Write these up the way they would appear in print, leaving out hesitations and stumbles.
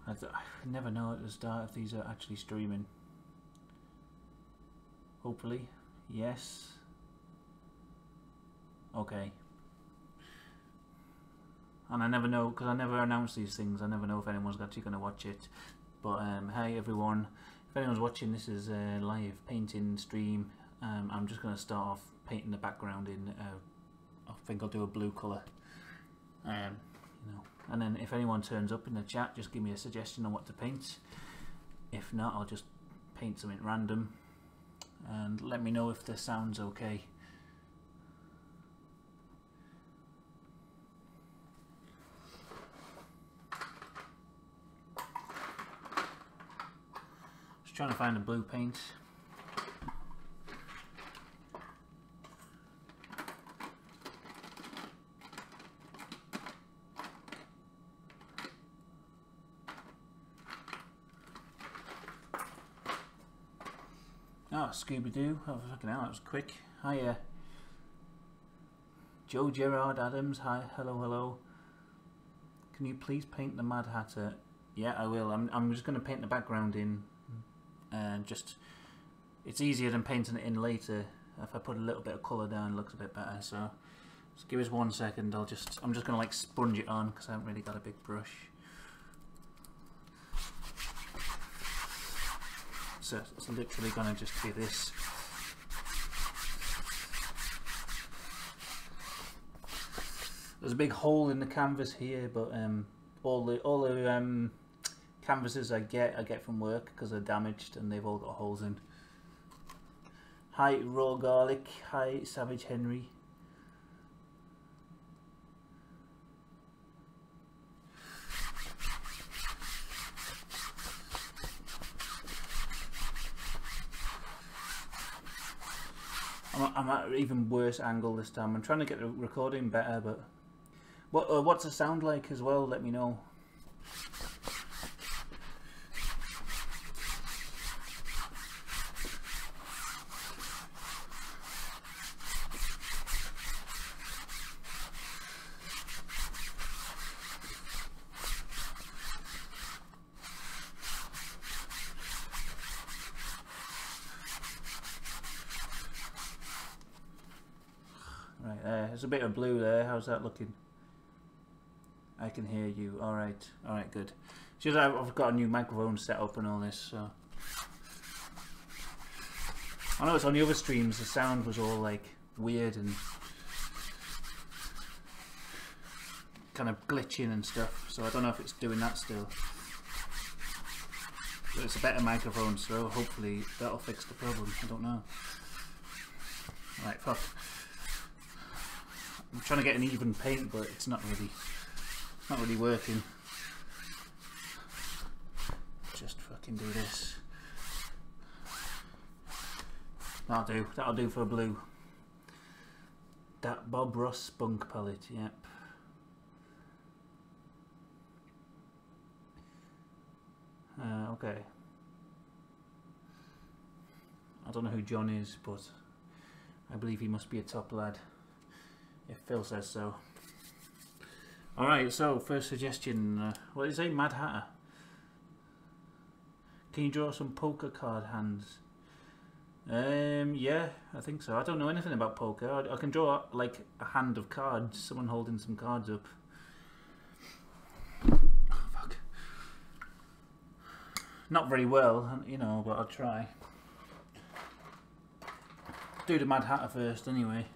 I never know at the start if these are actually streaming. Hopefully, yes. Okay. And I never know, because I never announce these things, I never know if anyone's actually going to watch it. But hey everyone, if anyone's watching, this is a live painting stream. I'm just going to start off painting the background in, I think I'll do a blue colour. You know, and then if anyone turns up in the chat, just give me a suggestion on what to paint. If not, I'll just paint something random. And let me know if the sound's okay. Just trying to find a blue paint. Oh, Scooby-Doo. Oh, fucking hell, that was quick. Hiya. Joe Gerard Adams. Hi, hello, hello. Can you please paint the Mad Hatter? Yeah, I will. I'm just going to paint the background in. It's easier than painting it in later. If I put a little bit of colour down, it looks a bit better. So, just give us 1 second. I'm just going to like sponge it on because I haven't really got a big brush. So it's literally going to just be this. There's a big hole in the canvas here, but all the canvases I get from work because they're damaged and they've all got holes in. Hi Raw Garlic. Hi Savage Henry. I'm at an even worse angle this time. I'm trying to get the recording better, but what's the sound like as well? Let me know. Right there, there's a bit of blue there. How's that looking? I can hear you. Alright, good. Just I've got a new microphone set up and all this, so I know it's on the other streams the sound was all like weird and kind of glitching and stuff, so I don't know if it's doing that still. But it's a better microphone, so hopefully that'll fix the problem. I don't know. Right, fuck. I'm trying to get an even paint, but it's not really working. Just fucking do this. That'll do for a blue. That Bob Ross Spunk palette, yep. Okay. I don't know who John is, but I believe he must be a top lad. If Phil says so. Alright, so first suggestion, what did you say? Mad Hatter. Can you draw some poker card hands? Yeah, I think so. I don't know anything about poker. I can draw like a hand of cards, someone holding some cards up. Oh, fuck. Not very well, you know, but I'll try. Do the Mad Hatter first anyway.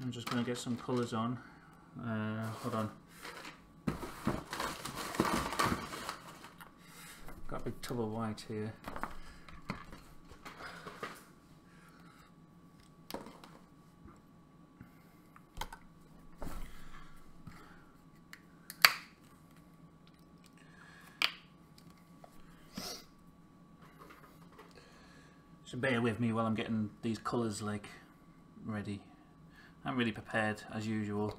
I'm just going to get some colours on. Hold on. Got a big tub of white here. So bear with me while I'm getting these colours like ready. I'm really prepared as usual.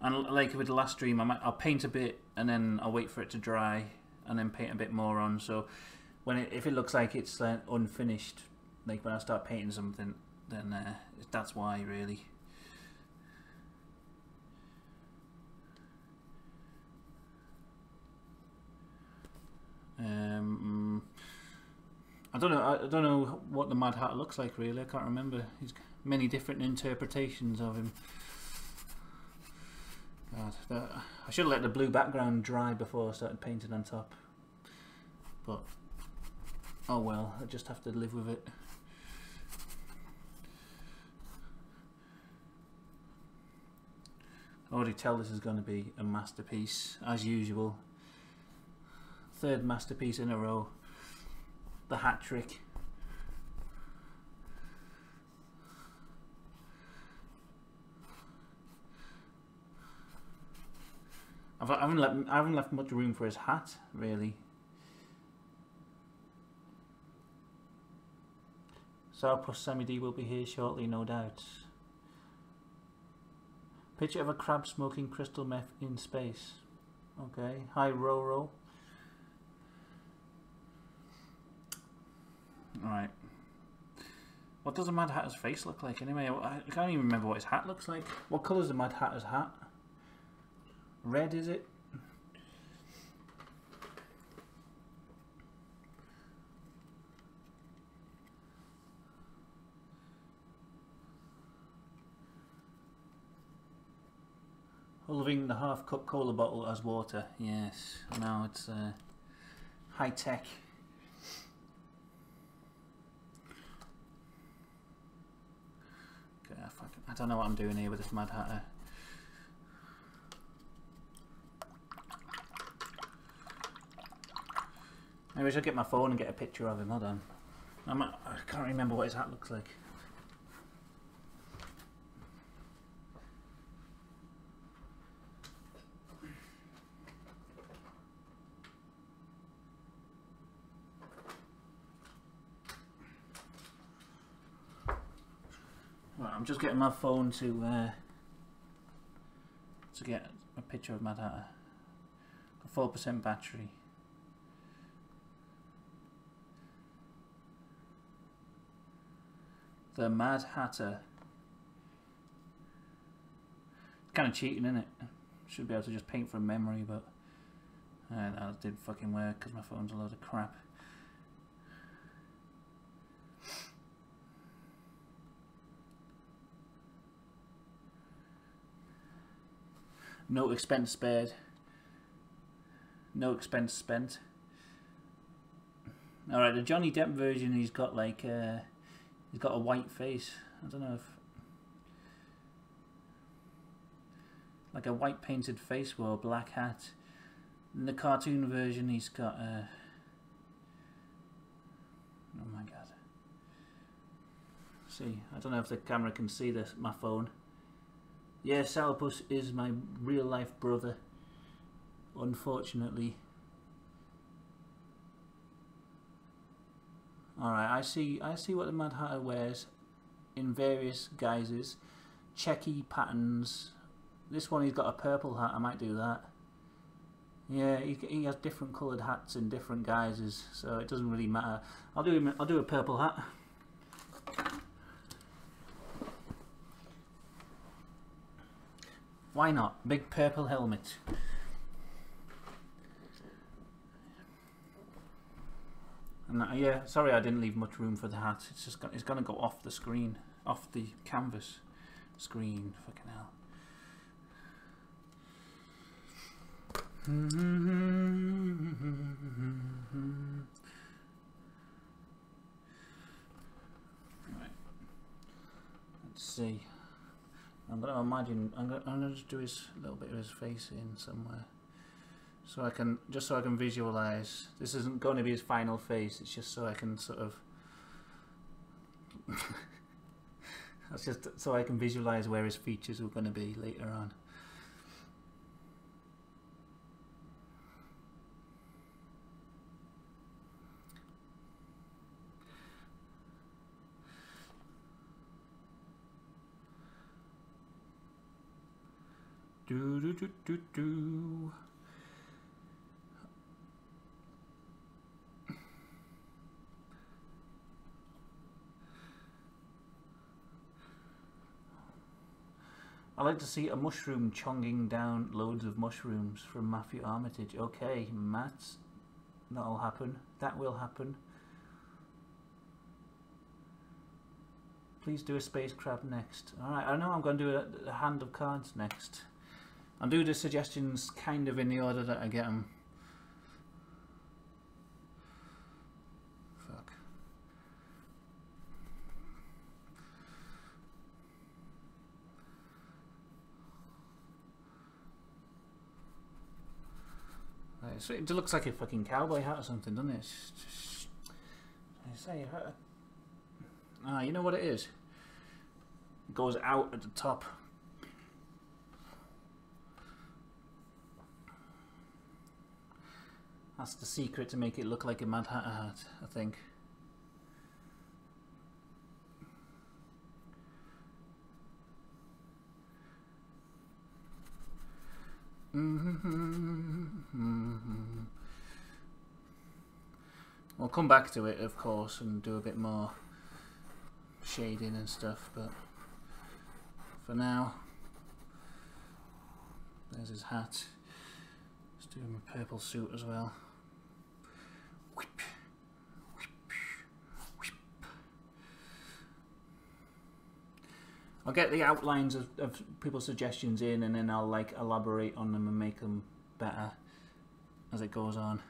And like with the last stream, I'll paint a bit and then I'll wait for it to dry and then paint a bit more on. So if it looks like it's unfinished, like when I start painting something, then that's why, really. I don't know what the Mad Hatter looks like, really. I can't remember. There's many different interpretations of him. God, I should have let the blue background dry before I started painting on top. But oh well, I just have to live with it. I already tell this is going to be a masterpiece, as usual. Third masterpiece in a row. The hat trick. I haven't left much room for his hat, really. Sourpuss Sammy D will be here shortly, no doubt. Picture of a crab smoking crystal meth in space. Okay. Hi, Roro. Alright. What does the Mad Hatter's face look like anyway? I can't even remember what his hat looks like. What colour is the Mad Hatter's hat? Red, is it? Holding the half-cup cola bottle as water. Yes. Now it's high-tech. Okay, I don't know what I'm doing here with this Mad Hatter. Maybe I should get my phone and get a picture of him. Hold on. I can't remember what his hat looks like. Right, I'm just getting my phone to get a picture of Mad Hatter. 4% battery. The Mad Hatter. Kind of cheating, isn't it? Should be able to just paint from memory, but that didn't fucking work because my phone's a load of crap. No expense spared. No expense spent. Alright, the Johnny Depp version, he's got like he's got a white face. I don't know if like a white painted face with a black hat. In the cartoon version, he's got a oh my god. See, I don't know if the camera can see this. My phone. Yeah, Sourpuss is my real life brother. Unfortunately. Alright, I see what the Mad Hatter wears in various guises. Checky patterns. This one, he's got a purple hat. I might do that. Yeah, he has different coloured hats in different guises, so it doesn't really matter. I'll do a purple hat. Why not? Big purple helmet. And yeah, sorry I didn't leave much room for the hat. It's gonna go off the screen, off the canvas screen. Fucking hell. Right. Let's see. I'm gonna just do a little bit of his face in somewhere, so I can visualize. This isn't going to be his final face. It's just so I can sort of. That's just so I can visualize where his features were going to be later on. Do do do do do. I like to see a mushroom chonging down loads of mushrooms from Matthew Armitage. Okay, Matt, that'll happen. That will happen. Please do a space crab next. Alright, I know I'm going to do a hand of cards next. I'll do the suggestions kind of in the order that I get them. Fuck. Right, so it looks like a fucking cowboy hat or something, doesn't it? I say, ah, you know what it is? It goes out at the top. That's the secret to make it look like a Mad Hatter hat, I think. We'll come back to it, of course, and do a bit more shading and stuff, but for now, there's his hat. Let's do him a purple suit as well. Whip, whip, whip. I'll get the outlines of people's suggestions in, and then I'll like elaborate on them and make them better as it goes on.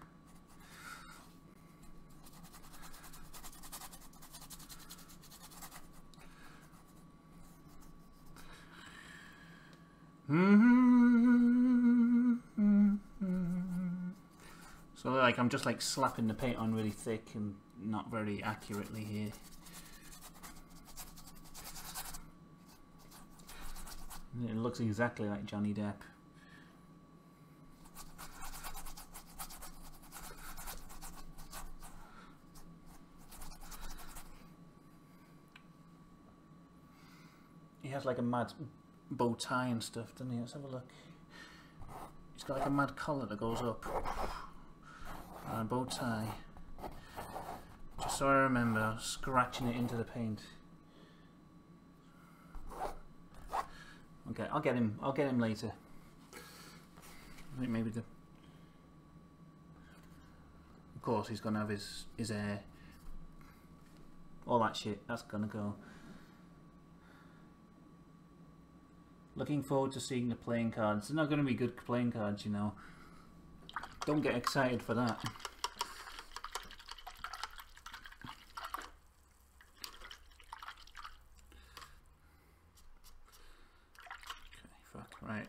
So like I'm just like slapping the paint on really thick and not very accurately here. It looks exactly like Johnny Depp. He has like a mad bow tie and stuff, doesn't he? Let's have a look. He's got like a mad collar that goes up. And a bow tie. Just so I remember, scratching it into the paint. Okay, I'll get him later. I think maybe of course he's gonna have his hair. All that shit, that's gonna go. Looking forward to seeing the playing cards. They're not going to be good playing cards, you know. Don't get excited for that. Okay, fuck, right.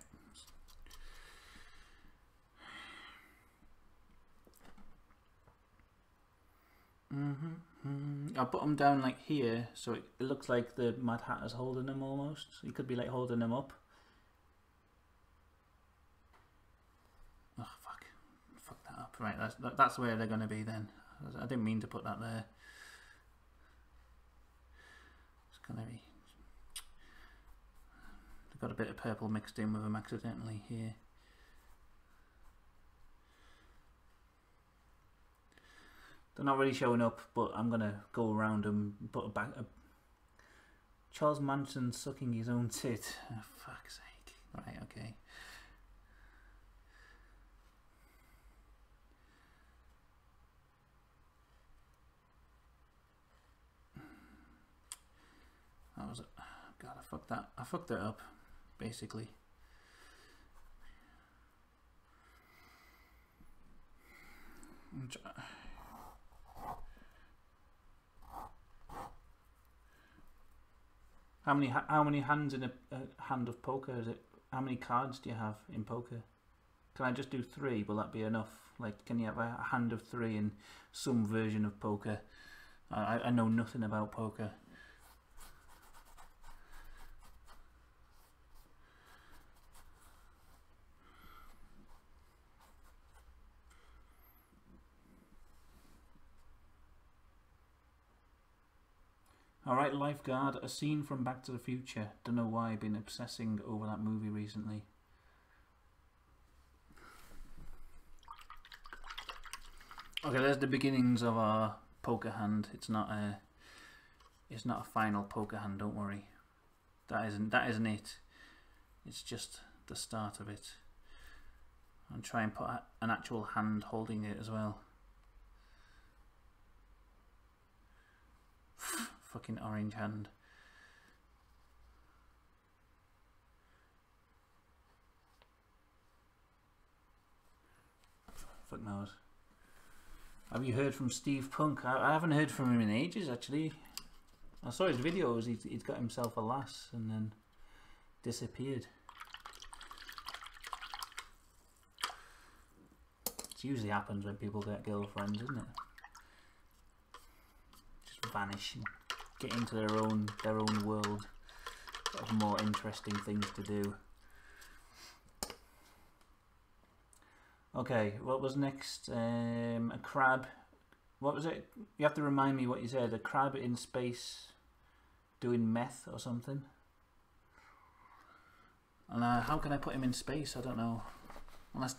I'll put them down like here, so it looks like the Mad Hatter's holding them almost. He could be like holding them up. Oh fuck! Fuck that up. Right, that's where they're gonna be then. I didn't mean to put that there. It's gonna be. They've got a bit of purple mixed in with them accidentally here. They're not really showing up, but I'm gonna go around them and put a back. Charles Manson sucking his own tit. Oh, fuck's sake. Right, okay. That was it. God, I fucked that. I fucked it up, basically. How many hands in a hand of poker is it? How many cards do you have in poker? Can I just do 3? Will that be enough? Like, can you have a hand of 3 in some version of poker? I know nothing about poker. Alright, Lifeguard, a scene from Back to the Future. Don't know why I've been obsessing over that movie recently. Okay, there's the beginnings of our poker hand. It's not a final poker hand, don't worry. That isn't it. It's just the start of it. And try and put an actual hand holding it as well. Fucking orange hand. Fuck knows. Have you heard from Steve Punk? I haven't heard from him in ages, actually. I saw his videos. He'd got himself a lass and then disappeared. It usually happens when people get girlfriends, isn't it? Just vanish and get into their own world of more interesting things to do. Okay, what was next? A crab. What was it? You have to remind me what you said. A crab in space doing meth or something. And how can I put him in space? I don't know. Unless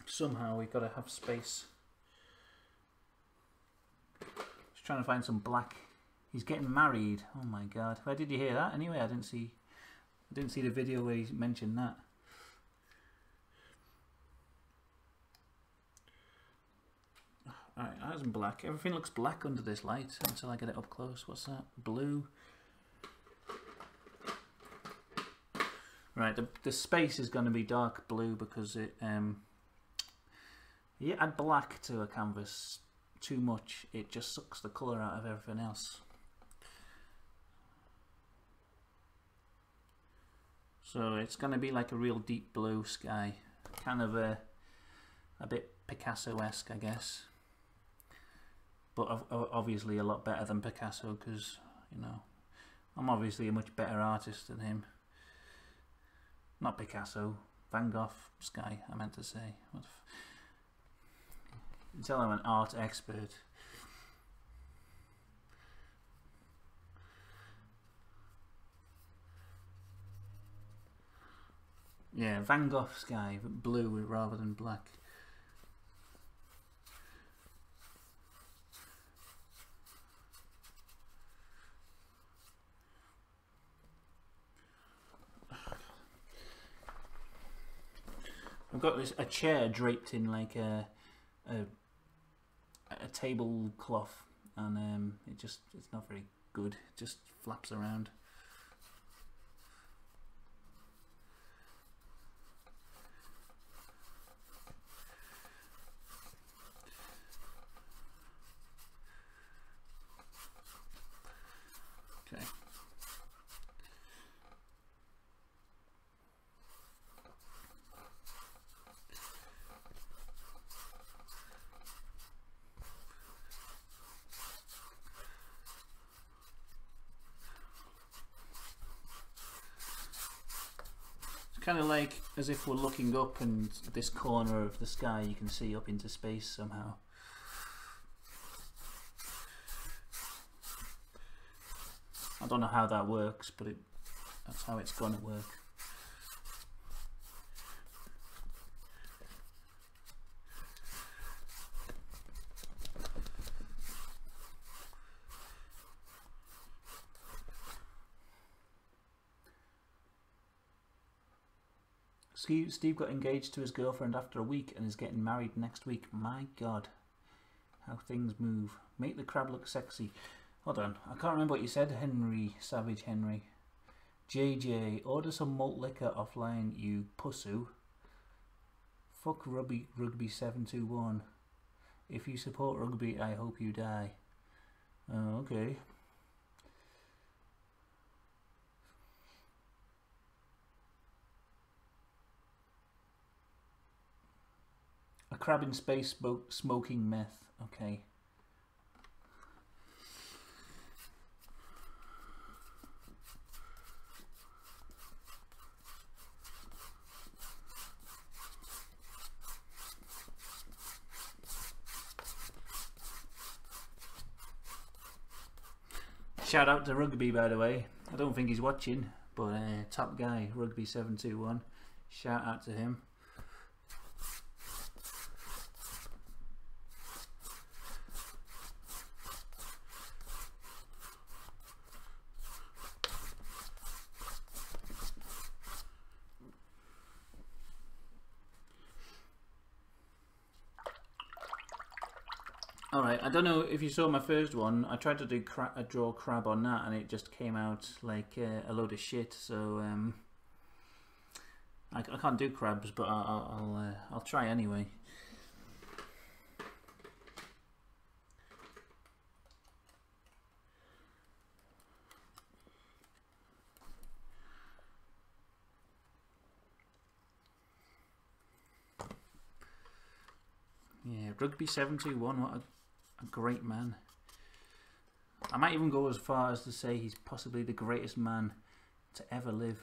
somehow we've got to have space. Just trying to find some black. He's getting married. Oh my god! Where did you hear that? Anyway, I didn't see the video where he mentioned that. Alright, that isn't black. Everything looks black under this light until I get it up close. What's that? Blue. Right, the space is going to be dark blue because it you add black to a canvas too much, it just sucks the colour out of everything else. So it's going to be like a real deep blue sky, kind of a bit Picasso-esque, I guess. But obviously a lot better than Picasso because, you know, I'm obviously a much better artist than him. Not Picasso, Van Gogh sky, I meant to say. You can tell I'm an art expert. Yeah, Van Gogh sky, but blue rather than black. I've got a chair draped in like a tablecloth, and it's not very good. It just flaps around. Okay. Kind of like as if we're looking up and this corner of the sky you can see up into space somehow. I don't know how that works, but that's how it's going to work. Steve got engaged to his girlfriend after a week and is getting married next week. My god, how things move. Make the crab look sexy. Hold on, I can't remember what you said, Henry, Savage Henry. JJ, order some malt liquor offline, you pussoo. Fuck rugby 721. If you support rugby, I hope you die. Oh, okay. A crab in space smoking meth. Okay. Shout out to Rugby, by the way. I don't think he's watching, but top guy, Rugby 721. Shout out to him. Alright, I don't know if you saw my first one. I tried to do draw crab on that and it just came out like a load of shit. So I can't do crabs, but I'll try anyway. Yeah, Rugby 721, what a great man. I might even go as far as to say he's possibly the greatest man to ever live.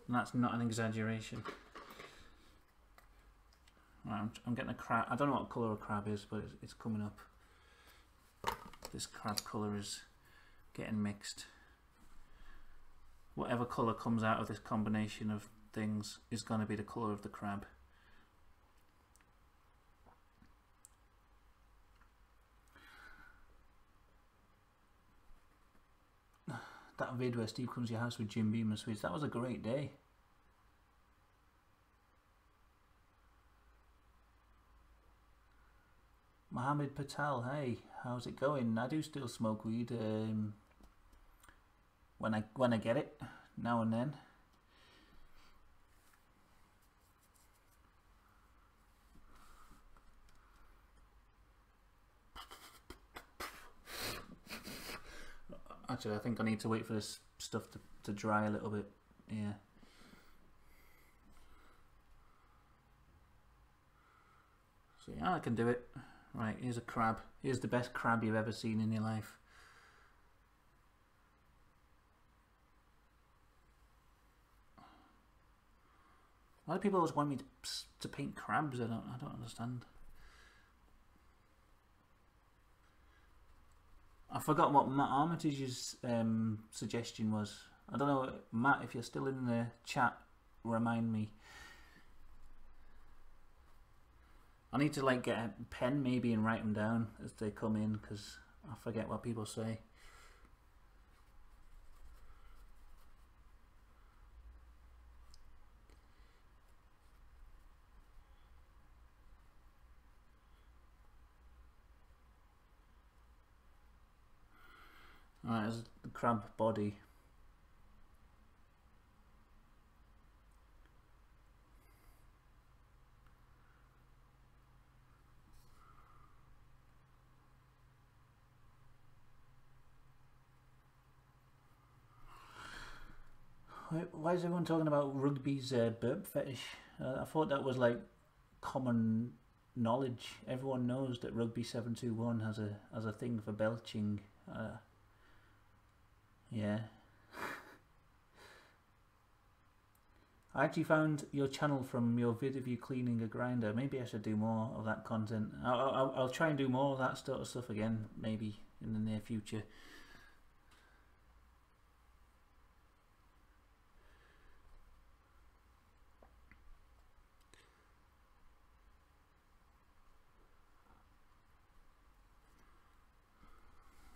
And that's not an exaggeration. Right, I'm getting a crab. I don't know what colour a crab is, but it's coming up. This crab colour is getting mixed. Whatever colour comes out of this combination of things is going to be the colour of the crab. That vid where Steve comes to your house with Jim Beam and sweets, that was a great day. Mohammed Patel, hey, how's it going? I do still smoke weed when I get it, now and then. Actually, I think I need to wait for this stuff to dry a little bit. Yeah. So yeah, I can do it. Right, here's a crab. Here's the best crab you've ever seen in your life. Why do people always want me to paint crabs? I don't understand. I forgot what Matt Armitage's suggestion was. I don't know, Matt, if you're still in the chat, remind me. I need to like get a pen maybe and write them down as they come in, because I forget what people say. Alright, there's the crab body. Why is everyone talking about Rugby's burp fetish? I thought that was like common knowledge. Everyone knows that Rugby 721 has a thing for belching. Yeah. I actually found your channel from your vid of you cleaning a grinder. Maybe I should do more of that content. I'll try and do more of that sort of stuff again, maybe in the near future.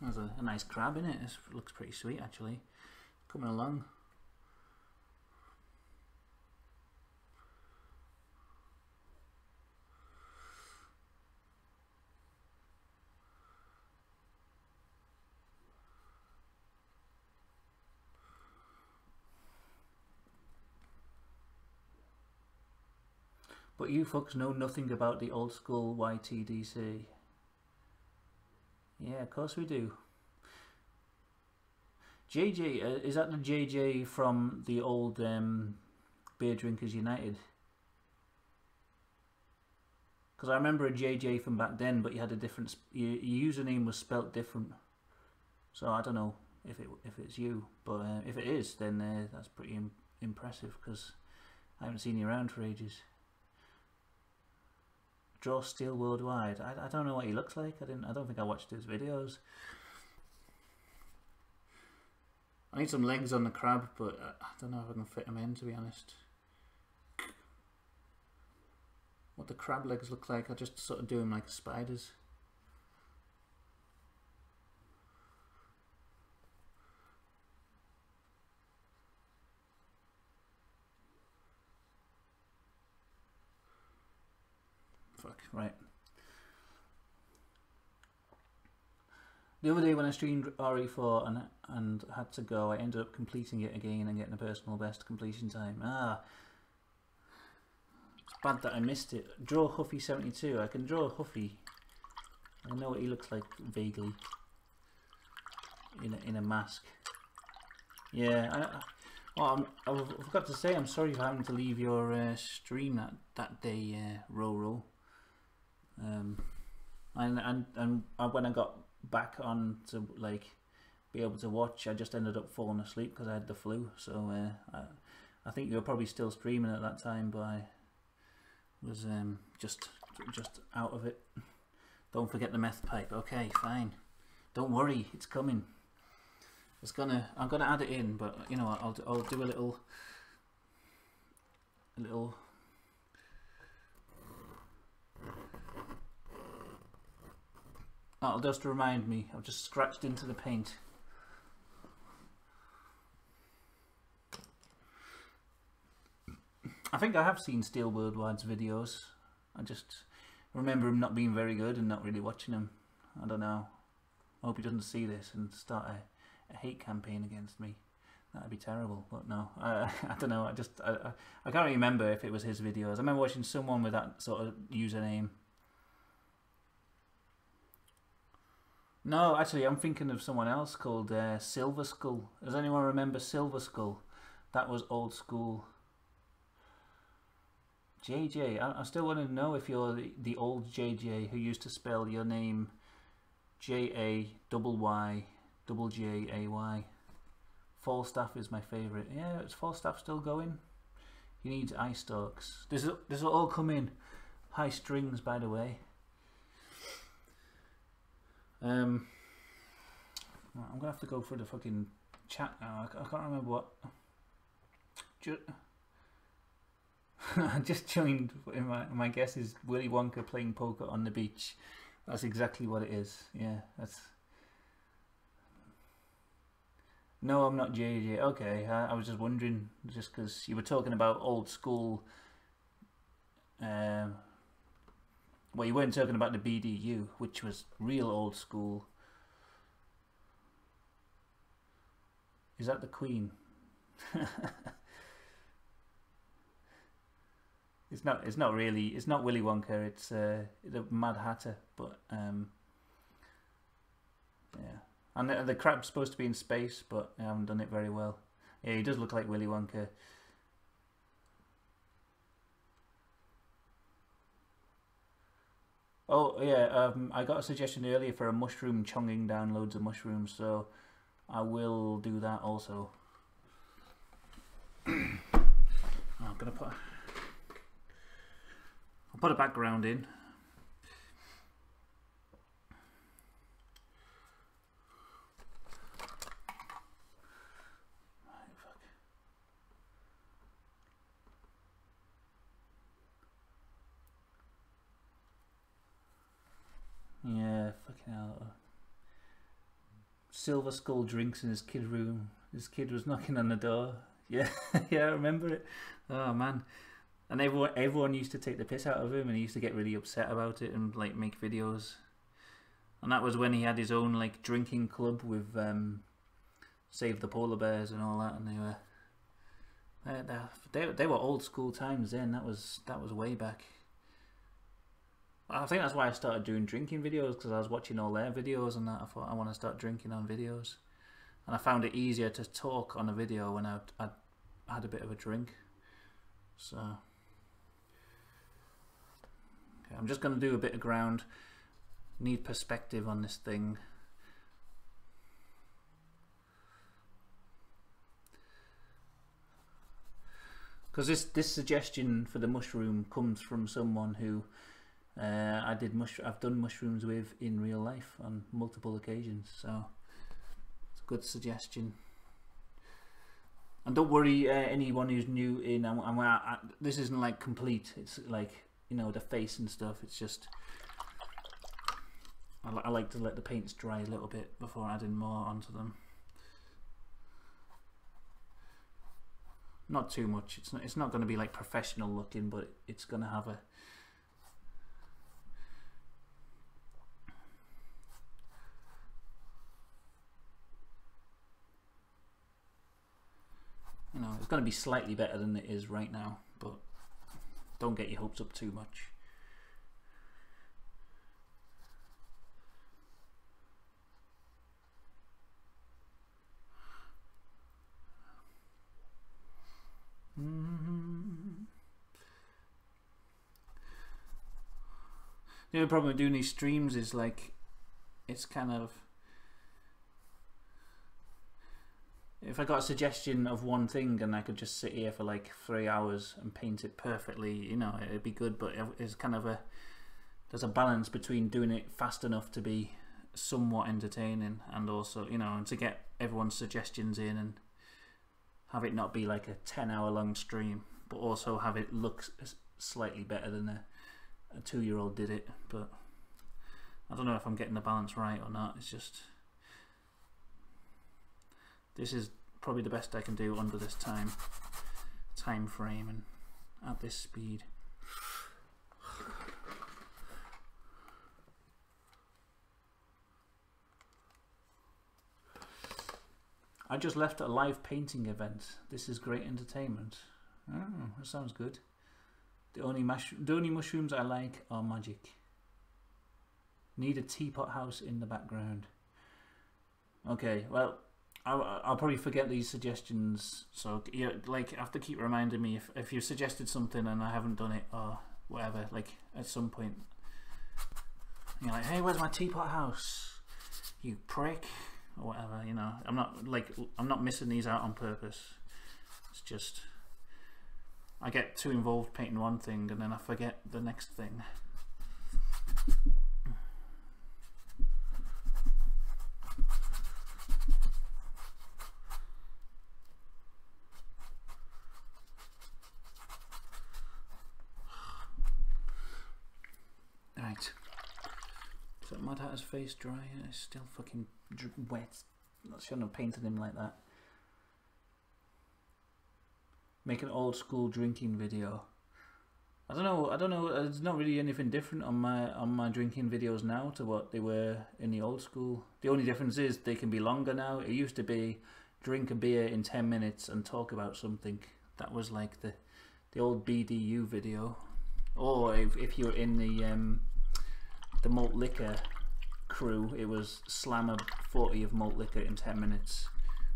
There's a nice crab in it. This looks pretty sweet actually. Coming along. But you folks know nothing about the old school YTDC. Yeah, of course we do. JJ, is that the JJ from the old Beer Drinkers United? Because I remember a JJ from back then, but you had a different, your username was spelt different. So I don't know if it's you, but if it is, then that's pretty impressive, because I haven't seen you around for ages. Draw Steel Worldwide. I don't know what he looks like. I don't think I watched his videos. I need some legs on the crab, but I don't know if I can fit them in, to be honest. What the crab legs look like, I just sort of do them like spiders. The other day when I streamed RE4 and had to go, I ended up completing it again and getting a personal best completion time. It's bad that I missed it. Draw Huffy 72. I can draw Huffy. I know what he looks like vaguely in a mask. Yeah. I forgot to say, I'm sorry for having to leave your stream that day, Roro. And when I got back on to like be able to watch, I just ended up falling asleep because I had the flu. So I think you were probably still streaming at that time, but I was just out of it. Don't forget the meth pipe. Okay, fine. Don't worry, it's coming. I'm gonna add it in, but you know, I'll do a little. That'll just remind me. I've just scratched into the paint. I think I have seen Steel Worldwide's videos. I just remember him not being very good and not really watching him. I don't know. I hope he doesn't see this and start a hate campaign against me. That'd be terrible. But no, I don't know. I can't remember if it was his videos. I remember watching someone with that sort of username. No, actually, I'm thinking of someone else called Silver Skull. Does anyone remember Silver Skull? That was old school. JJ, I still want to know if you're the old JJ who used to spell your name JAYYJJAY. Falstaff is my favourite. Yeah, is Falstaff still going? He needs eye stalks. This will all come in high strings, by the way. I'm gonna have to go for the fucking chat now. I can't remember what. I just joined. My guess is Willy Wonka playing poker on the beach. That's exactly what it is. Yeah, that's. No, I'm not JJ. Okay, I was just wondering, just because you were talking about old school. Well, you weren't talking about the BDU, which was real old school. Is that the Queen? It's not really. It's not Willy Wonka. It's the Mad Hatter. But yeah, and the crab's supposed to be in space, but I haven't done it very well. Yeah, he does look like Willy Wonka. Oh yeah, I got a suggestion earlier for a mushroom chonging down loads of mushrooms, so I will do that also. I'm gonna put a background in. Yeah, fucking hell. Silver Skull drinks in his kid room. His kid was knocking on the door. Yeah, yeah, I remember it. Oh man. And everyone used to take the piss out of him, and he used to get really upset about it and like make videos. And that was when he had his own like drinking club with Save the Polar Bears and all that, and they were old school times then. That was way back. I think that's why I started doing drinking videos, because I was watching all their videos and that. I thought I want to start drinking on videos, and I found it easier to talk on a video when I had a bit of a drink. So okay, I'm just going to do a bit of ground. Need perspective on this thing. Because this suggestion for the mushroom comes from someone who I've done mushrooms with in real life on multiple occasions, so it's a good suggestion. And don't worry, anyone who's new in, this isn't like complete. It's like, you know, the face and stuff. It's just I like to let the paints dry a little bit before adding more onto them. Not too much. It's not going to be like professional looking, but it's going to have a. going to be slightly better than it is right now, but don't get your hopes up too much. The only problem with doing these streams is like, it's kind of, if I got a suggestion of one thing and I could just sit here for like 3 hours and paint it perfectly, you know, it'd be good, but it's kind of there's a balance between doing it fast enough to be somewhat entertaining and also, you know, and to get everyone's suggestions in and have it not be like a 10-hour long stream, but also have it look slightly better than a 2-year-old did it. But I don't know if I'm getting the balance right or not. It's just, this is probably the best I can do under this time frame and at this speed. I just left a live painting event. This is great entertainment. Oh, that sounds good. The only mushrooms I like are magic. Need a teapot house in the background. Okay, well, I'll probably forget these suggestions. So yeah, like, I have to keep reminding me if you suggested something and I haven't done it or whatever. Like at some point, you're like, hey, where's my teapot house? You prick. Or whatever, you know. I'm not missing these out on purpose. It's just I get too involved painting one thing and then I forget the next thing. Right. So Mad Hatter's face dry. It's still fucking wet. I shouldn't have painted him like that. Make an old school drinking video. I don't know. There's not really anything different on my drinking videos now to what they were in the old school. The only difference is they can be longer now. It used to be drink a beer in 10 minutes and talk about something. That was like the old BDU video. Or if you're in the malt liquor crew, it was slam a 40 of malt liquor in 10 minutes,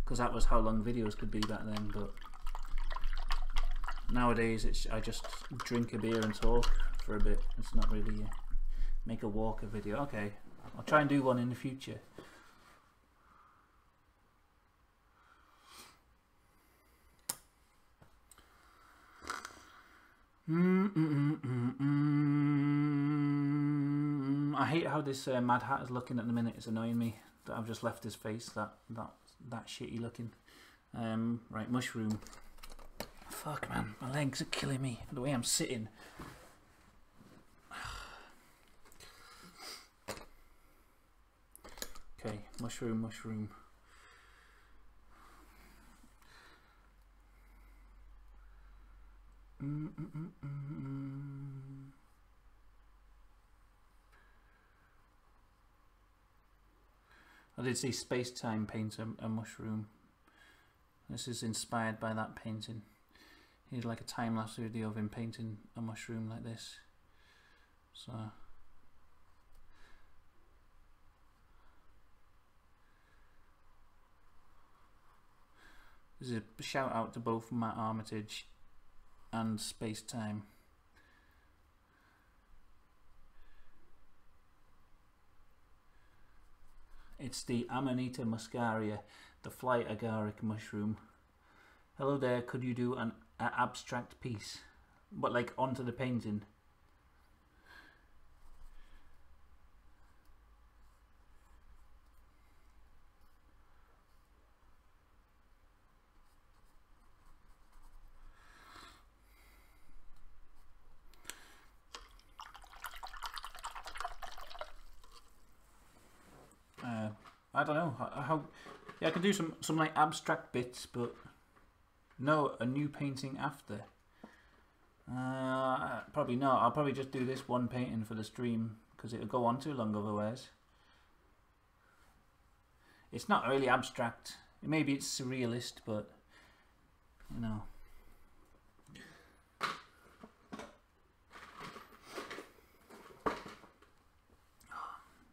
because that was how long videos could be back then. But nowadays I just drink a beer and talk for a bit. It's not really make a walk a video. Okay, I'll try and do one in the future. I hate how this Mad Hat is looking at the minute. It's annoying me that I've just left his face that shitty looking. Right, mushroom. Fuck, man, my legs are killing me the way I'm sitting. Okay, mushroom. I did see Space Time paint a mushroom. This is inspired by that painting. Here's like a time-lapse video of him painting a mushroom like this. So this is a shout out to both Matt Armitage and Space Time. It's the Amanita muscaria, the fly agaric mushroom. Hello there, could you do an abstract piece? But like onto the painting? I don't know how. Yeah, I can do some like abstract bits, but no, a new painting after. Probably not. I'll probably just do this one painting for the stream because it'll go on too long otherwise. It's not really abstract. Maybe it's surrealist, but you know.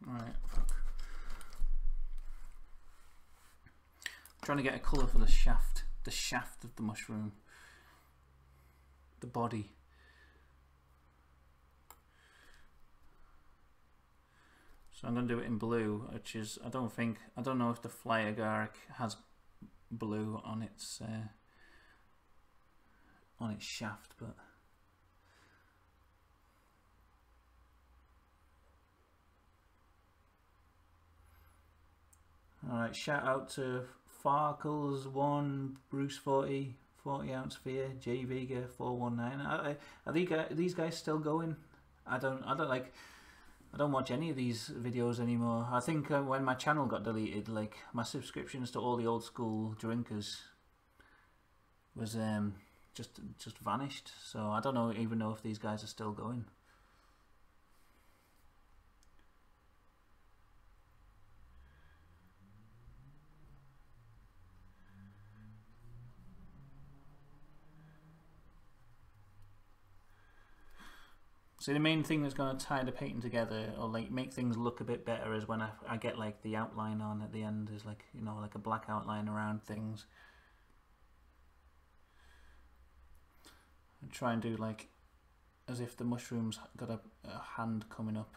Alright, fuck. Trying to get a colour for the shaft of the mushroom. The body. So I'm going to do it in blue, which is, I don't know if the Fly Agaric has blue on its shaft, but alright, shout out to Farkles1, Bruce 40 ounce Fear, J Vega 419. Are these guys still going? I don't watch any of these videos anymore. I think when my channel got deleted, like my subscriptions to all the old school drinkers was just vanished. So I don't even know if these guys are still going. So the main thing that's going to tie the painting together, or like make things look a bit better, is when I get like the outline on at the end, is like, you know, like a black outline around things. And try and do like as if the mushroom's got a hand coming up.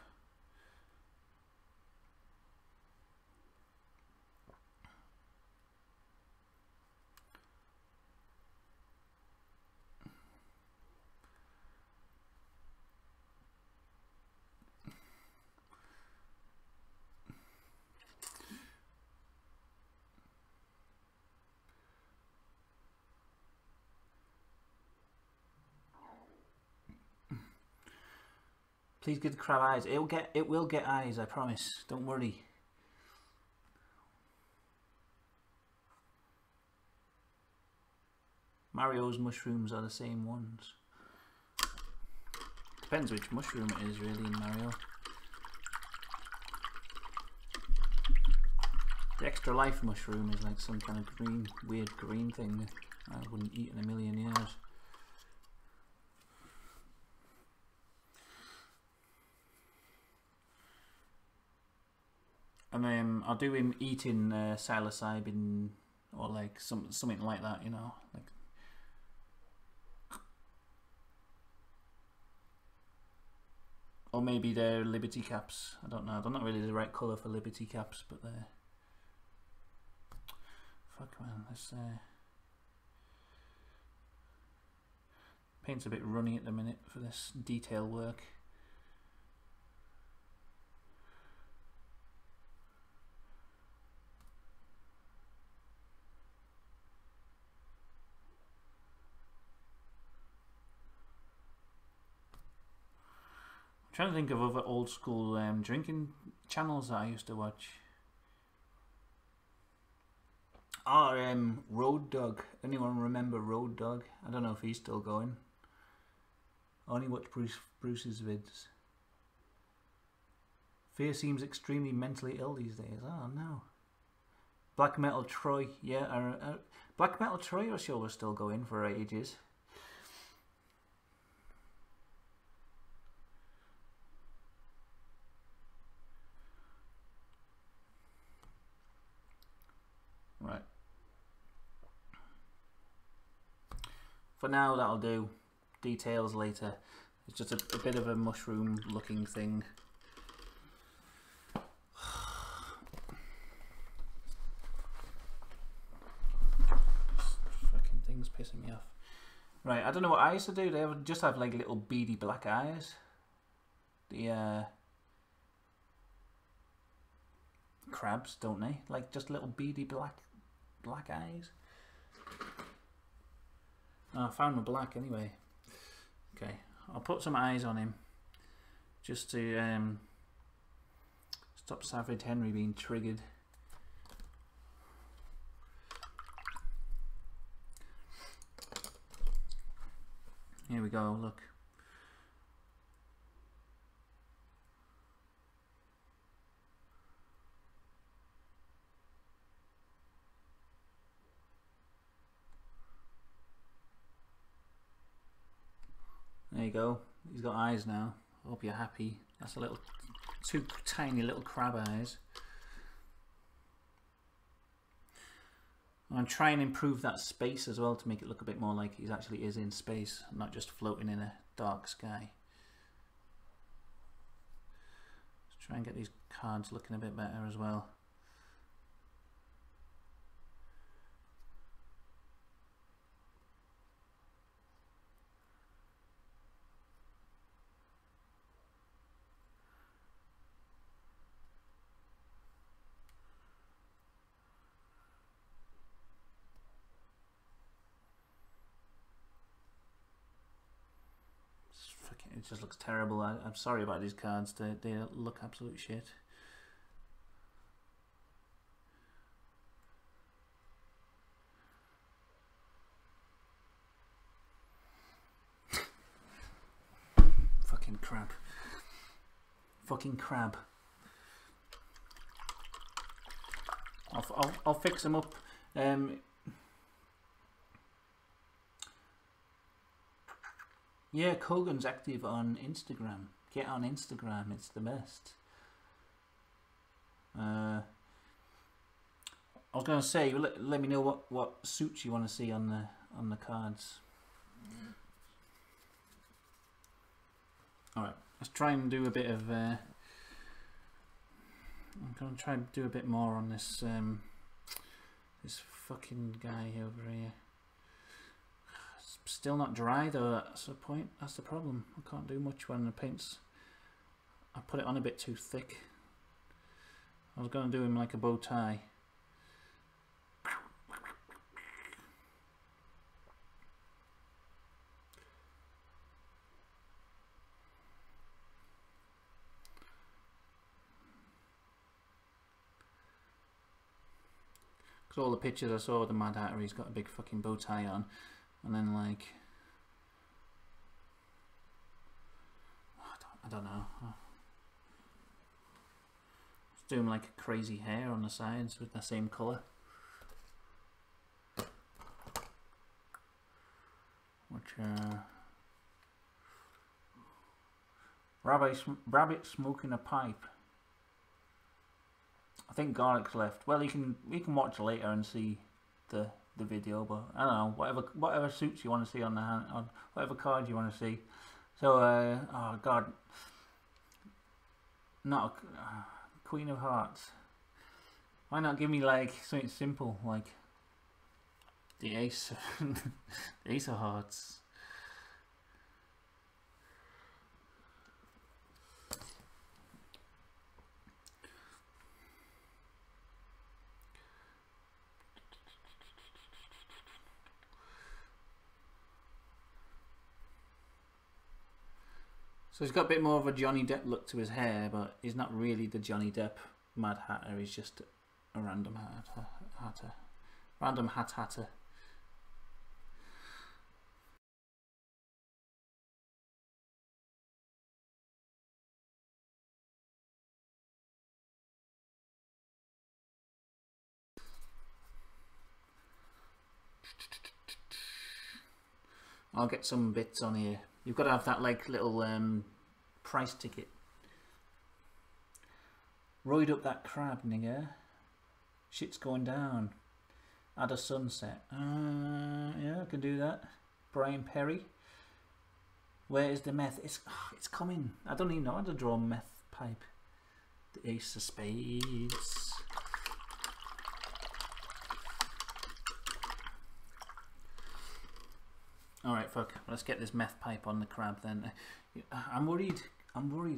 Please give the crab eyes. It will get eyes, I promise. Don't worry. Mario's mushrooms are the same ones. Depends which mushroom it is really in Mario. The extra life mushroom is like some kind of green, weird green thing I wouldn't eat in a million years. And I'll do him eating psilocybin or like something like that, you know, like. Or maybe they're Liberty Caps. I don't know. They're not really the right colour for Liberty Caps, but they're. Fuck man, this paint's a bit runny at the minute for this detail work. I'm trying to think of other old school drinking channels that I used to watch. Road Dog. Anyone remember Road Dog? I don't know if he's still going. I only watch Bruce's vids. Fear seems extremely mentally ill these days. Oh no. Black Metal Troy. Yeah, Black Metal Troy or sure was still going for ages. Right. For now, that'll do. Details later. It's just a bit of a mushroom looking thing. Fucking thing's pissing me off. Right, I don't know what I used to do. They just have like little beady black eyes. The crabs, don't they? Like just little beady black eyes. Oh, I found my black anyway. Okay, I'll put some eyes on him just to stop Savage Henry being triggered. Here we go, look. go. He's got eyes now. I hope you're happy. That's a little, two tiny little crab eyes. I'm trying to improve that space as well to make it look a bit more like he actually is in space, not just floating in a dark sky. Let's try and get these cards looking a bit better as well. It just looks terrible. I'm sorry about these cards. They look absolute shit. Fucking crap. Fucking crab. I'll fix them up. Yeah, Kogan's active on Instagram. Get on Instagram, it's the best. I was going to say, let me know what suits you want to see on the cards. All right, let's try and do a bit of. I'm going to try and do a bit more on this this fucking guy over here. Still not dry though, that's the point, that's the problem. I can't do much when the paint's, I put it on a bit too thick. I was going to do him like a bow tie. Because all the pictures I saw of the Mad Hatter, he's got a big fucking bow tie on. And then like, I don't know. Just do him like a crazy hair on the sides with the same colour. Which rabbit smoking a pipe. I think Garlic's left. Well, you can watch later and see the video, but I don't know, whatever suits you want to see on the hand, on whatever card you want to see. So oh god, not a Queen of Hearts. Why not give me like something simple like the Ace the Ace of Hearts? So he's got a bit more of a Johnny Depp look to his hair, but he's not really the Johnny Depp Mad Hatter, he's just a random hatter. Random hatter. I'll get some bits on here. You've got to have that like little price ticket. Roid up that crab, nigga. Shit's going down. Add a sunset. Yeah, I can do that. Brian Perry. Where is the meth? It's coming. I don't even know how to draw a meth pipe. The Ace of Spades. Alright, fuck. Let's get this meth pipe on the crab then. I'm worried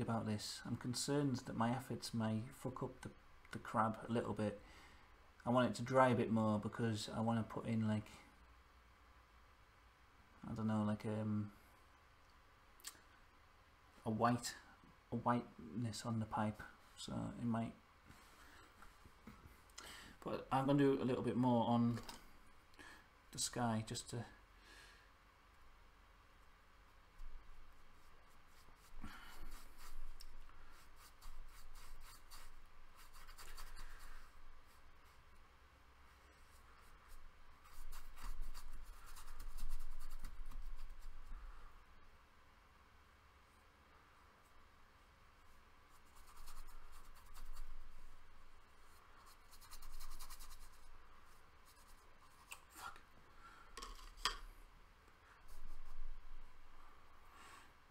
about this. I'm concerned that my efforts may fuck up the crab a little bit. I want it to dry a bit more because I want to put in like, I don't know, like a whiteness on the pipe. So it might, but I'm going to do a little bit more on the sky just to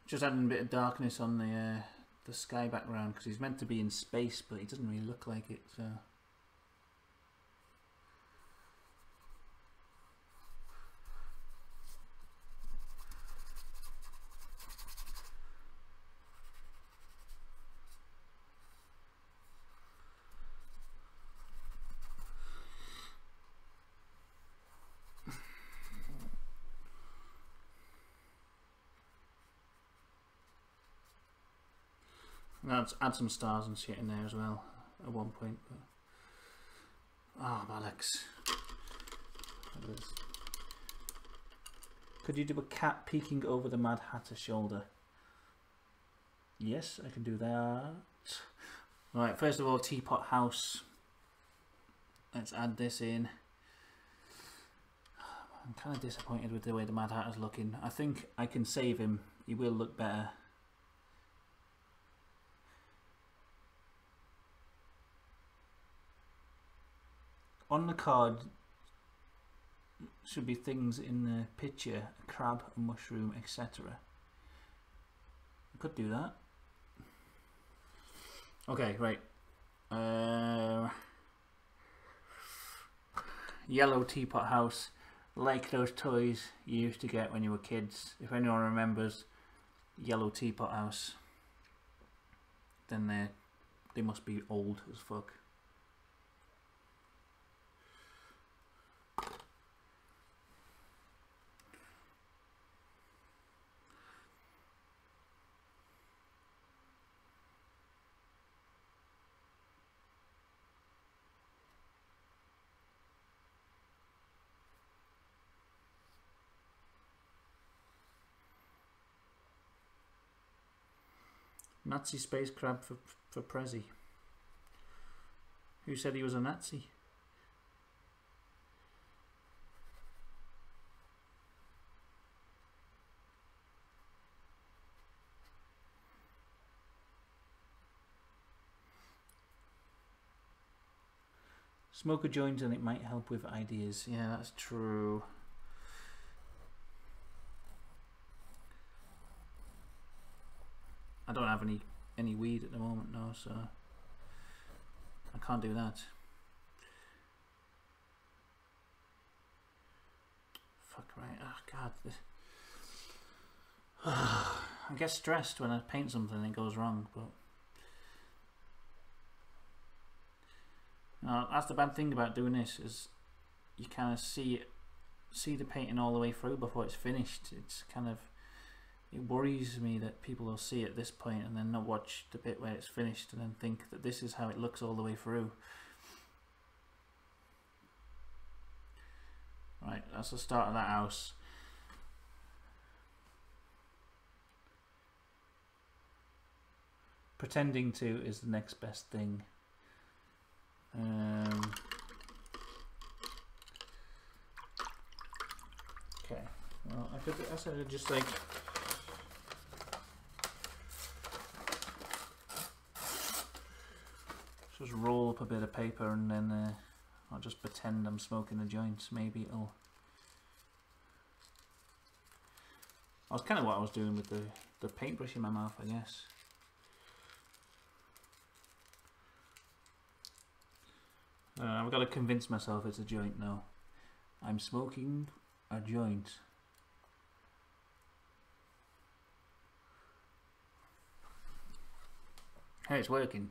Just adding a bit of darkness on the sky background because he's meant to be in space, but he doesn't really look like it. So. Let's add some stars and shit in there as well at one point. But... oh, Alex. Could you do a cat peeking over the Mad Hatter's shoulder? Yes, I can do that. Right, first of all, Teapot House. Let's add this in. I'm kind of disappointed with the way the Mad Hatter's looking. I think I can save him. He will look better. On the card should be things in the picture, a crab, a mushroom, etc. I could do that. Okay, right. Yellow Teapot House, like those toys you used to get when you were kids. If anyone remembers Yellow Teapot House, then they must be old as fuck. Nazi space crab for Prezi. Who said he was a Nazi? Smoke a joint and it might help with ideas. Yeah, that's true. I don't have any weed at the moment, no, so I can't do that. Fuck right, oh god. I get stressed when I paint something and it goes wrong, but that's the bad thing about doing this, is you kind of see the painting all the way through before it's finished. It's kind of, it worries me that people will see at this point and then not watch the bit where it's finished and then think that this is how it looks all the way through. Right, that's the start of that house. Pretending to is the next best thing. Okay, well, I could just like just roll up a bit of paper and then I'll just pretend I'm smoking a joint. Maybe it'll. That's kind of what I was doing with the paintbrush in my mouth, I guess. I've got to convince myself it's a joint now. I'm smoking a joint. Hey, it's working.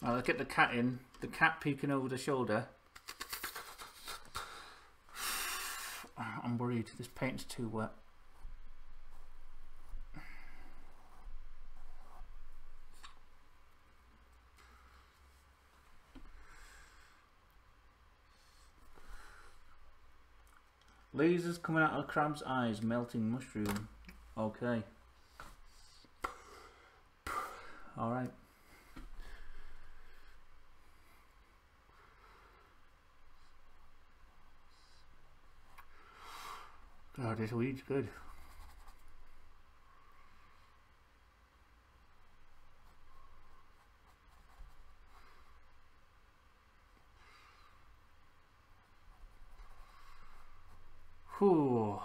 Now let's get the cat in. The cat peeking over the shoulder. I'm worried this paint's too wet. Lasers coming out of the crab's eyes, melting mushroom. Okay. Alright. God, this weed's good. Whew,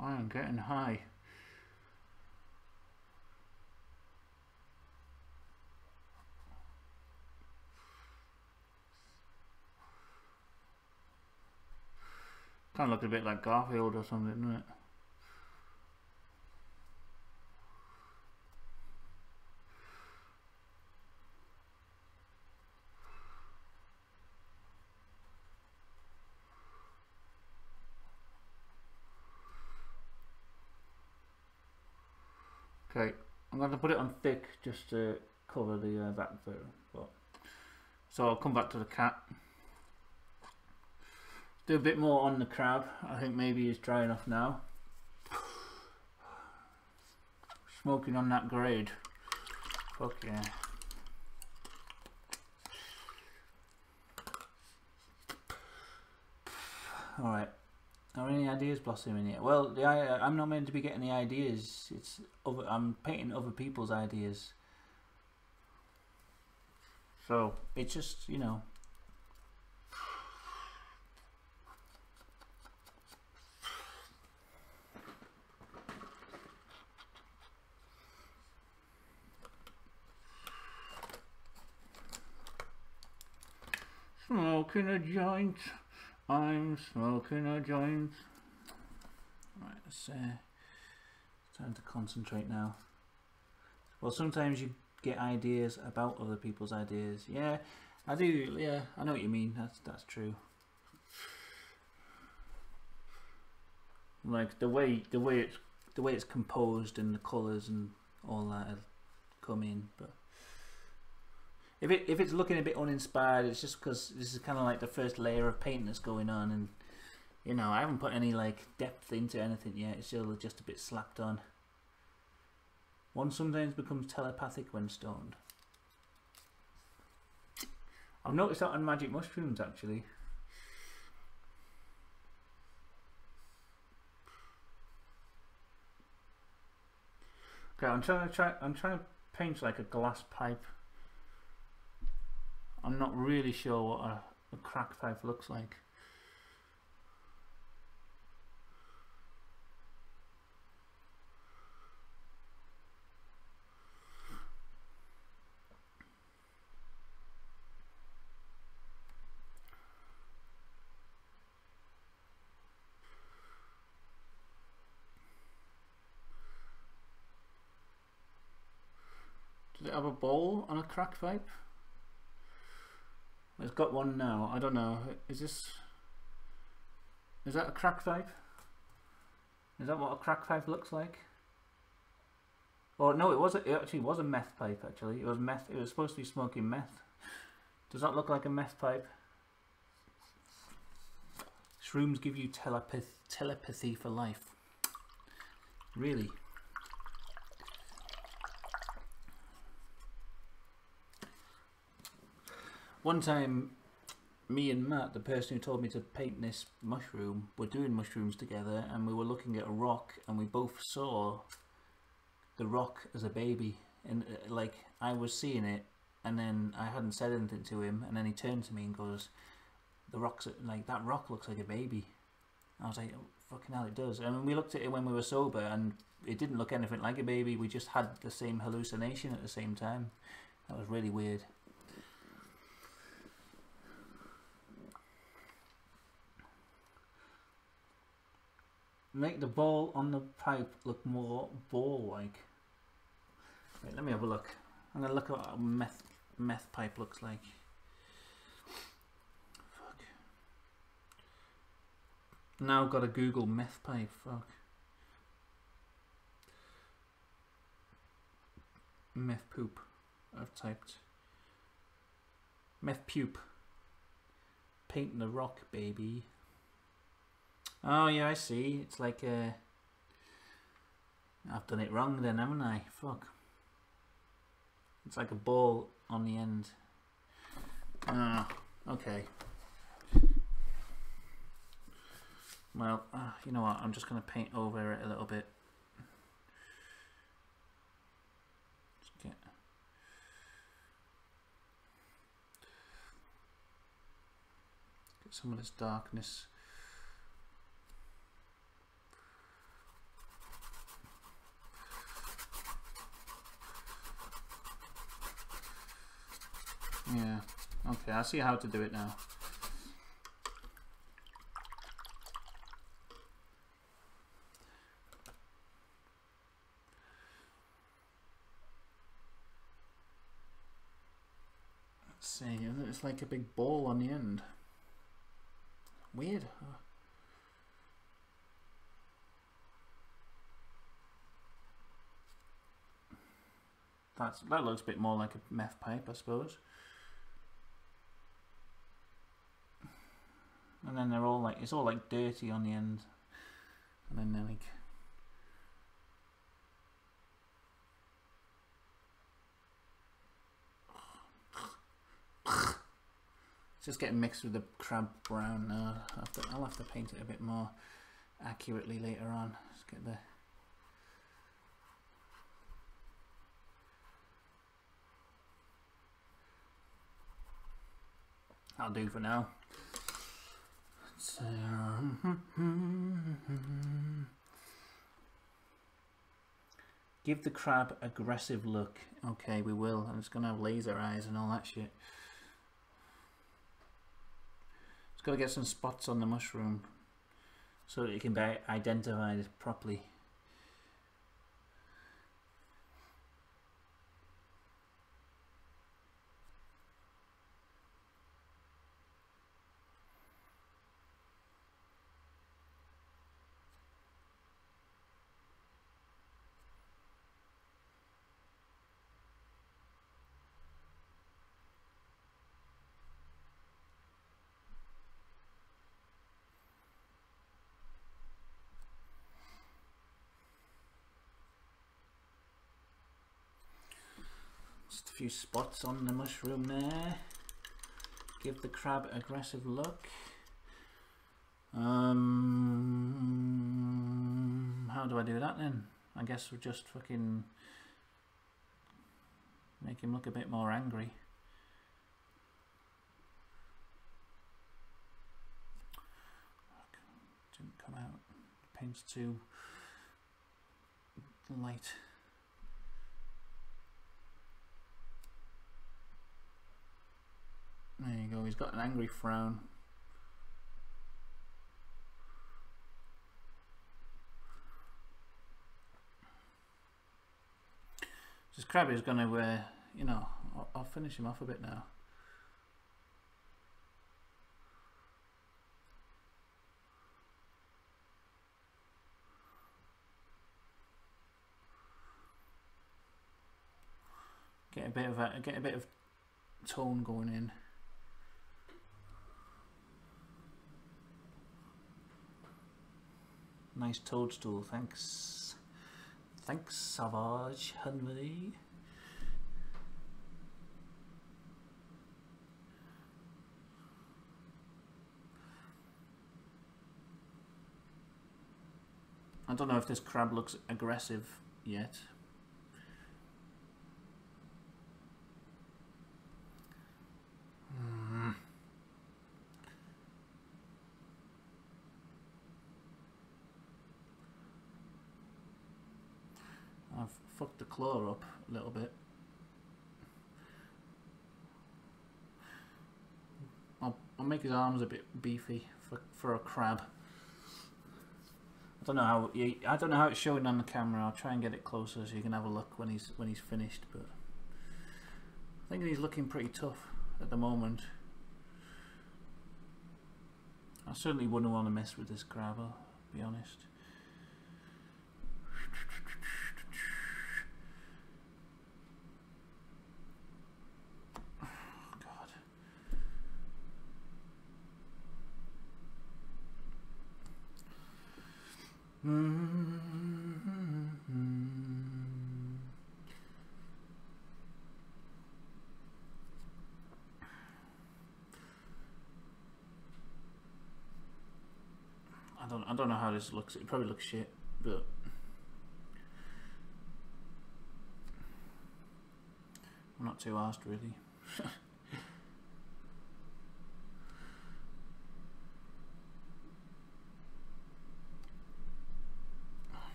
I am getting high. Kind of look a bit like Garfield or something, doesn't it? Okay, I'm going to put it on thick just to cover the back photo. But so I'll come back to the cat. Do a bit more on the crab. I think maybe he's dry enough now. Smoking on that grade. Fuck yeah. Alright. Are any ideas blossoming yet? Well, I'm not meant to be getting the ideas. I'm painting other people's ideas. So it's just, you know. Smoking a joint. I'm smoking a joint. Right, it's time to concentrate now. Well, sometimes you get ideas about other people's ideas. Yeah, I do. Yeah, I know what you mean. That's true. Like the way it's composed and the colours and all that come in, but. If it's looking a bit uninspired, it's just because this is kind of like the first layer of paint that's going on, and you know, I haven't put any like depth into anything yet. It's still just a bit slapped on. One sometimes becomes telepathic when stoned. I've noticed that on magic mushrooms actually. Okay, I'm trying to paint like a glass pipe. I'm not really sure what a crack pipe looks like. Does it have a bowl on a crack pipe? It's got one now. I don't know. Is that a crack pipe? Is that what a crack pipe looks like? Or no, it actually was a meth pipe. Actually, it was meth. It was supposed to be smoking meth. Does that look like a meth pipe? Shrooms give you telepathy for life. Really? One time, me and Matt, the person who told me to paint this mushroom, were doing mushrooms together, and we were looking at a rock, and we both saw the rock as a baby, and like I was seeing it, and then I hadn't said anything to him, and then he turned to me and goes, "The rock's like that rock looks like a baby." I was like, oh, "Fucking hell, it does." And we looked at it when we were sober, and it didn't look anything like a baby. We just had the same hallucination at the same time. That was really weird. Make the ball on the pipe look more ball-like. Wait, let me have a look. I'm gonna look at what a meth pipe looks like. Fuck. Now I've got to Google meth pipe. Fuck. Meth poop. I've typed. Meth pupe. Painting the rock, baby. Oh yeah, I see. It's like a... I've done it wrong then, haven't I? Fuck. It's like a ball on the end. Ah, okay. Well, you know what? I'm just going to paint over it a little bit. Just get some of this darkness. Yeah. Okay, I see how to do it now. Let's see, it's like a big ball on the end. Weird. That looks a bit more like a meth pipe, I suppose. And then they're all like, it's all like dirty on the end. And then they're like, it's just getting mixed with the crab brown now. I'll have to paint it a bit more accurately later on. Let's get the I'll do for now. So, give the crab aggressive look. Okay, we will. I'm just gonna have laser eyes and all that shit. It's got to get some spots on the mushroom so that it can be identified properly. Just a few spots on the mushroom there. Give the crab aggressive look. How do I do that then? I guess we'll just fucking make him look a bit more angry. Didn't come out. Paint's too light. There you go, he's got an angry frown. This crab is going to, you know, I'll finish him off a bit now. Get a bit of tone going in. Nice toadstool, thanks. Thanks, Savage Henry. I don't know if this crab looks aggressive yet. I've fucked the claw up a little bit. I'll make his arms a bit beefy for a crab. I don't know how it's showing on the camera. I'll try and get it closer so you can have a look when he's finished. But I think he's looking pretty tough at the moment. I certainly wouldn't want to mess with this crab, I'll be honest. I don't know how this looks. It probably looks shit, but I'm not too arsed really.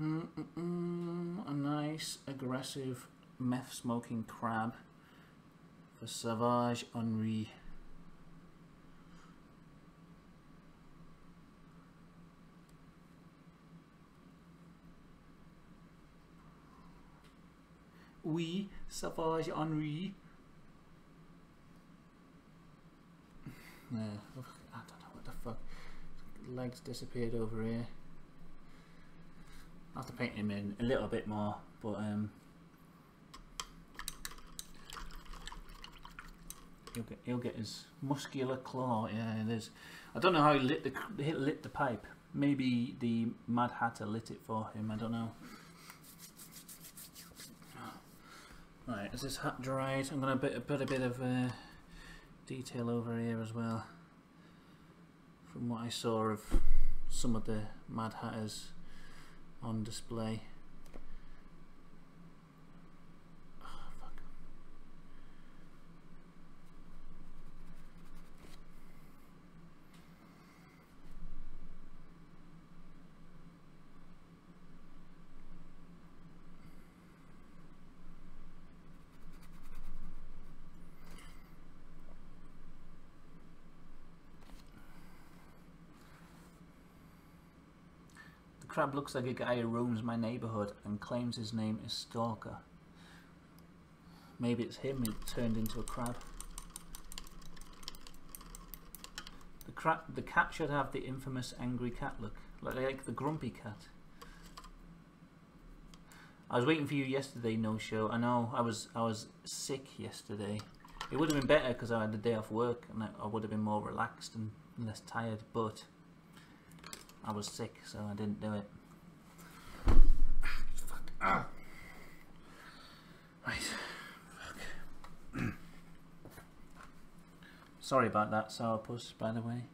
A nice, aggressive, meth-smoking crab for Savage Henri. Oui, Savage Henri. I don't know what the fuck. Legs disappeared over here. I'll have to paint him in a little bit more, but he'll get his muscular claw. Yeah, it is. I don't know how he lit the pipe. Maybe the Mad Hatter lit it for him. I don't know. Right, is this hat dried? I'm gonna put a bit of detail over here as well. From what I saw of some of the Mad Hatters on display. Oh, fuck. Crab looks like a guy who roams my neighbourhood and claims his name is Stalker. Maybe it's him who turned into a crab. The cat should have the infamous angry cat look, like the grumpy cat. I was waiting for you yesterday, no show. I know I was sick yesterday. It would have been better because I had the day off work and I would have been more relaxed and less tired, but I was sick, so I didn't do it. Fuck. Ah. Right. Fuck. Sorry about that, sourpuss, by the way.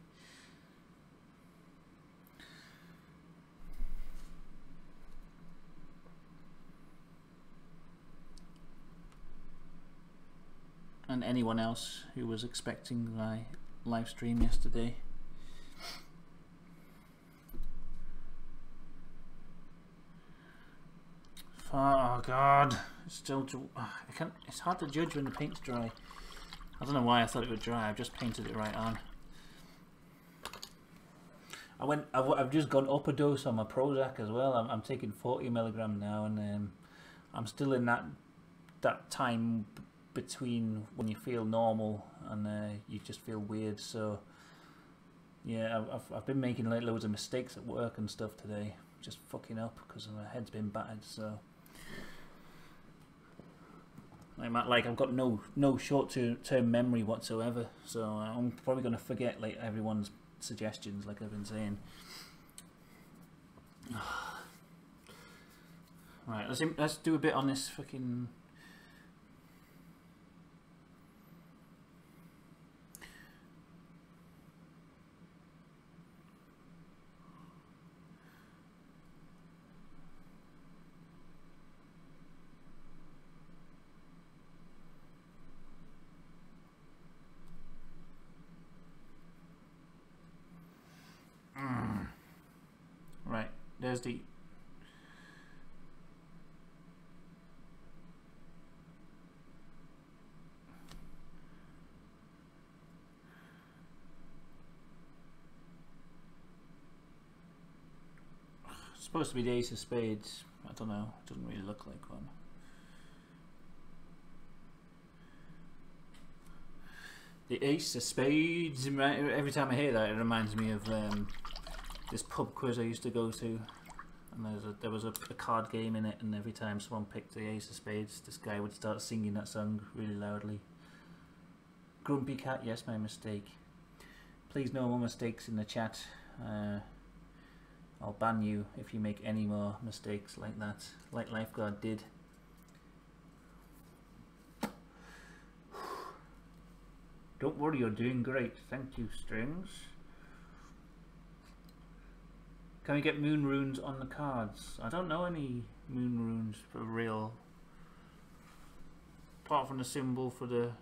And anyone else who was expecting my live stream yesterday. Oh god, it's still. I can't. It's hard to judge when the paint's dry. I don't know why I thought it would dry. I've just painted it right on. I've just gone up a dose on my Prozac as well. I'm taking 40 milligram now, and I'm still in that time between when you feel normal and you just feel weird. So yeah, I've been making like loads of mistakes at work and stuff today, just fucking up because my head's been battered. So. I've got no short-term memory whatsoever, so I'm probably going to forget like everyone's suggestions, like I've been saying. Right, let's do a bit on this fucking. Right, there's the it's supposed to be the Ace of Spades. I don't know, it doesn't really look like one. The Ace of Spades. Every time I hear that, it reminds me of this pub quiz I used to go to, and there was a card game in it, and every time someone picked the Ace of Spades, this guy would start singing that song really loudly. Grumpy cat, yes, my mistake. Please no more mistakes in the chat. I'll ban you if you make any more mistakes like that, like Lifeguard did. Don't worry, you're doing great. Thank you, Strings. Can we get moon runes on the cards? I don't know any moon runes for real. Apart from the symbol for the...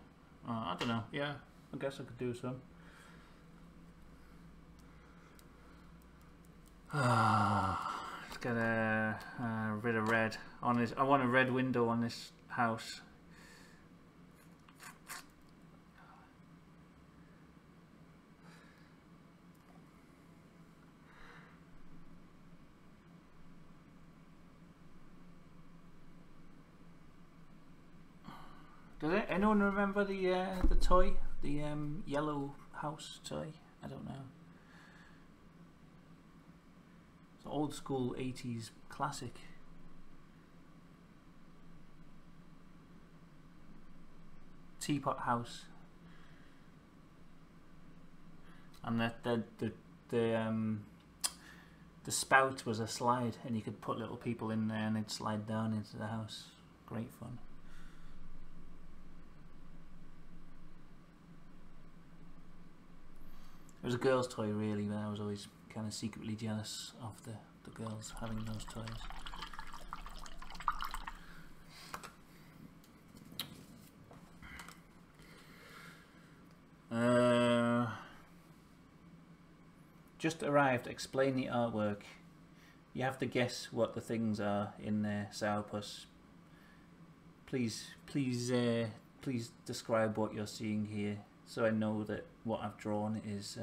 I don't know. Yeah, I guess I could do some. get a bit of red on this. I want a red window on this house. Does anyone remember the toy, the yellow house toy? I don't know. It's an old school 80s classic. Teapot house. And the spout was a slide, and you could put little people in there and they'd slide down into the house. Great fun. It was a girl's toy really, but I was always kind of secretly jealous of the girls having those toys. Just arrived, explain the artwork. You have to guess what the things are in there, Sourpuss. Please describe what you're seeing here, so I know that what I've drawn is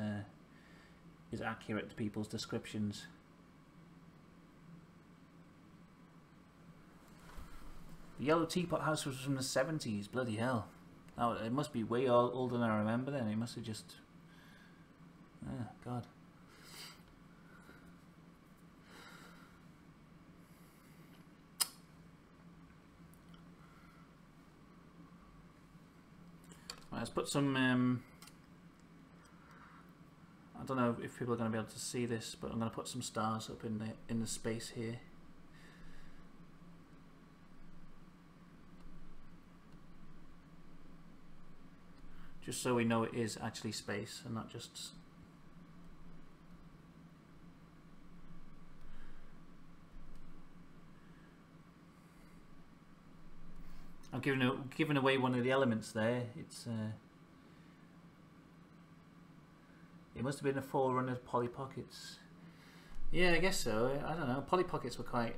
accurate to people's descriptions. The yellow teapot house was from the 70s. Bloody hell! Oh, it must be way older than I remember. Then it must have just. Oh, God. Right, let's put some. I don't know if people are going to be able to see this, but I'm going to put some stars up in the space here. Just so we know it is actually space and not just. I'm giving away one of the elements there. It's it must have been a forerunner of Polly Pockets. Yeah, I guess so. I don't know. Polly Pockets were quite.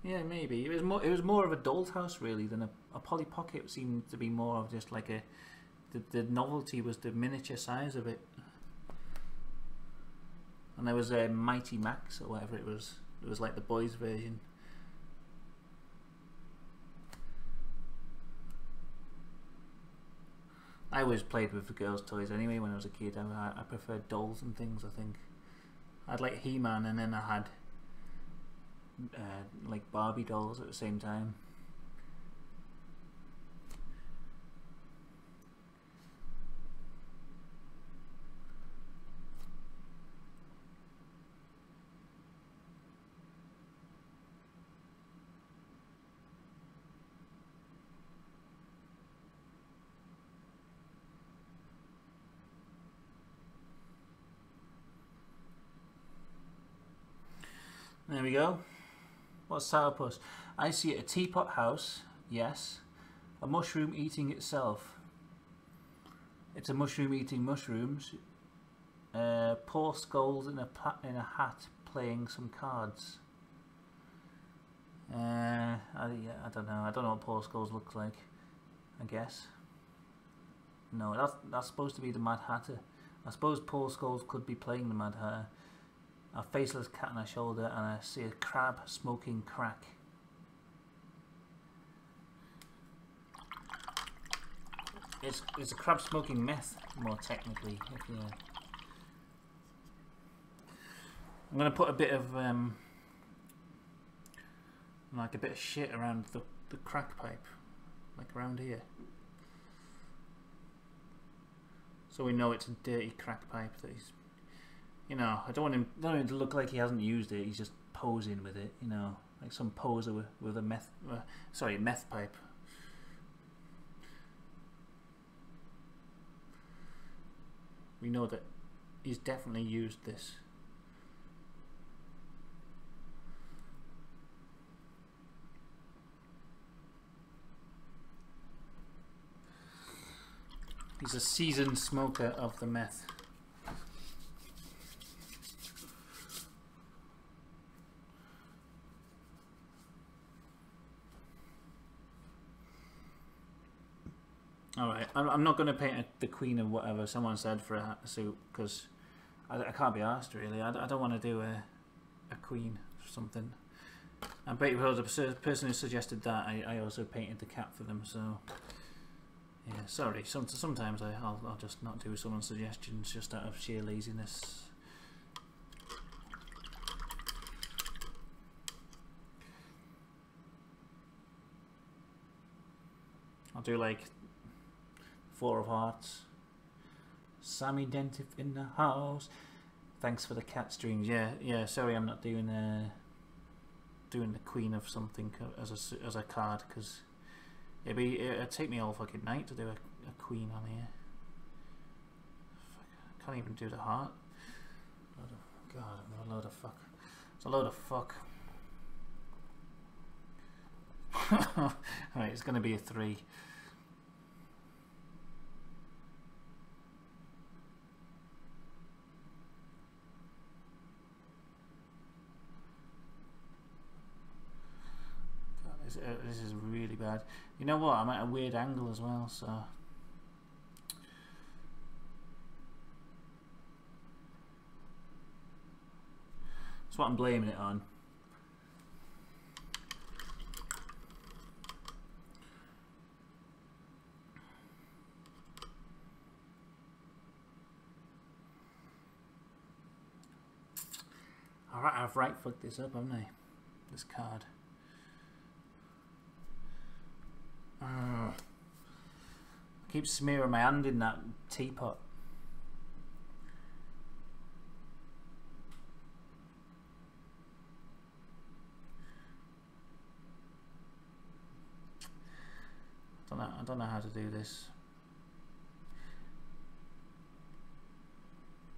Yeah, maybe. It was more of a doll's house really than a Polly Pocket. Seemed to be more of just like a. The novelty was the miniature size of it. And there was a Mighty Max or whatever it was. It was like the boys' version. I always played with the girls' toys anyway when I was a kid. I preferred dolls and things, I think. I had like He-Man, and then I had like Barbie dolls at the same time. There we go. What's Sourpuss? I see a teapot house, yes. A mushroom eating itself. It's a mushroom eating mushrooms. Paul Scholes in a hat playing some cards. I don't know. I don't know what Paul Scholes looks like. I guess. No, that's supposed to be the Mad Hatter. I suppose Paul Scholes could be playing the Mad Hatter. A faceless cat on her shoulder, and I see a crab smoking crack. It's a crab smoking meth, more technically. If you, I'm gonna put a bit of like a bit of shit around the crack pipe, like around here, so we know it's a dirty crack pipe that he's. You know, I don't want him to look like he hasn't used it. He's just posing with it. You know, like some poser with a meth pipe. We know that he's definitely used this. He's a seasoned smoker of the meth. Alright, I'm not going to paint the queen of whatever someone said for a suit, because I can't be asked really. I don't want to do a queen or something. And the person who suggested that, I also painted the cat for them, so yeah, sorry. Sometimes I'll just not do someone's suggestions just out of sheer laziness. I'll do like 4 of hearts. Sammy Dentif in the house. Thanks for the cat streams. Yeah. Sorry, I'm not doing the queen of something as a card, because it'd take me all fucking night to do a queen on here. I can't even do the heart. God, I'm a load of fuck. It's a load of fuck. Alright, it's going to be a 3. This is really bad. You know what? I'm at a weird angle as well, so that's what I'm blaming it on. Alright, I've right fucked this up, haven't I? This card. I keep smearing my hand in that teapot. I don't know how to do this.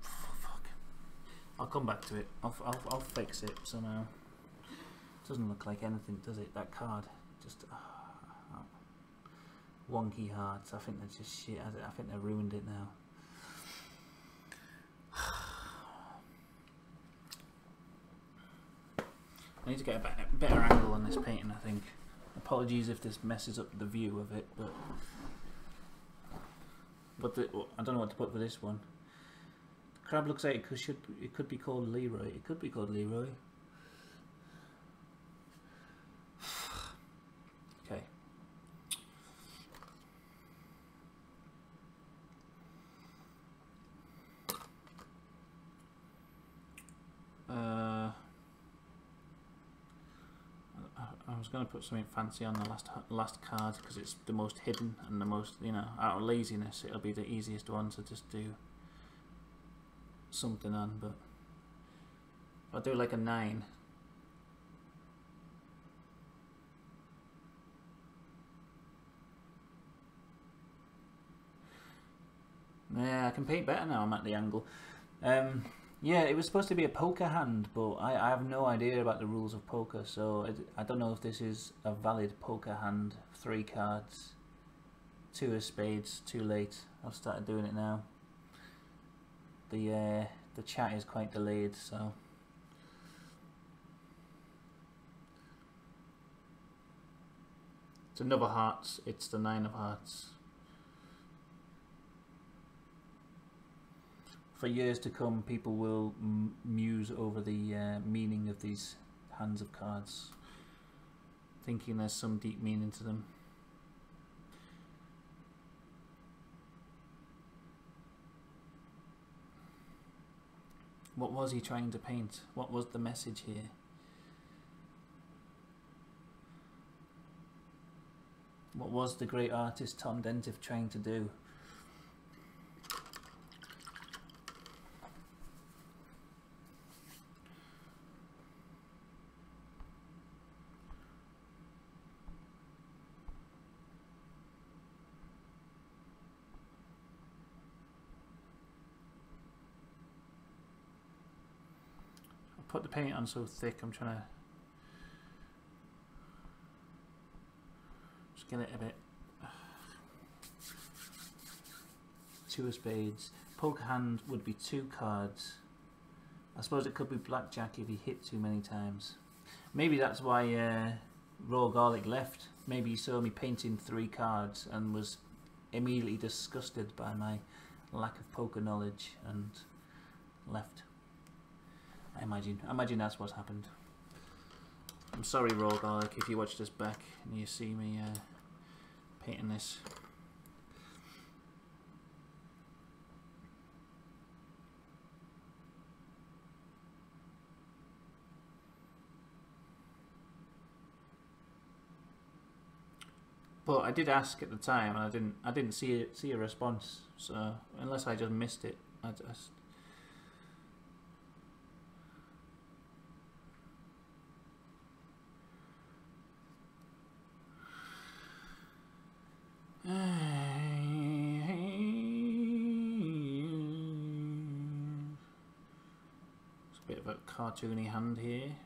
Fuck. I'll come back to it. I'll fix it somehow. Doesn't look like anything, does it? That card just. Wonky hearts. I think that's just shit. I think they ruined it now. I need to get a better angle on this painting, I think. Apologies if this messes up the view of it, but I don't know what to put for this one. The crab looks like it could be called Leroy. It could be called Leroy. Okay. I was going to put something fancy on the last card because it's the most hidden and the most, you know, out of laziness it'll be the easiest one to just do something on. But if I do like a 9, yeah, I can paint better now I'm at the angle. Yeah, it was supposed to be a poker hand, but I have no idea about the rules of poker, so I don't know if this is a valid poker hand. 3 cards, 2 of spades, too late. I've started doing it now. The chat is quite delayed, so it's another hearts. It's the 9 of hearts. For years to come, people will muse over the meaning of these hands of cards, thinking there's some deep meaning to them. What was he trying to paint? What was the message here? What was the great artist Tom Dentif trying to do? Put the paint on so thick, I'm trying to just get it a bit. 2 of spades. Poker hand would be 2 cards. I suppose it could be blackjack if he hit too many times. Maybe that's why Raw Garlic left. Maybe he saw me painting 3 cards and was immediately disgusted by my lack of poker knowledge and left. I imagine that's what's happened. I'm sorry, Raw Garlic, if you watch this back and you see me painting this. But I did ask at the time, and I didn't see a response. So unless I just missed it, I just. It's a bit of a cartoony hand here.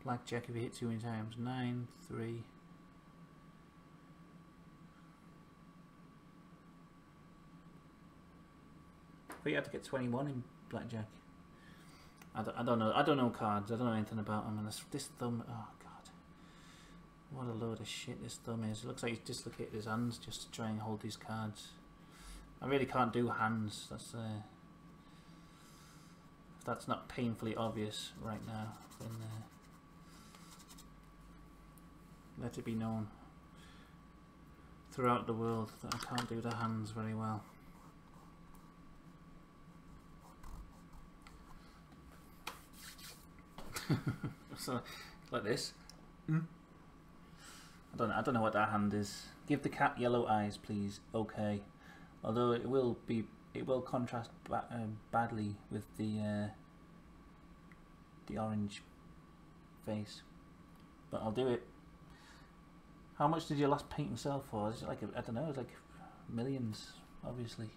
Blackjack if you hit too many times. 9, 3. But you had to get 21 in blackjack. I don't know. I don't know cards. I don't know anything about them. And this thumb. Oh god, what a load of shit this thumb is. It looks like he's dislocated his hands just to try and hold these cards. I really can't do hands. That's not painfully obvious right now. Then let it be known throughout the world that I can't do the hands very well. So, like this. I don't know what that hand is. Give the cat yellow eyes, please. Okay. Although it will contrast badly with the orange face, but I'll do it. How much did your last painting sell for? Is it like I don't know. It's like millions, obviously.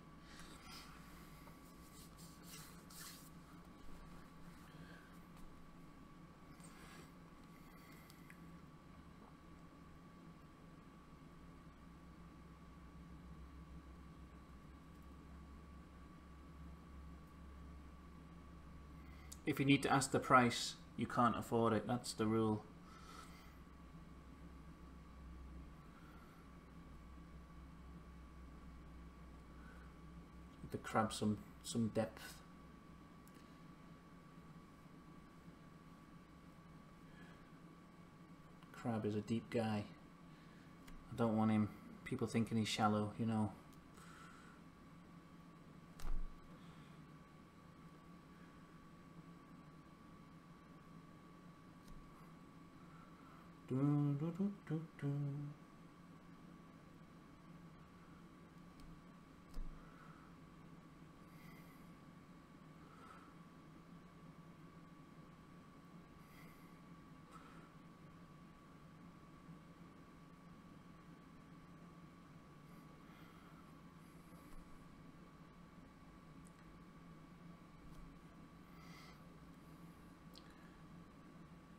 If you need to ask the price, you can't afford it. That's the rule. The crab some depth. Crab is a deep guy. I don't want him. People thinking he's shallow, you know.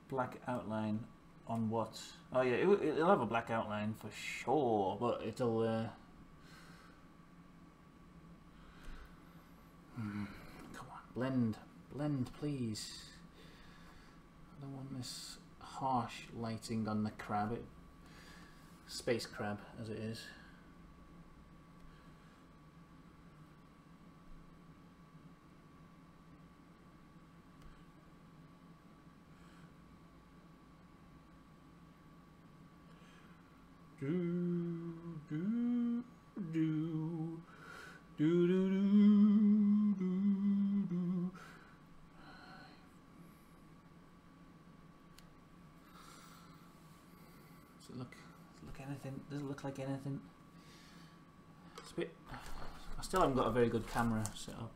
Black outline on what? Oh yeah, it'll have a black outline for sure, but it'll come on, blend please. I don't want this harsh lighting on the crab, space crab as it is. Does it look like anything? It's a bit. I still haven't got a very good camera set up.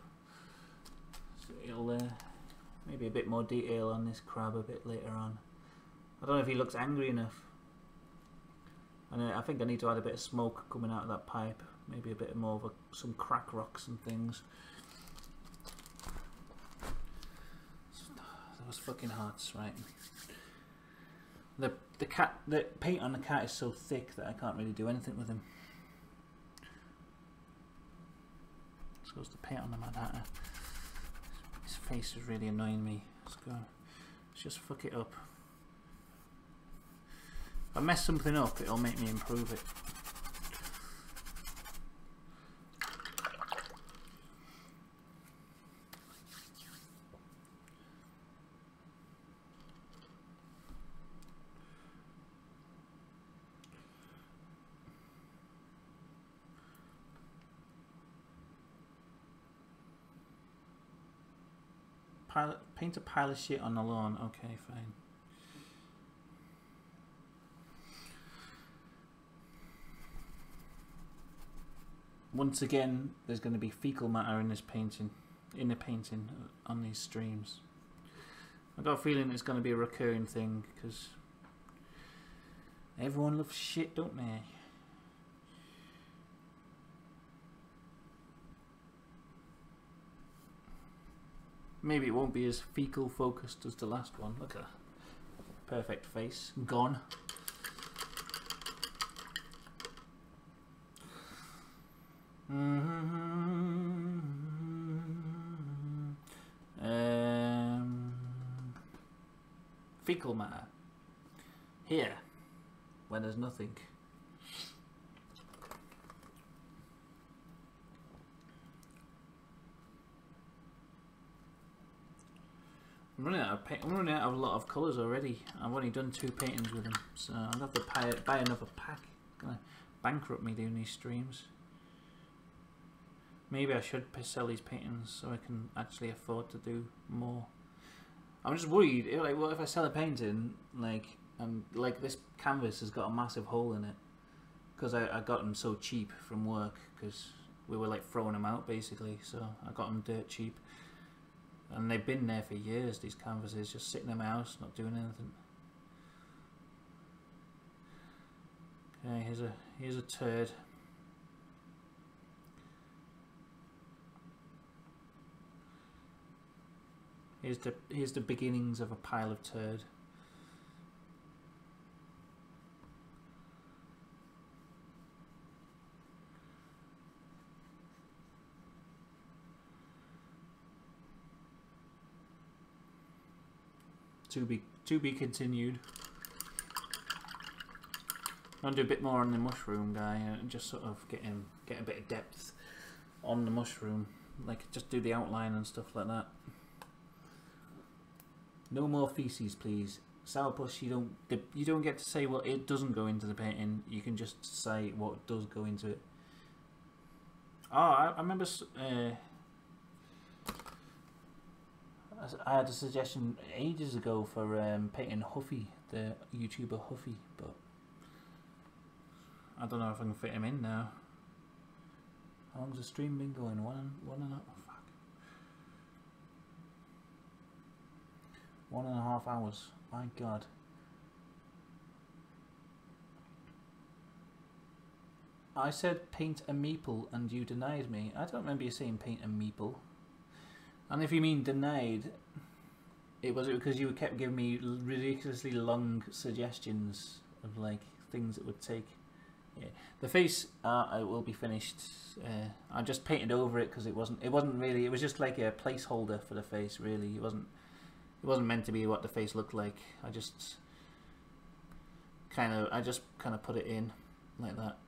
So it'll maybe a bit more detail on this crab a bit later on. I don't know if he looks angry enough. And I think I need to add a bit of smoke coming out of that pipe. Maybe a bit more of some crack rocks and things. Those fucking hearts, right? The paint on the cat is so thick that I can't really do anything with him. It's supposed to paint on the Mad Hatter. His face is really annoying me. Let's go. Let's just fuck it up. If I mess something up, it'll make me improve it. Paint a pile of shit on the lawn. Okay, fine. Once again, there's going to be fecal matter in this painting, on these streams. I've got a feeling it's going to be a recurring thing because everyone loves shit, don't they? Maybe it won't be as fecal focused as the last one. Look at that. Perfect face. Gone. Fecal matter. Here, when there's nothing. I'm running out of paint. I'm running out of a lot of colours already. I've only done 2 paintings with them, so I'm gonna have to buy another pack. It's gonna bankrupt me doing these streams. Maybe I should sell these paintings so I can actually afford to do more. I'm just worried. Like, what if I sell a painting, like this canvas has got a massive hole in it because I got them so cheap from work because we were like throwing them out basically. So I got them dirt cheap. And they've been there for years, these canvases, just sitting in my house, not doing anything. Okay, here's a turd. Here's the beginnings of a pile of turd. To be continued. I'll do a bit more on the mushroom guy and just sort of get a bit of depth on the mushroom, like just do the outline and stuff like that. No more feces, please. Sourpuss, you don't get to say what it doesn't go into the painting. You can just say what does go into it. Oh, I remember. I had a suggestion ages ago for painting Huffy, the YouTuber Huffy, but I don't know if I can fit him in now. How long's the stream been going? One and a half hours. My God. I said paint a meeple and you denied me. I don't remember you saying paint a meeple. And if you mean denied, was it because you kept giving me ridiculously long suggestions of like things that would take? Yeah, the face it will be finished. I just painted over it because it wasn't really. It was just like a placeholder for the face. Really, it wasn't meant to be what the face looked like. I just kind of put it in like that.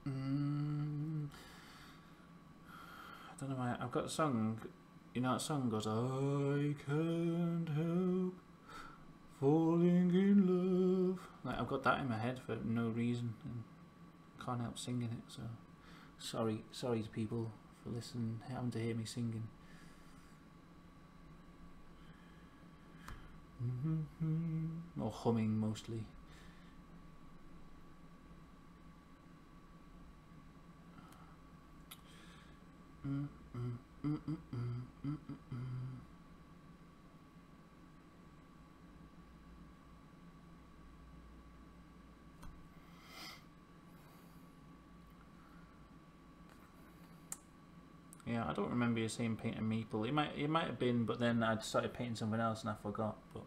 I don't know why. I've got a song. You know that song goes, I can't help falling in love. Like, I've got that in my head for no reason and can't help singing it. So sorry to people for listening, having to hear me singing. Or humming mostly. Yeah, I don't remember you saying paint a meeple. It might have been, but then I started painting something else and I forgot. But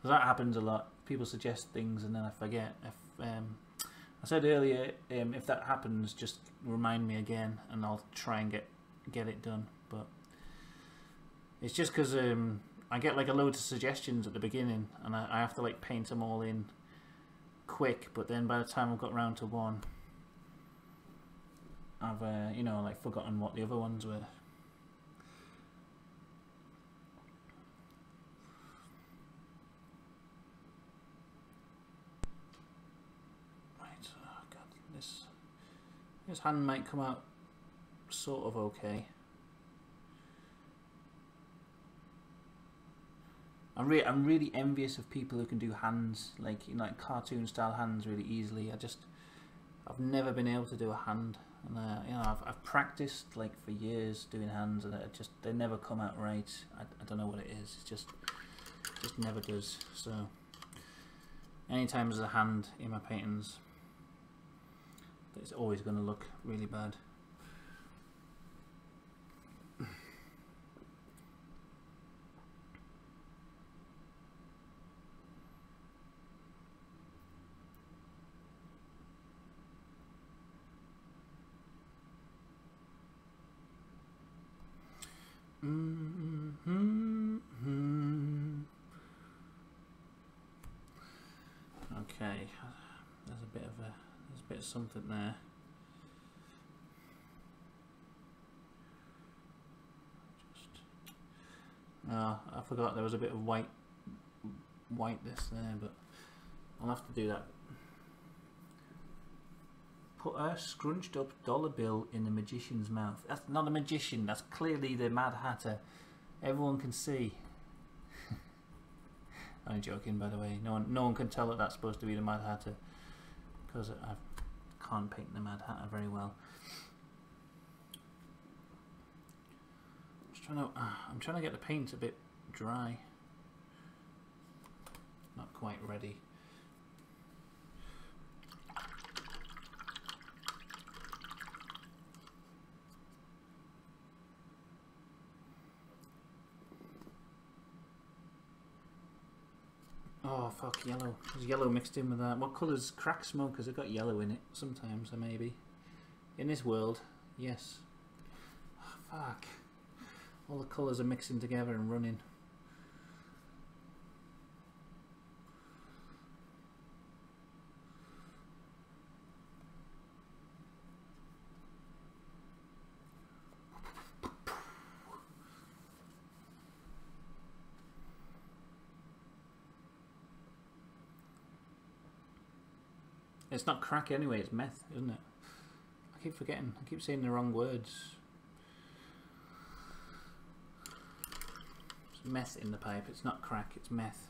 that happens a lot. People suggest things and then I forget. I said earlier, if that happens, just remind me again, and I'll try and get it done. But it's just because I get like a load of suggestions at the beginning, and I have to like paint them all in quick. But then by the time I've got round to one, I've you know, like forgotten what the other ones were. This hand might come out sort of okay. I'm really envious of people who can do hands like, you know, like cartoon style hands really easily. I've never been able to do a hand, and you know, I've practiced like for years doing hands, and they never come out right. I don't know what it is. It just never does. So anytime there's a hand in my paintings, it's always going to look really bad. Okay, there's a bit of something there. I forgot there was a bit of whiteness there, but I'll have to do that. Put a scrunched up dollar bill in the magician's mouth. That's not a magician, that's clearly the Mad Hatter. Everyone can see. I'm joking, by the way. No one can tell that that's supposed to be the Mad Hatter, because I can't paint the Mad Hatter very well. I'm trying to get the paint a bit dry. Not quite ready. Oh fuck, yellow. There's yellow mixed in with that. What colour's crack smoke? Has it got yellow in it? Sometimes, or maybe. In this world, yes. Oh, fuck. All the colours are mixing together and running. It's not crack anyway, it's meth, isn't it? I keep forgetting. I keep saying the wrong words. It's meth in the pipe. It's not crack, it's meth.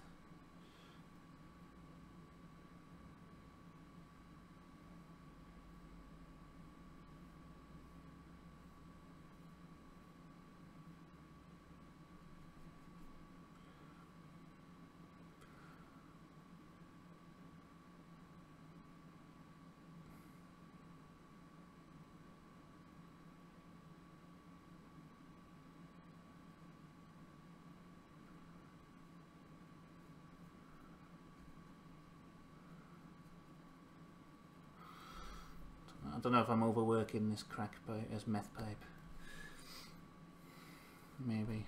I don't know if I'm overworking this crack pipe as meth pipe. Maybe.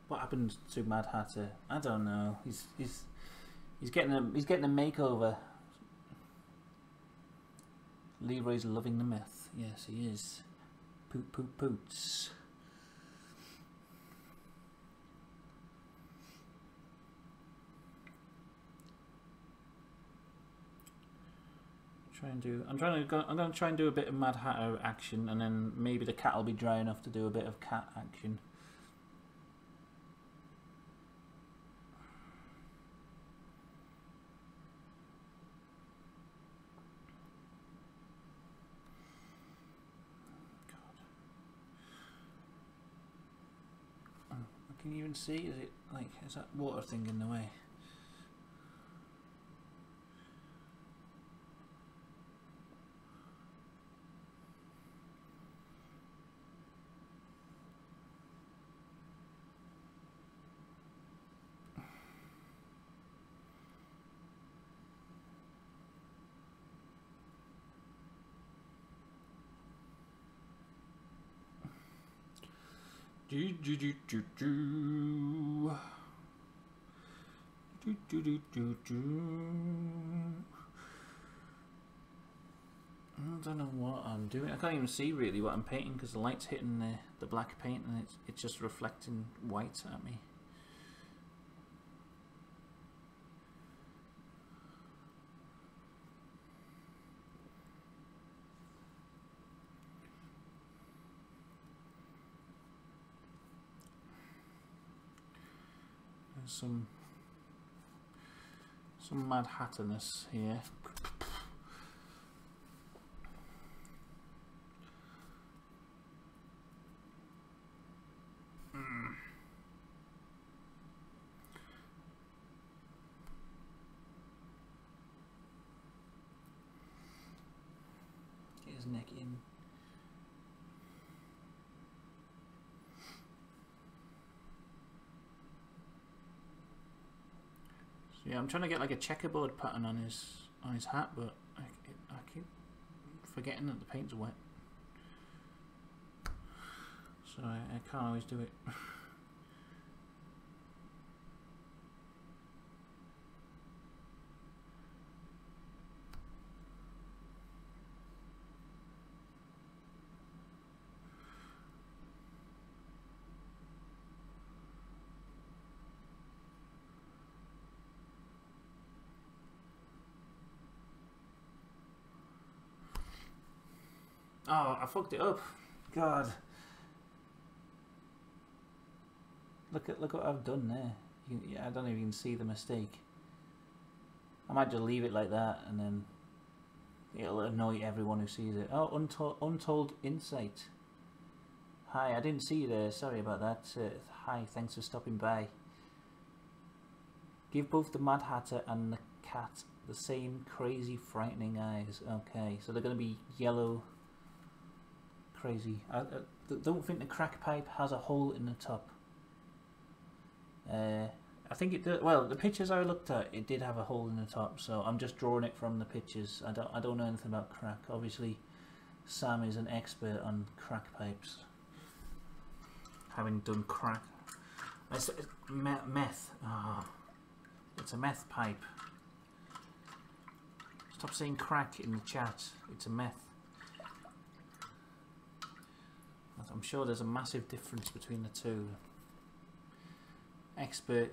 What happened to Mad Hatter? I don't know. He's getting a makeover. Leroy's loving the meth. Yes, he is. Poot poot poots. I'm going to try and do a bit of Mad Hatter action, and then maybe the cat will be dry enough to do a bit of cat action. God. Can you even see? Is that water thing in the way? Do do do do do. Do do do do do. I don't know what I'm doing. I can't even see really what I'm painting because the light's hitting the black paint and it's just reflecting white at me. There's some Mad Hatterness here. Get his neck in. So yeah, I'm trying to get like a checkerboard pattern on his hat, but I keep forgetting that the paint's wet. So I can't always do it. Oh, I fucked it up. God. Look what I've done there. I don't even see the mistake. I might just leave it like that and then it'll annoy everyone who sees it. Oh, Untold Insight. Hi, I didn't see you there. Sorry about that. Hi, thanks for stopping by. Give both the Mad Hatter and the cat the same crazy, frightening eyes. Okay, so they're going to be yellow. Crazy. I don't think the crack pipe has a hole in the top. I think it did. Well, the pictures I looked at, it did have a hole in the top, so I'm just drawing it from the pictures. I don't know anything about crack. Obviously, Sam is an expert on crack pipes, having done crack. It's meth. Oh, it's a meth pipe. Stop saying crack in the chat. It's a meth. I'm sure there's a massive difference between the two.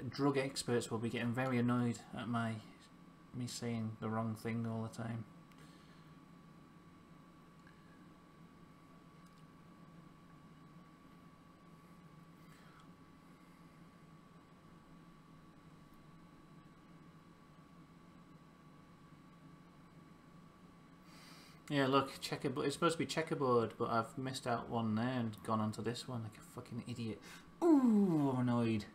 Drug experts will be getting very annoyed at me saying the wrong thing all the time. Yeah, look, checkerboard. It's supposed to be checkerboard, but I've missed out one there and gone onto this one like a fucking idiot. Ooh, I'm annoyed.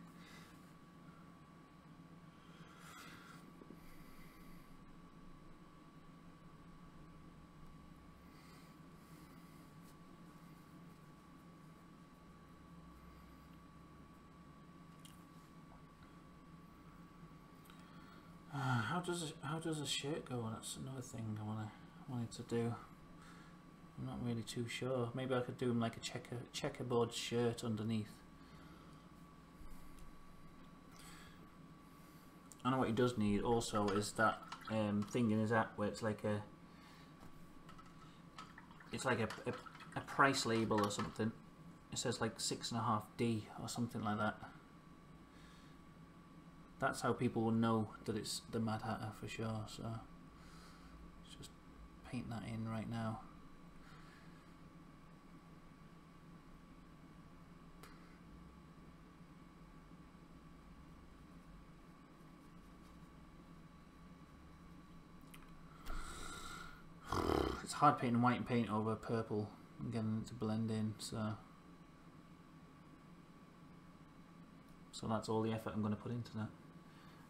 How does a shirt go? That's another thing I wanted to do. I'm not really too sure. Maybe I could do him like a checkerboard shirt underneath. I know what he does need also is that thing in his hat where it's like a price label or something. It says like 6.5D or something like that. That's how people will know that it's the Mad Hatter for sure. So let's just paint that in right now. It's hard painting white paint over purple and getting it to blend in, so that's all the effort I'm going to put into that.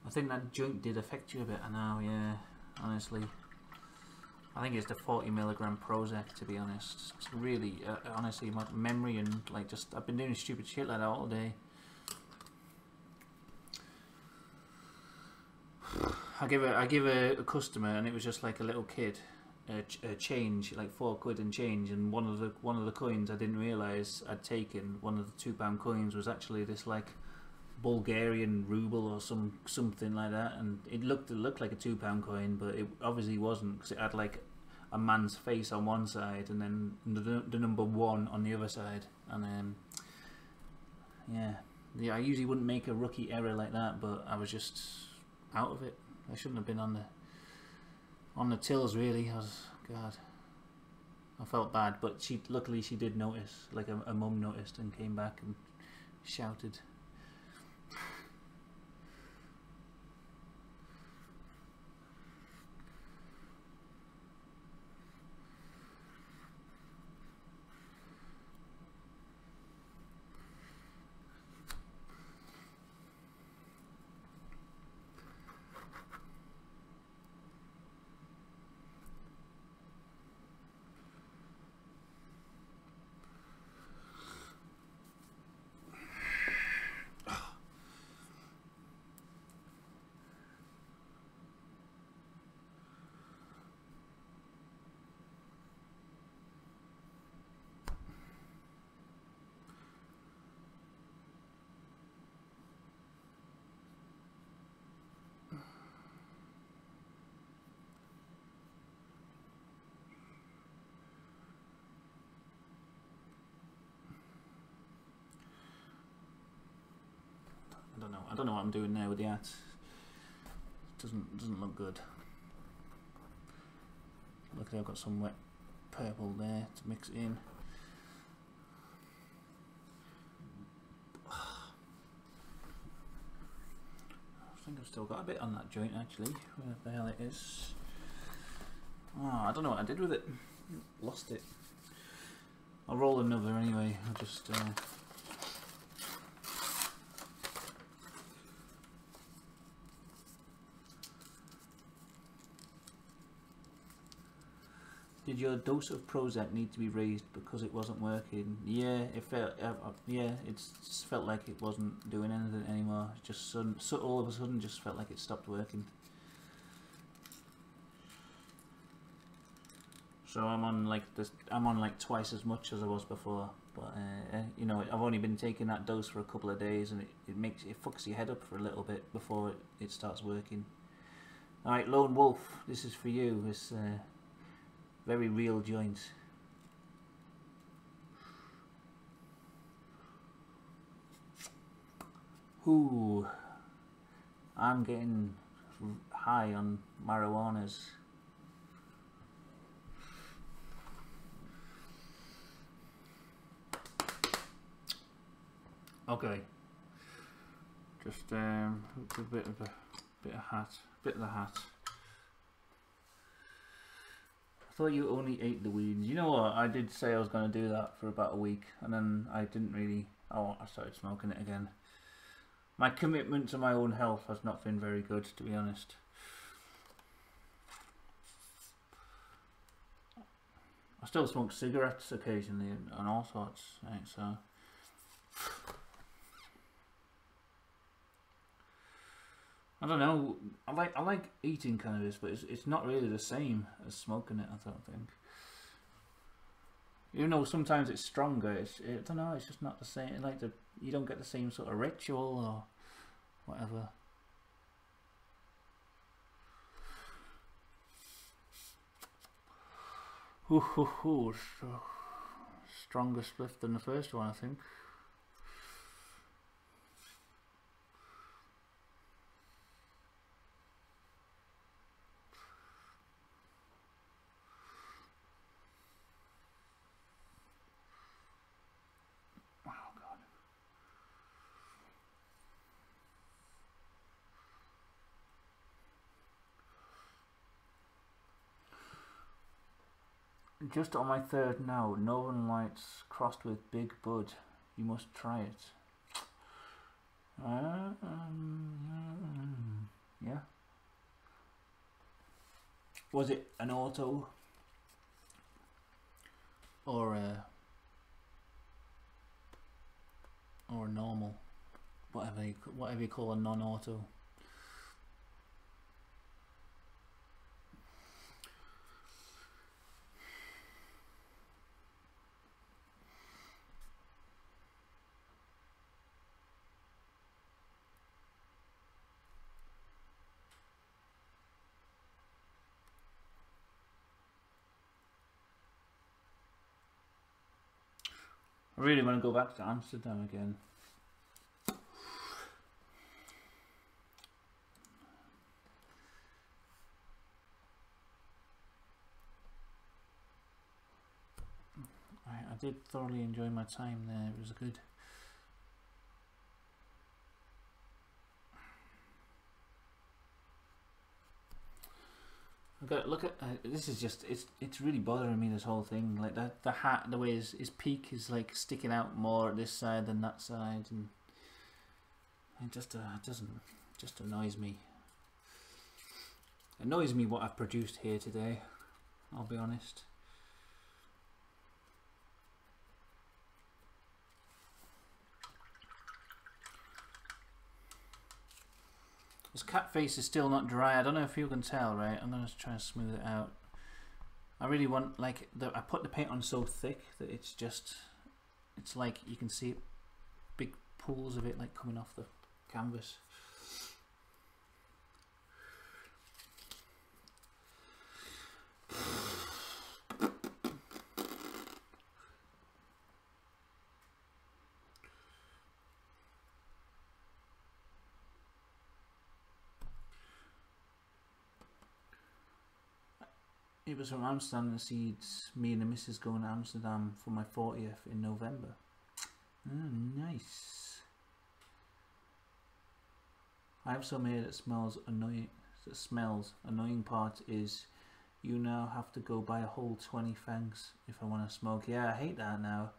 I think that joint did affect you a bit. I know, yeah, honestly. I think it's the 40mg Prozac, to be honest. It's really, honestly, my memory and like just, I've been doing stupid shit like that all day. I give a customer, and it was just like a little kid, change, like £4 and change, and one of the coins I didn't realise I'd taken, one of the £2 coins, was actually this like Bulgarian ruble or something like that, and it looked like a £2 coin, but it obviously wasn't, because it had like a man's face on one side and then the number 1 on the other side, and yeah, I usually wouldn't make a rookie error like that, but I was just out of it. I shouldn't have been on the tills really. God, I felt bad, but luckily she did notice, like a mum noticed and came back and shouted. I don't know what I'm doing there with the art. Doesn't look good. Luckily I've got some wet purple there to mix it in. I think I've still got a bit on that joint actually. Where the hell it is? Oh, I don't know what I did with it. Lost it. I'll roll another anyway. I'll just Did your dose of Prozac need to be raised because it wasn't working? Yeah, it felt. Yeah, it just felt like it wasn't doing anything anymore. It just all of a sudden just felt like it stopped working. So I'm on like this. I'm on like twice as much as I was before. But you know, I've only been taking that dose for a couple of days, and it fucks your head up for a little bit before it starts working. All right, Lone Wolf, this is for you. This very real joint. Ooh, I'm getting high on marijuanas. Okay, just a bit of the hat. I thought you only ate the weeds. You know what? I did say I was going to do that for about a week, and then I didn't really. Oh, I started smoking it again. My commitment to my own health has not been very good, to be honest. I still smoke cigarettes occasionally and all sorts, right? So. I don't know. I like eating cannabis, but it's not really the same as smoking it. I don't think. You know, sometimes it's stronger. I don't know. It's just not the same. Like you don't get the same sort of ritual or whatever. Ooh, stronger spliff than the first one, I think. Just on my third now, Northern Lights crossed with Big Bud. You must try it. Yeah. Was it an auto or a normal? Whatever you call a non-auto. I really want to go back to Amsterdam again. I did thoroughly enjoy my time there. It was good. Look at this is just it's really bothering me, this whole thing. Like the hat, the way his peak is like sticking out more at this side than that side, and it just just annoys me. It annoys me what I've produced here today, I'll be honest. This cat face is still not dry. I don't know if you can tell, right? I'm going to try and smooth it out. I really want, like, I put the paint on so thick that it's like you can see big pools of it like coming off the canvas. It was from Amsterdam the Seeds. Me and the missus going to Amsterdam for my 40th in November. Oh, nice. I have some here that smells annoying. Annoying part is you now have to go buy a whole 20 fangs if I want to smoke. Yeah, I hate that now.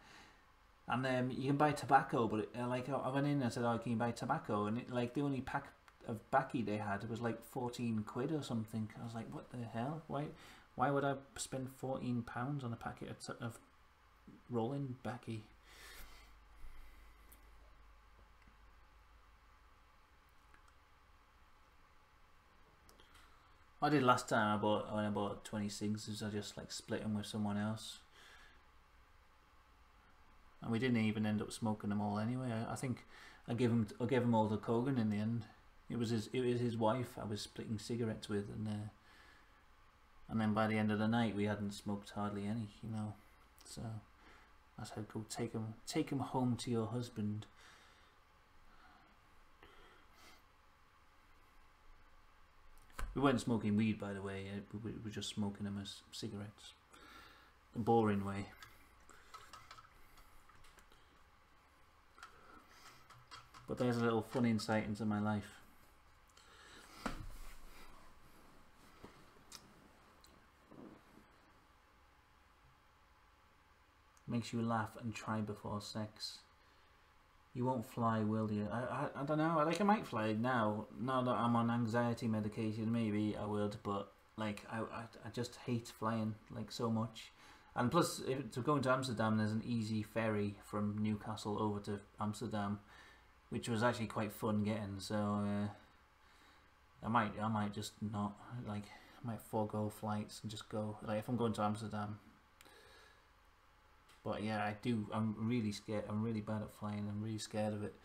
And you can buy tobacco, but like I went in and I said, "Oh, can you buy tobacco?" And it, like the only pack of baccy they had was like 14 quid or something. I was like, "What the hell? Why would I spend £14 on a packet of rolling baccy?" I did last time. When I bought 20 cigs, I just like split them with someone else, and we didn't even end up smoking them all anyway. I think I gave him all to Kogan in the end. It was his wife I was splitting cigarettes with, and then by the end of the night we hadn't smoked hardly any, you know. So I said, "Go take him home to your husband." We weren't smoking weed, by the way. We were just smoking them as cigarettes, the boring way. But there's a little fun insight into my life. Makes you laugh and try before sex. You won't fly, will you? I don't know. Like, I might fly now that I'm on anxiety medication. Maybe I would, but like I just hate flying like so much. And plus, to go into Amsterdam, there's an easy ferry from Newcastle over to Amsterdam, which was actually quite fun getting. So I might just not, like, I might forego flights and just go. Like, if I'm going to Amsterdam. But yeah, I'm really scared. I'm really bad at flying. I'm really scared of it.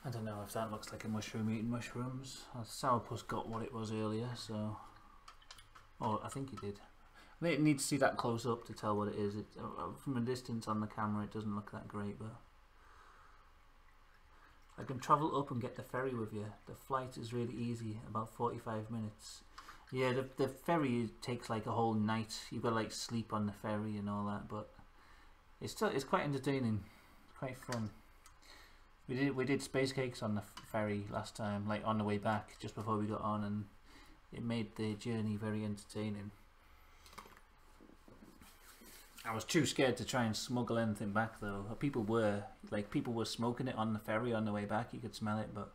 I don't know if that looks like a mushroom eating mushrooms. Sourpuss got what it was earlier, so... Oh, I think he did. I think you need to see that close up to tell what it is. From a distance on the camera, it doesn't look that great, but... I can travel up and get the ferry with you. The flight is really easy, about 45 minutes. Yeah, the ferry takes like a whole night. You've got to like sleep on the ferry and all that, but it's quite entertaining. It's quite fun. We did space cakes on the ferry last time, like on the way back, just before we got on, and it made the journey very entertaining. I was too scared to try and smuggle anything back though. People were smoking it on the ferry on the way back. You could smell it, but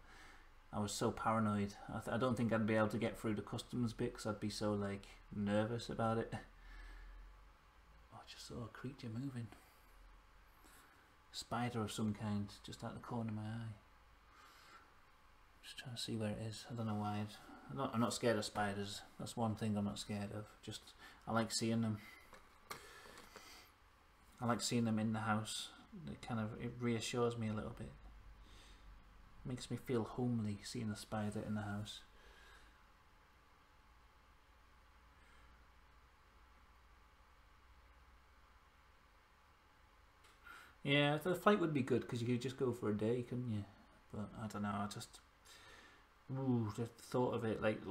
I was so paranoid. I don't think I'd be able to get through the customs bit because I'd be so like nervous about it. Oh, I just saw a creature moving. Spider of some kind, just out the corner of my eye. Just trying to see where it is. I don't know why. I'm not scared of spiders. That's one thing I'm not scared of. Just I like seeing them. I like seeing them in the house. It reassures me a little bit. Makes me feel homely seeing a spider in the house. Yeah, the flight would be good because you could just go for a day, couldn't you? But I don't know. I just, the thought of it, like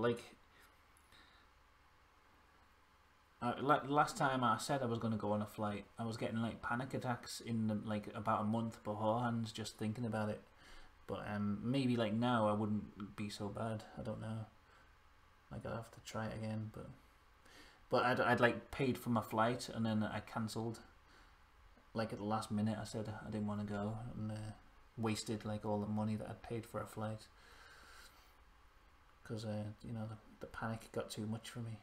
last time I said I was going to go on a flight, I was getting like panic attacks in like about a month beforehand just thinking about it. But maybe like now I wouldn't be so bad. I don't know. Like I'll have to try it again. But I'd like paid for my flight and then I cancelled. Like at the last minute, I said I didn't want to go and wasted like all the money that I'd paid for a flight because you know the panic got too much for me.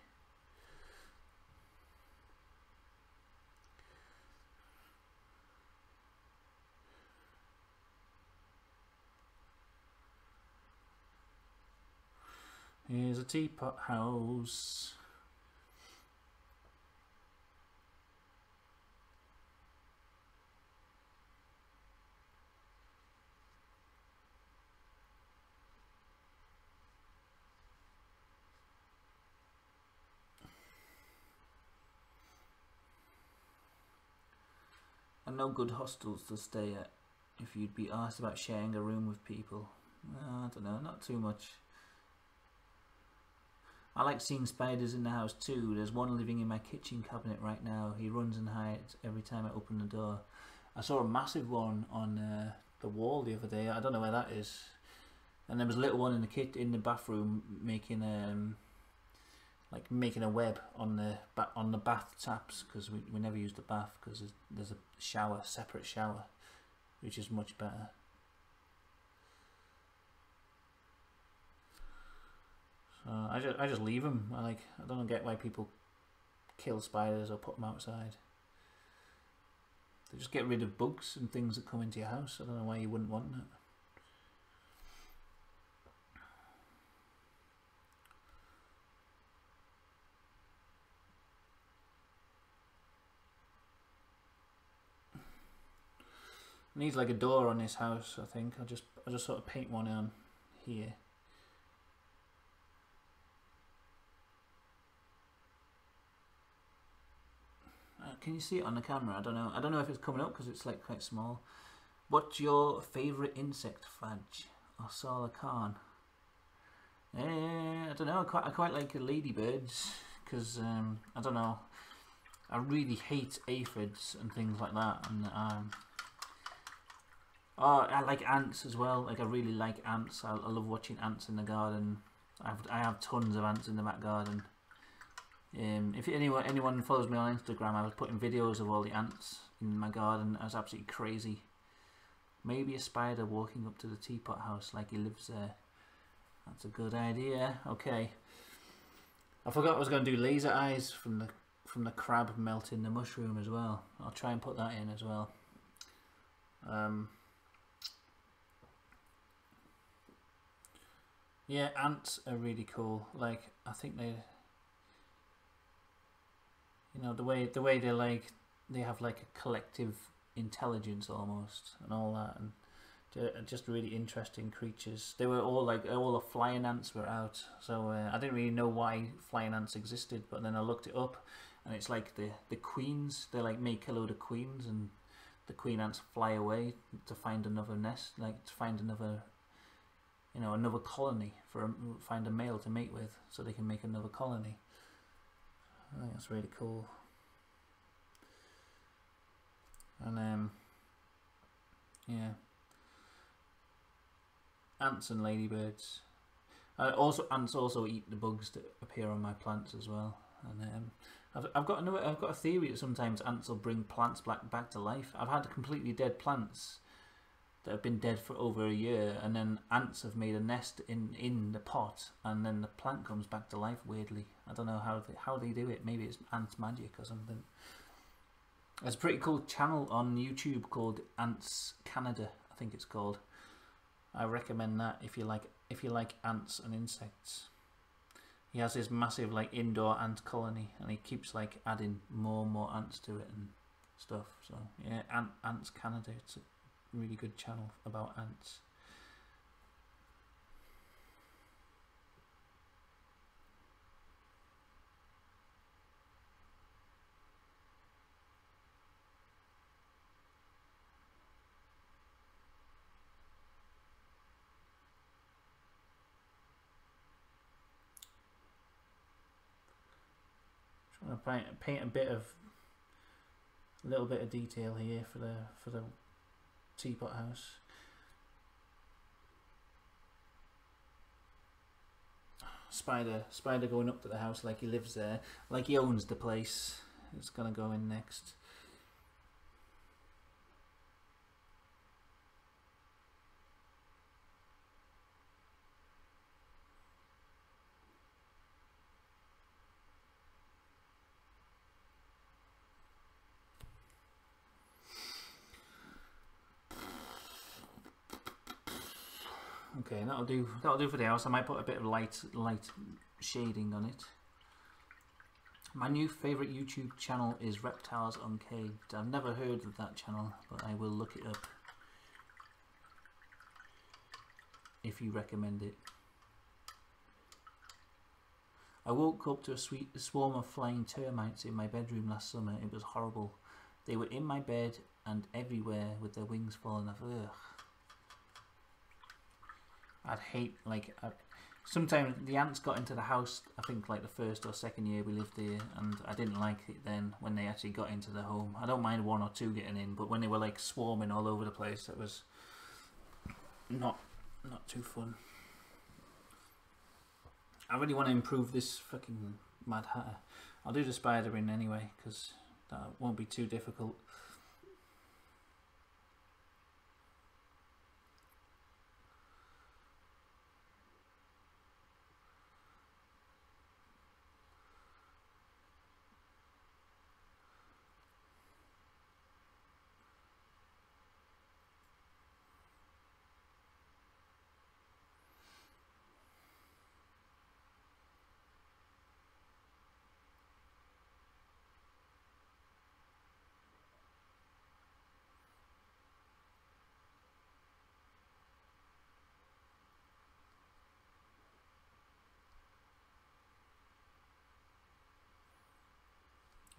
Here's a teapot house. And no good hostels to stay at if you'd be asked about sharing a room with people. I don't know, not too much. I like seeing spiders in the house too. There's one living in my kitchen cabinet right now. He runs and hides every time I open the door. I saw a massive one on the wall the other day. I don't know where that is. And there was a little one in the bathroom making making a web on the bath taps because we never use the bath because there's a separate shower, which is much better. So I just leave them. I don't get why people kill spiders or put them outside. They just get rid of bugs and things that come into your house. I don't know why you wouldn't want that. Needs like a door on this house. I think I'll just sort of paint one on here. Can you see it on the camera? I don't know. I don't know if it's coming up because it's like quite small. What's your favourite insect, Fudge? Or Sala Khan? I don't know. I quite like ladybirds because I don't know. I really hate aphids and things like that. And oh, I like ants as well. Like I really like ants. I love watching ants in the garden. I have tons of ants in the back garden. If anyone follows me on Instagram, I was putting videos of all the ants in my garden. I was absolutely crazy. Maybe a spider walking up to the teapot house like he lives there. That's a good idea. Okay. I forgot I was going to do laser eyes from the crab melting the mushroom as well. I'll try and put that in as well. Yeah, ants are really cool. Like I think they, you know, the way they have like a collective intelligence almost and all that, and they're just really interesting creatures. They were all all the flying ants were out, so I didn't really know why flying ants existed, but then I looked it up, and it's like the queens. They like make a load of queens, and the queen ants fly away to find another nest, like to find another, you know, another colony find a male to mate with, so they can make another colony. I think that's really cool. And yeah, ants and ladybirds. Also, ants also eat the bugs that appear on my plants as well. And I've got a theory that sometimes ants will bring plants back to life. I've had completely dead plants that have been dead for over a year, and then ants have made a nest in the pot, and then the plant comes back to life weirdly. I don't know how they do it. Maybe it's ant magic or something. There's a pretty cool channel on YouTube called Ants Canada, I think it's called. I recommend that if you like ants and insects. He has this massive like indoor ant colony, and he keeps like adding more and more ants to it and stuff. So yeah, Ants Canada. It's a really good channel about ants. Trying to paint a little bit of detail here for the teapot house. Spider going up to the house like he lives there, like he owns the place. It's gonna go in next. Okay, that'll do for the house. I might put a bit of light shading on it. My new favourite YouTube channel is Reptiles Uncaged. I've never heard of that channel, but I will look it up if you recommend it. I woke up to a swarm of flying termites in my bedroom last summer. It was horrible. They were in my bed and everywhere with their wings falling off. Ugh. I'd hate, like, sometimes the ants got into the house, I think like the first or second year we lived there, and I didn't like it then when they actually got into the home. I don't mind one or two getting in, but when they were like swarming all over the place, it was not too fun. I really want to improve this fucking Mad Hatter. I'll do the spider in anyway, because that won't be too difficult.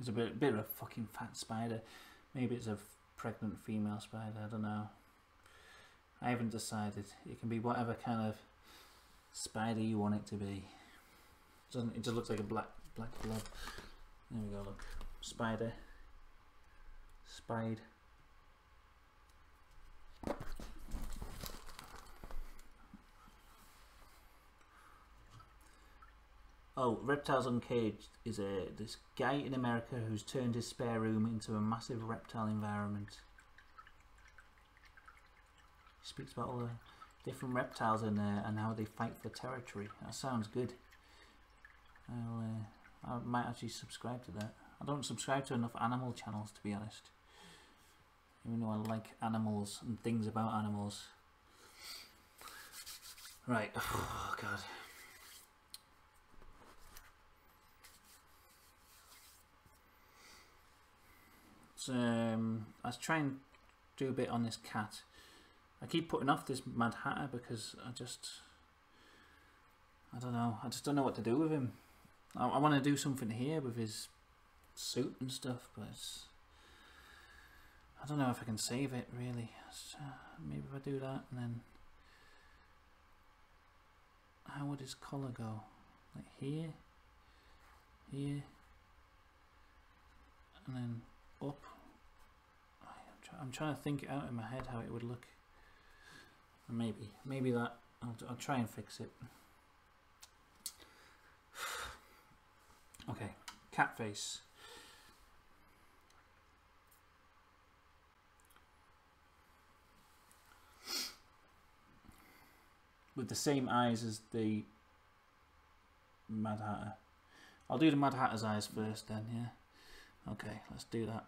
It's a bit of a fucking fat spider. Maybe it's a pregnant female spider, I don't know. I haven't decided. It can be whatever kind of spider you want it to be. It just looks like a black blob. There we go, look. Spider. Spide. Oh, Reptiles Uncaged is this guy in America who's turned his spare room into a massive reptile environment. He speaks about all the different reptiles in there and how they fight for territory. That sounds good. I might actually subscribe to that. I don't subscribe to enough animal channels, to be honest. Even though I like animals and things about animals. Right, oh god. I was trying to do a bit on this cat. I keep putting off this Mad Hatter because I don't know. I just don't know what to do with him. I want to do something here with his suit and stuff, but I don't know if I can save it really. Maybe if I do that, and then how would his collar go? Like here, and then up. I'm trying to think it out in my head how it would look. Maybe that I'll try and fix it. Okay, cat face. With the same eyes as the Mad Hatter. I'll do the Mad Hatter's eyes first then, yeah? Okay, let's do that.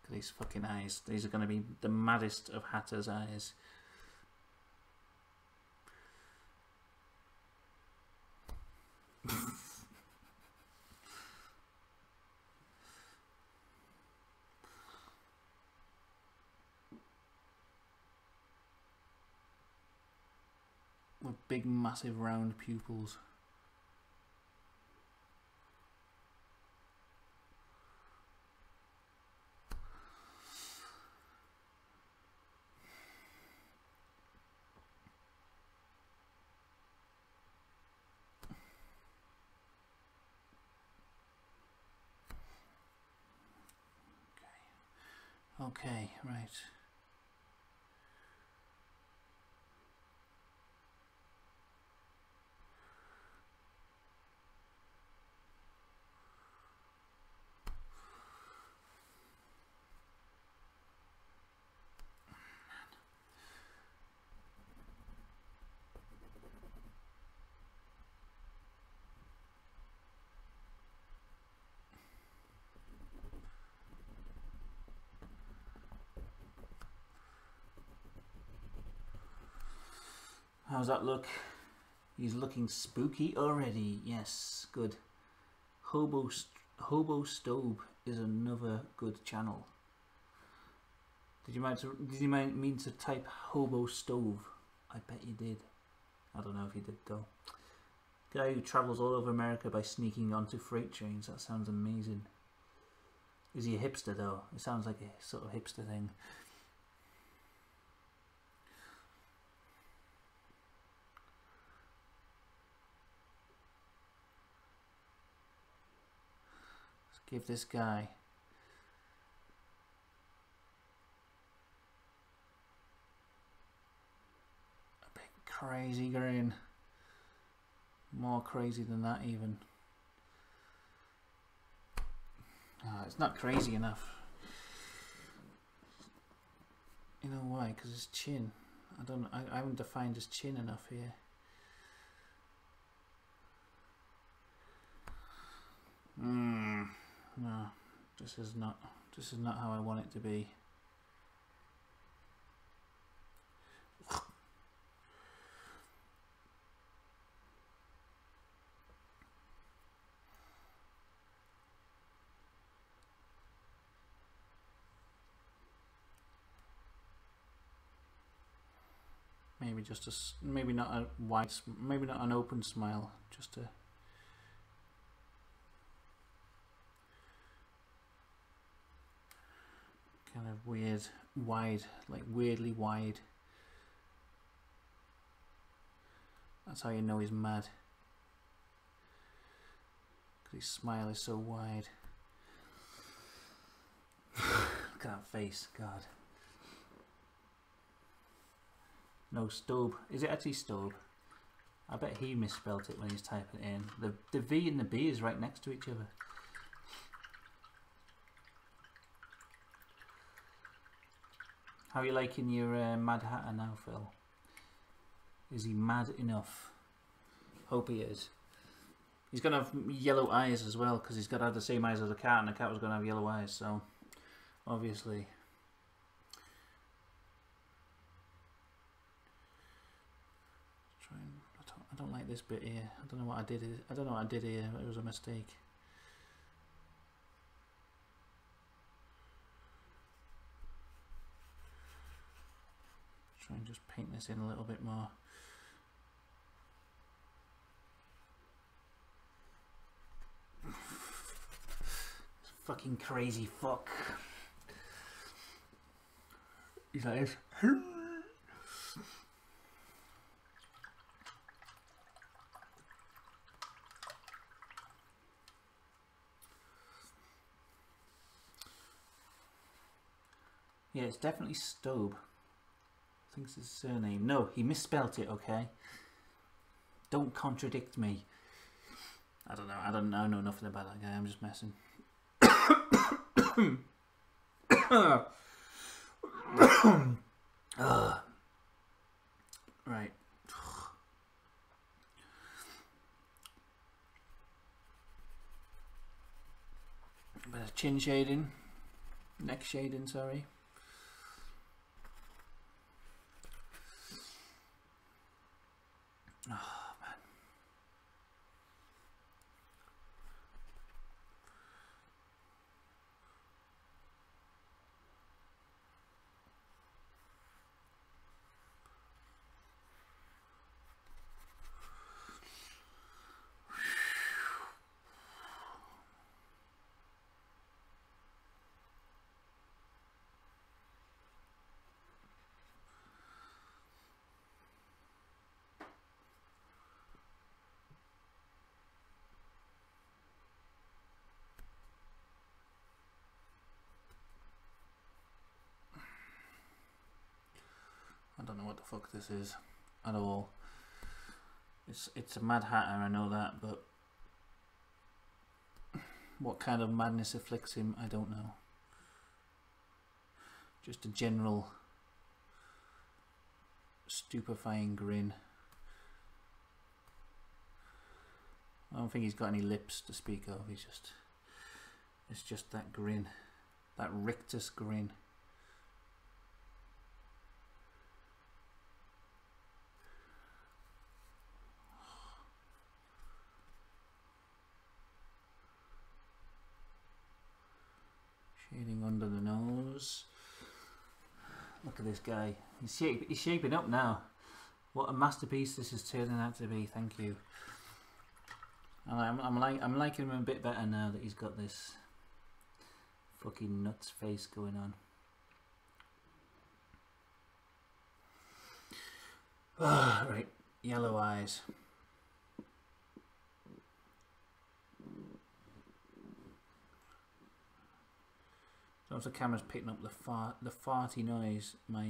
Look at these fucking eyes. These are going to be the maddest of Hatter's eyes. With big massive round pupils. Okay, right. How's that look? He's looking spooky already. Yes, good. Hobo Stove is another good channel. Did you mean to type Hobo Stove? I bet you did. I don't know if you did though. Guy who travels all over America by sneaking onto freight trains. That sounds amazing. Is he a hipster though? It sounds like a sort of hipster thing. Give this guy a big crazy grin. More crazy than that even. Oh, it's not crazy enough. You know why? Because his chin. I haven't defined his chin enough here. No, this is not how I want it to be. Maybe just maybe not a wide, maybe not an open smile, just a kind of weird, wide, like weirdly wide. That's how you know he's mad. Because his smile is so wide. Look at that face, God. No, Stobe. Is it actually Stobe? I bet he misspelt it when he's typing it in. The V and the B is right next to each other. How are you liking your Mad Hatter now, Phil? Is he mad enough? Hope he is. He's going to have yellow eyes as well, because he's got to have the same eyes as a cat, and the cat was going to have yellow eyes, so obviously. I don't like this bit here. I don't know what I did. I don't know what I did here. It was a mistake. Try and just paint this in a little bit more. Fucking crazy fuck. He's like this. Yeah, it's definitely Stobe. I think it's his surname. No, he misspelt it, okay? Don't contradict me. I don't know. I know nothing about that guy. I'm just messing. Right. A bit of chin shading. Neck shading, sorry. Oh, man. I don't know what the fuck this is at all. It's a Mad Hatter, I know that, but what kind of madness afflicts him, I don't know. Just a general stupefying grin. I don't think he's got any lips to speak of. It's just that grin, that rictus grin. Shading under the nose. Look at this guy. He's shaping up now. What a masterpiece this is turning out to be. Thank you. And I'm liking him a bit better now that he's got this fucking nuts face going on. Right, yellow eyes. So if the camera's picking up the farty noise my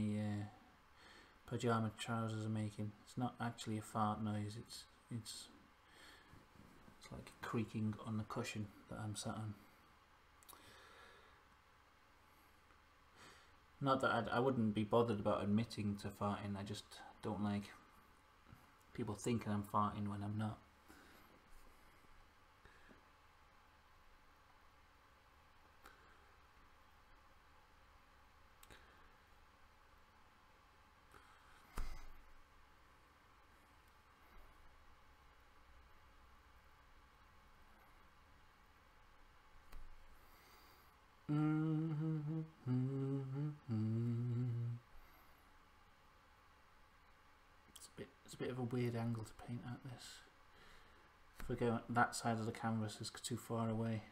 pajama trousers are making, it's not actually a fart noise. It's like creaking on the cushion that I'm sat on. Not that I wouldn't be bothered about admitting to farting. I just don't like people thinking I'm farting when I'm not. It's a bit of a weird angle to paint at this. If we go that side of the canvas is too far away.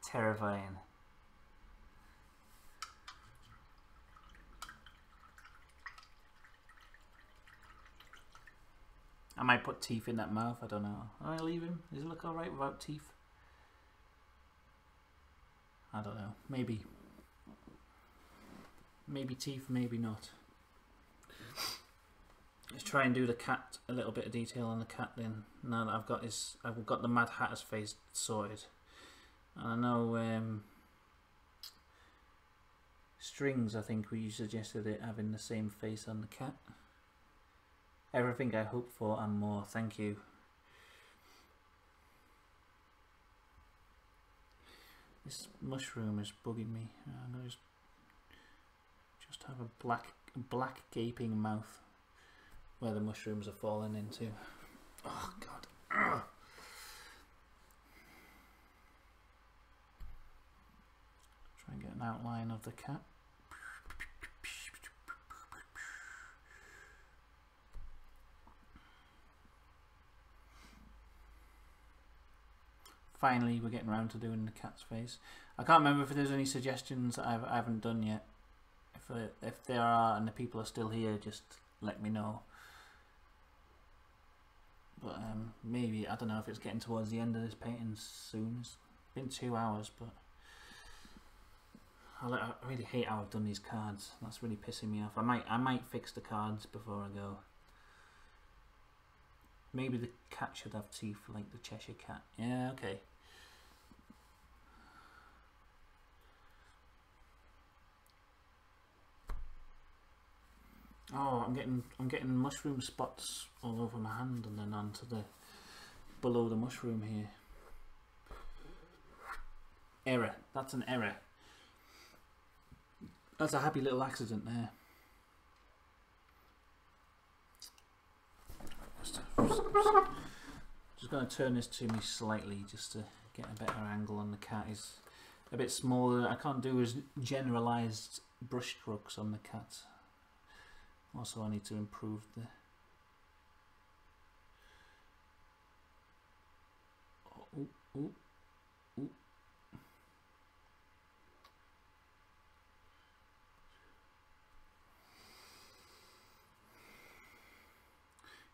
Terrifying. I might put teeth in that mouth, I don't know. I'll leave him. Does it look alright without teeth? I don't know. Maybe. Maybe teeth, maybe not. Let's try and do the cat, a little bit of detail on the cat then. Now that I've got the Mad Hatter's face sorted. And I know Strings, I think we suggested it having the same face on the cat. Everything I hope for and more, thank you. This mushroom is bugging me. I'm gonna just have a black gaping mouth where the mushrooms are falling into. Oh god. Ugh. Try and get an outline of the cat. finally we're getting around to doing the cat's face. I can't remember if there's any suggestions that I haven't done yet. If there are and the people are still here, just let me know. But maybe, I don't know if it's getting towards the end of this painting soon. It's been 2 hours, but I really hate how I've done these cards. That's really pissing me off. I might fix the cards before I go. Maybe the cat should have teeth like the Cheshire Cat. Yeah, okay. Oh, I'm getting mushroom spots all over my hand and then onto the below the mushroom here. Error. That's an error. That's a happy little accident there. Just going to turn this to me slightly just to get a better angle on the cat. Is a bit smaller. I can't do as generalised brush strokes on the cat. Also, I need to improve the... Ooh, ooh, ooh.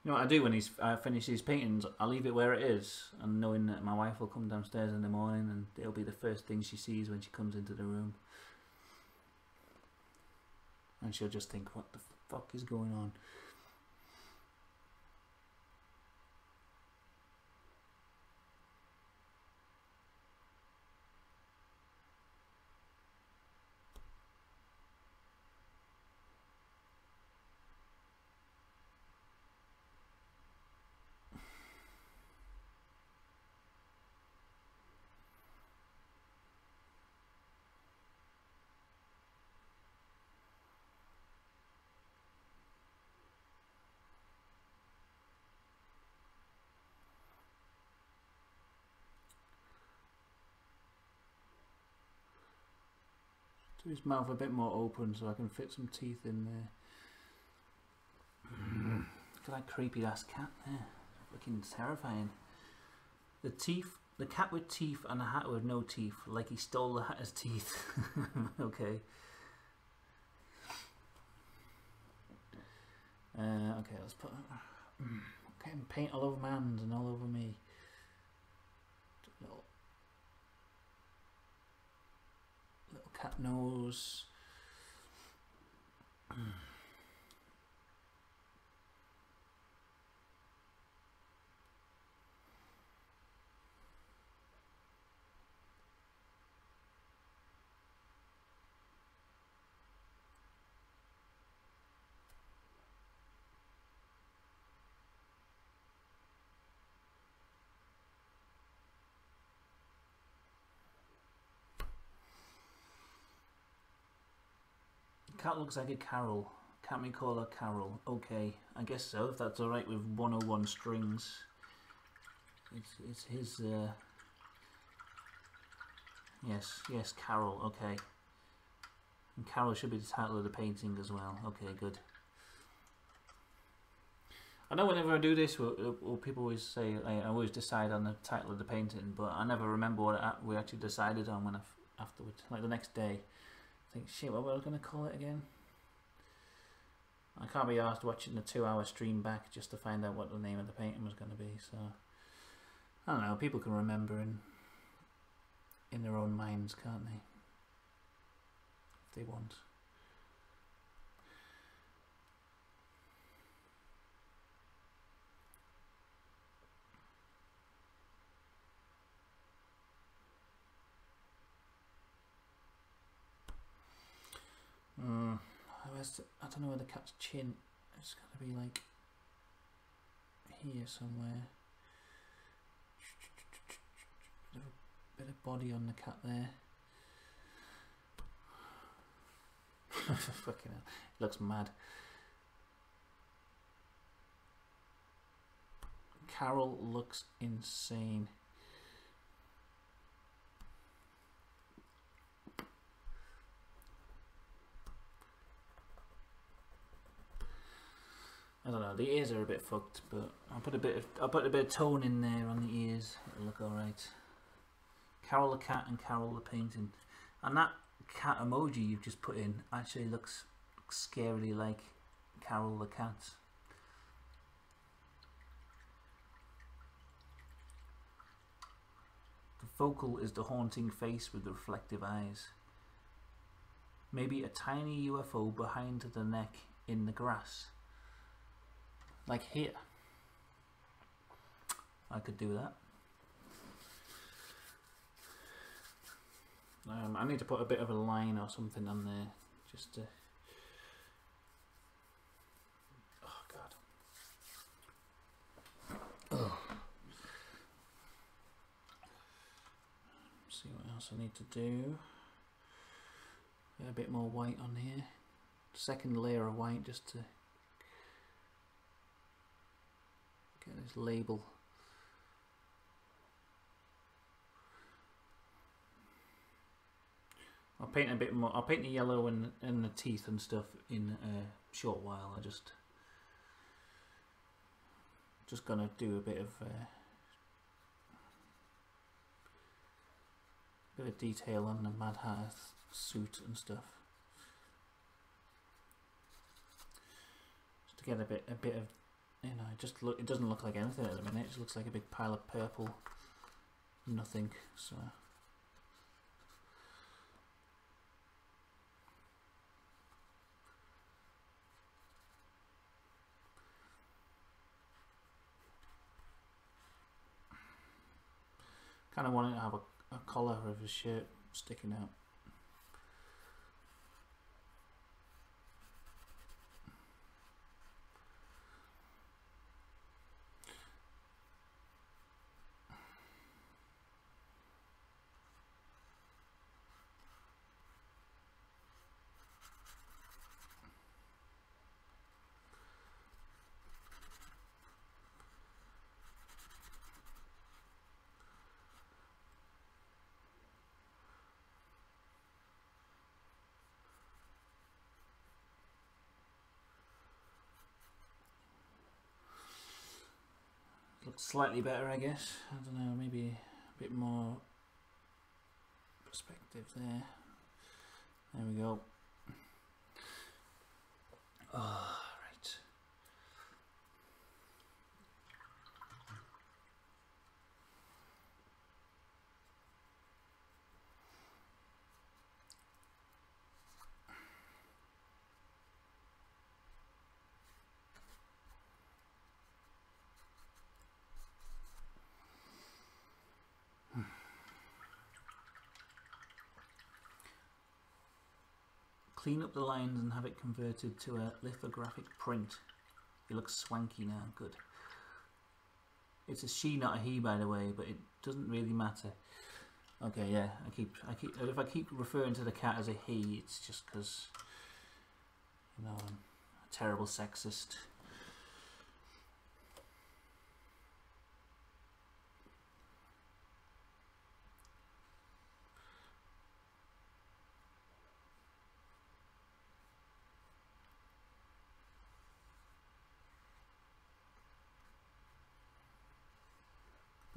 You know what I do when I finish these paintings? I leave it where it is, and knowing that my wife will come downstairs in the morning and it'll be the first thing she sees when she comes into the room. And she'll just think, what the fuck is going on? Do his mouth a bit more open so I can fit some teeth in there. Look at that creepy ass cat there. Fucking terrifying. The teeth, the cat with teeth and a hat with no teeth, like he stole the hatter's teeth. Okay. Okay, let's put. Getting paint all over my hands and all over me. Little cat nose. Cat looks like a Carol. Can't we call her Carol? Okay, I guess so, if that's alright with 101 strings. It's his, yes, Carol, okay. And Carol should be the title of the painting as well. Okay, good. I know whenever I do this, people always say, I always decide on the title of the painting, but I never remember what we actually decided on when afterwards, like the next day. Think, shit, what was I going to call it again? I can't be asked watching the 2-hour stream back just to find out what the name of the painting was going to be, so I don't know, people can remember in their own minds, can't they? If they want. I don't know where the cat's chin. It's got to be like here somewhere. Bit of body on the cat there. Fucking hell, it looks mad. Carol looks insane. I don't know, the ears are a bit fucked, but I'll put a bit of tone in there on the ears. It'll look alright. Carol the cat and Carol the painting. And that cat emoji you've just put in actually looks scarily like Carol the cat. The focal is the haunting face with the reflective eyes. Maybe a tiny UFO behind the neck in the grass. Like here. I could do that. I need to put a bit of a line or something on there just to... Oh god. Oh. See what else I need to do. Get a bit more white on here. Second layer of white just to get this label. I'll paint a bit more. I'll paint the yellow and the teeth and stuff in a short while. I just gonna do a bit of detail on the Mad Hatter suit and stuff, just to get a bit of, you know, it doesn't look like anything at the minute. It just looks like a big pile of purple nothing. So. Kind of wanted to have a collar of his shirt sticking out. Looks slightly better, I guess. I don't know, maybe a bit more perspective there. There we go. Oh, right. Clean up the lines and have it converted to a lithographic print. It looks swanky now, good. It's a she, not a he, by the way, but it doesn't really matter. Okay, yeah, if I keep referring to the cat as a he, it's just because, you know, I'm a terrible sexist.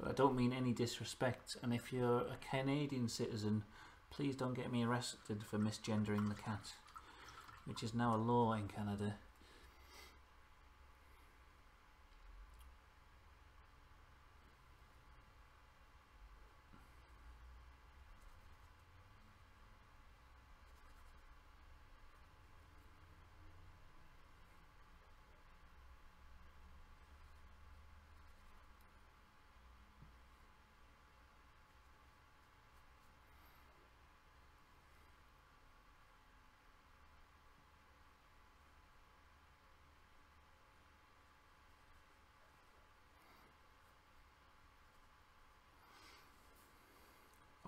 I don't mean any disrespect, and if you're a Canadian citizen, please don't get me arrested for misgendering the cat, which is now a law in Canada.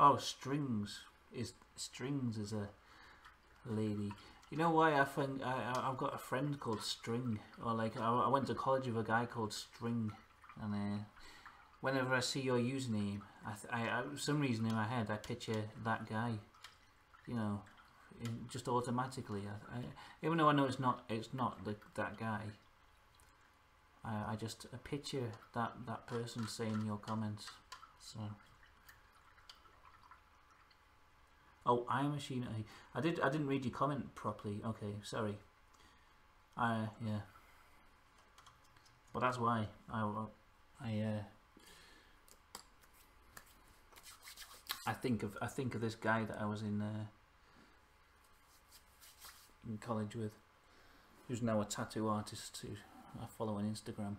Oh, Strings is a lady. You know why I think I've got a friend called String, or like I went to college with a guy called String, and whenever I see your username, I for some reason in my head I picture that guy. You know, just automatically. Even though I know it's not that guy. I just picture that person saying your comments. So. Oh, I am Machine. I didn't read your comment properly. Okay, sorry. Yeah. Well, that's why I think of this guy that I was in college with, who's now a tattoo artist who I follow on Instagram.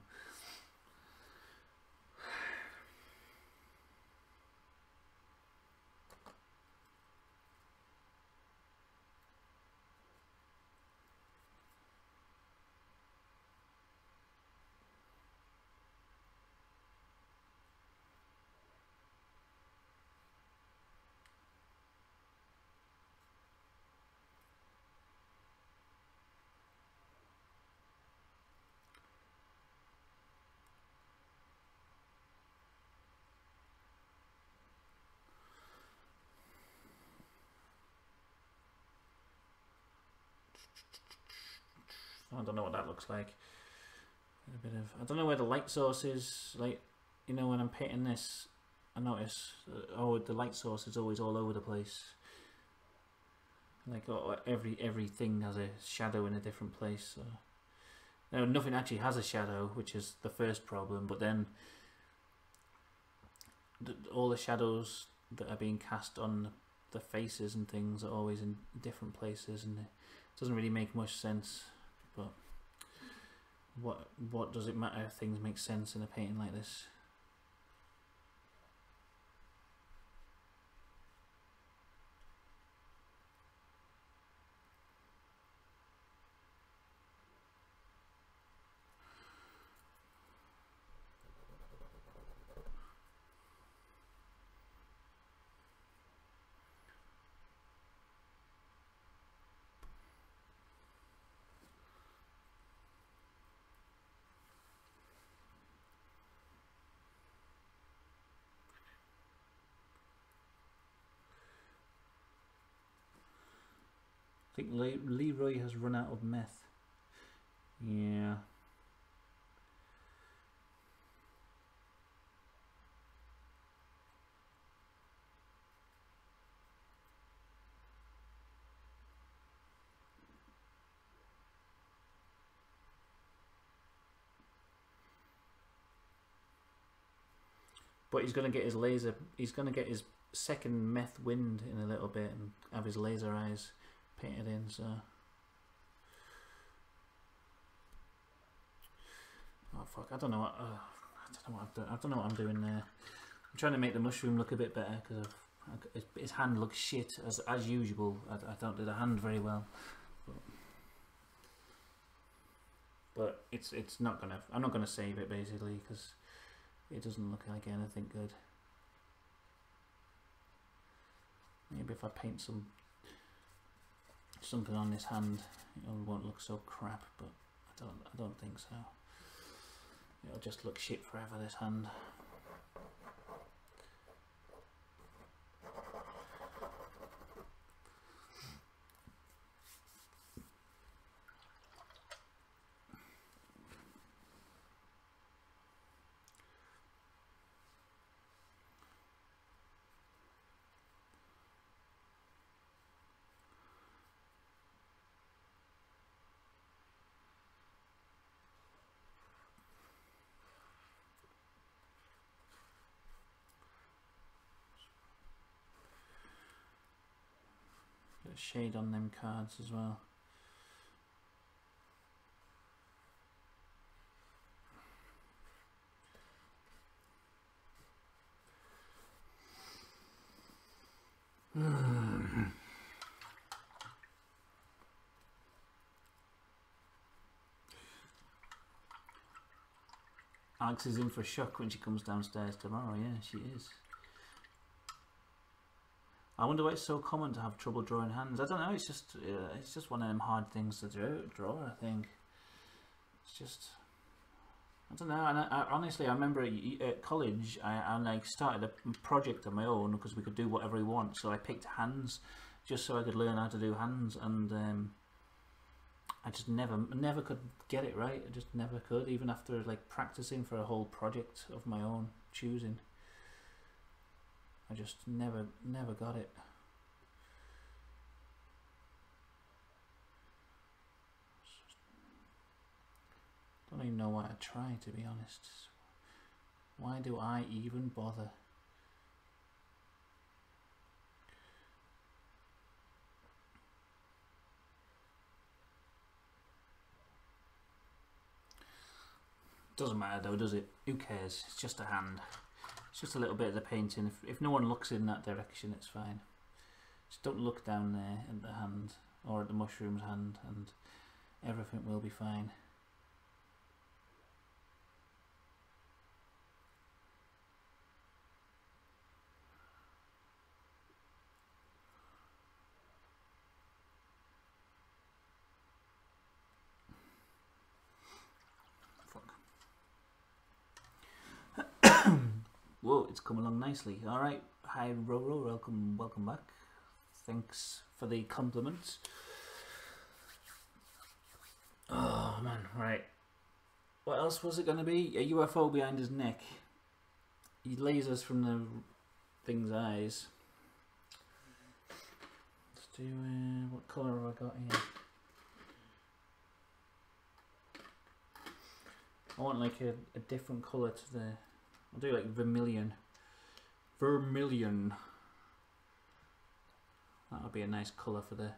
I don't know what that looks like. A bit of, I don't know where the light source is. Like, you know, when I'm painting this, I notice the light source is always all over the place. Like everything has a shadow in a different place. So. Now, nothing actually has a shadow, which is the first problem. But then all the shadows that are being cast on the faces and things are always in different places, and it doesn't really make much sense. But what does it matter if things make sense in a painting like this? I think Leroy has run out of meth. Yeah. But he's going to get his laser. He's going to get his second meth wind in a little bit and have his laser eyes painted in. So, oh fuck! I don't know what. I don't know what I'm doing there. I'm trying to make the mushroom look a bit better because his hand looks shit as usual. I don't do the hand very well. But it's not gonna. I'm not gonna save it basically because it doesn't look like anything good. Maybe if I paint something on this hand, it won't look so crap. But I don't think so. It'll just look shit forever. This hand. Bit of shade on them cards as well. Alex is in for a shock when she comes downstairs tomorrow. Yeah, she is. I wonder why it's so common to have trouble drawing hands. I don't know. It's just one of them hard things to draw. I think it's just. I don't know. And I honestly, I remember at college, I like started a project of my own because we could do whatever we want. So I picked hands, just so I could learn how to do hands, and I just never could get it right. I just never could, even after like practicing for a whole project of my own choosing. I just never got it. don't even know why I try, to be honest. Why do I even bother? Doesn't matter though, does it? Who cares? It's just a hand. It's just a little bit of the painting. If no one looks in that direction, it's fine. Just don't look down there at the hand or at the mushroom's hand, and everything will be fine. Whoa, it's come along nicely. Alright, hi Roro, welcome back. Thanks for the compliment. Oh man, right. What else was it going to be? A UFO behind his neck. He lasers from the thing's eyes. Let's do, what colour have I got here? I want like a different colour to the... I'll do like vermilion. Vermilion. That would be a nice colour for the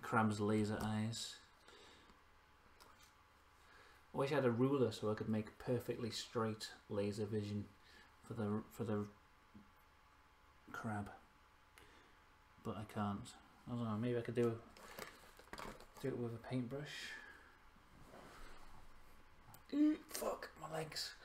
crab's laser eyes. I wish I had a ruler so I could make perfectly straight laser vision for the crab. But I can't. I don't know, maybe I could do it with a paintbrush. Fuck my legs.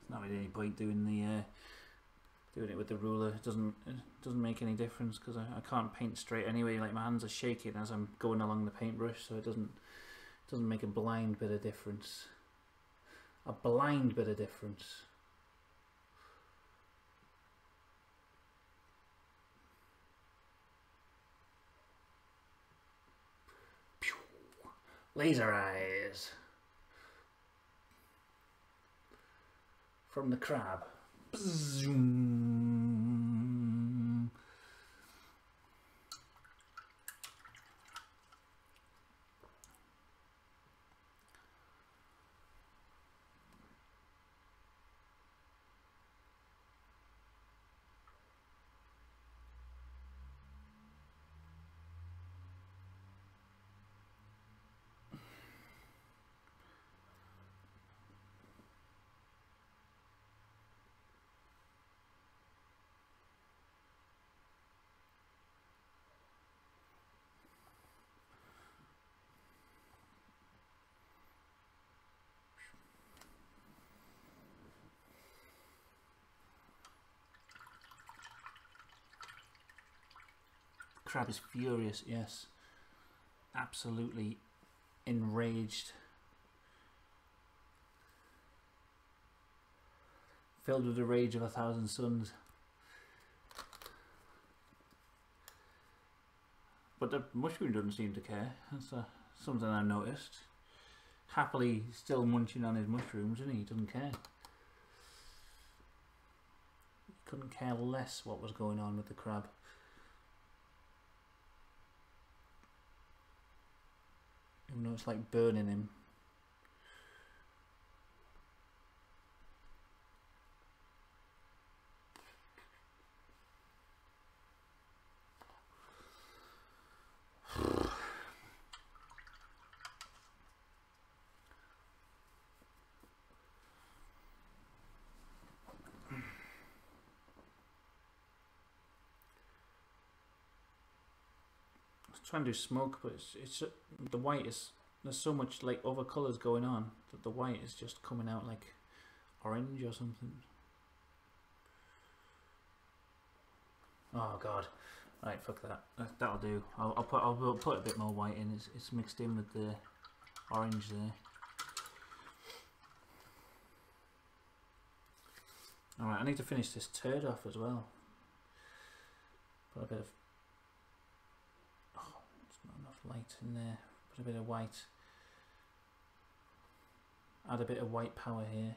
Not really any point doing it with the ruler. It doesn't make any difference because I can't paint straight anyway. Like my hands are shaking as I'm going along the paintbrush, so it doesn't make a blind bit of difference. A blind bit of difference. Pew. Laser eyes. From the crab. Zoom. Crab is furious, yes. Absolutely enraged. Filled with the rage of 1,000 suns. But the mushroom doesn't seem to care. That's something I noticed. Happily still munching on his mushrooms, isn't he? He doesn't care. He couldn't care less what was going on with the crab. Even though it's like burning him. Trying to do smoke, but it's the white is, there's so much like other colours going on that the white is just coming out like orange or something. Oh god. Right, fuck that. That'll do. I'll put a bit more white in. It's mixed in with the orange there. Alright, I need to finish this turd off as well. Put a bit of... Oh, there's not enough light in there. Put a bit of white. Add a bit of white power here.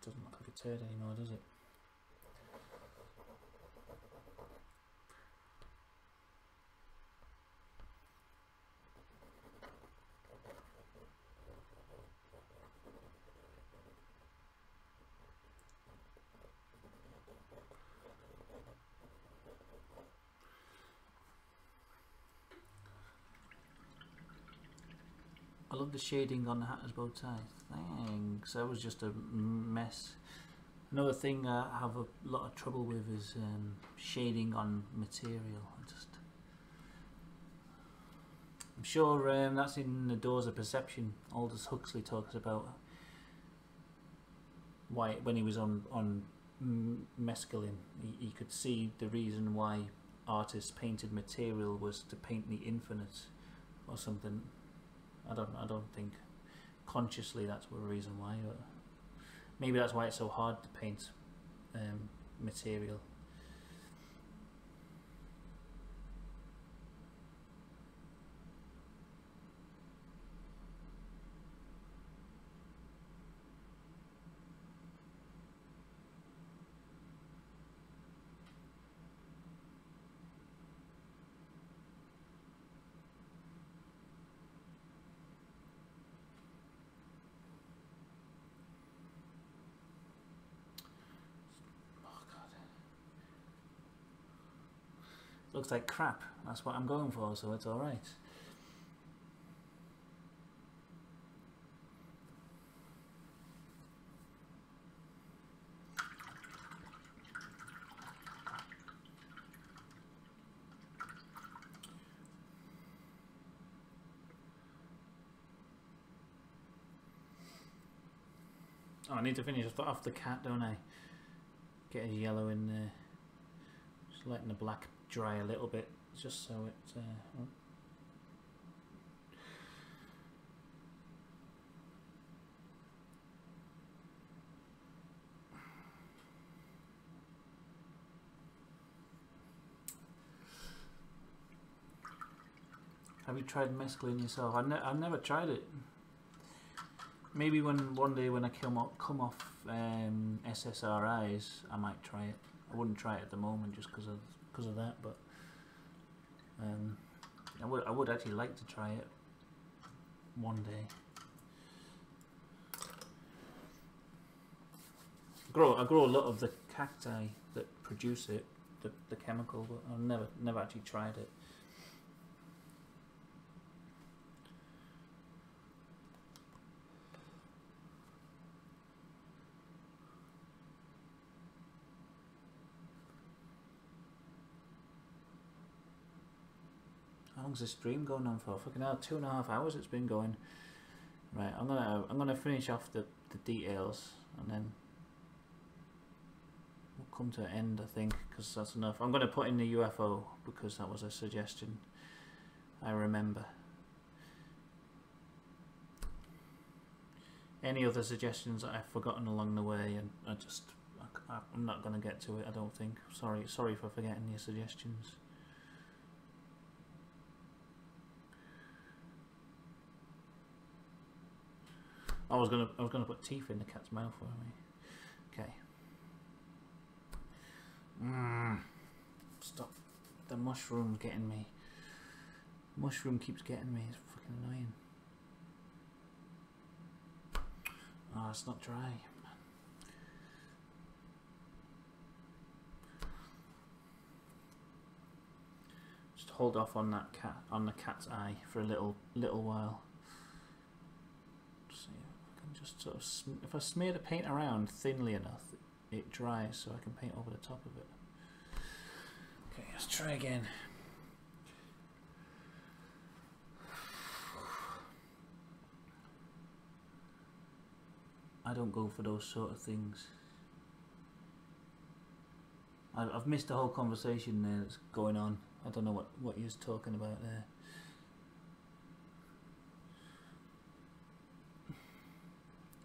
Doesn't look like a turd anymore, does it? I love the shading on the Hatter's bow tie. Thanks. That was just a mess. Another thing I have a lot of trouble with is shading on material. I'm sure that's in The Doors of Perception. Aldous Huxley talks about why when he was on mescaline, he could see the reason why artists painted material was to paint the infinite or something. I don't think consciously that's the reason why, but maybe that's why it's so hard to paint material. Looks like crap. That's what I'm going for, so it's alright. Oh, I need to finish off the cat, don't I? Get a yellow in there. Just letting the black dry a little bit, just so it Have you tried mescaline yourself? I've never tried it. Maybe one day when I come off SSRIs, I might try it. I wouldn't try it at the moment just because of that, but I would actually like to try it one day. I grow a lot of the cacti that produce it, the chemical, but I've never actually tried it. How long's this stream going on for? Fucking hell, 2.5 hours it's been going. Right, I'm gonna finish off the details and then we'll come to an end, I think, because that's enough. I'm gonna put in the UFO because that was a suggestion I remember. Any other suggestions that I've forgotten along the way, and I'm not gonna get to it, I don't think. Sorry for forgetting your suggestions. I was gonna put teeth in the cat's mouth for me. Okay. Stop. The mushroom's getting me. Mushroom keeps getting me. It's fucking annoying. Oh, it's not dry. Just hold off on that the cat's eye for a little while. Just sort of, if I smear the paint around thinly enough, it dries so I can paint over the top of it. Okay, let's try again. I don't go for those sort of things. I've missed the whole conversation there that's going on. I don't know what you're talking about there.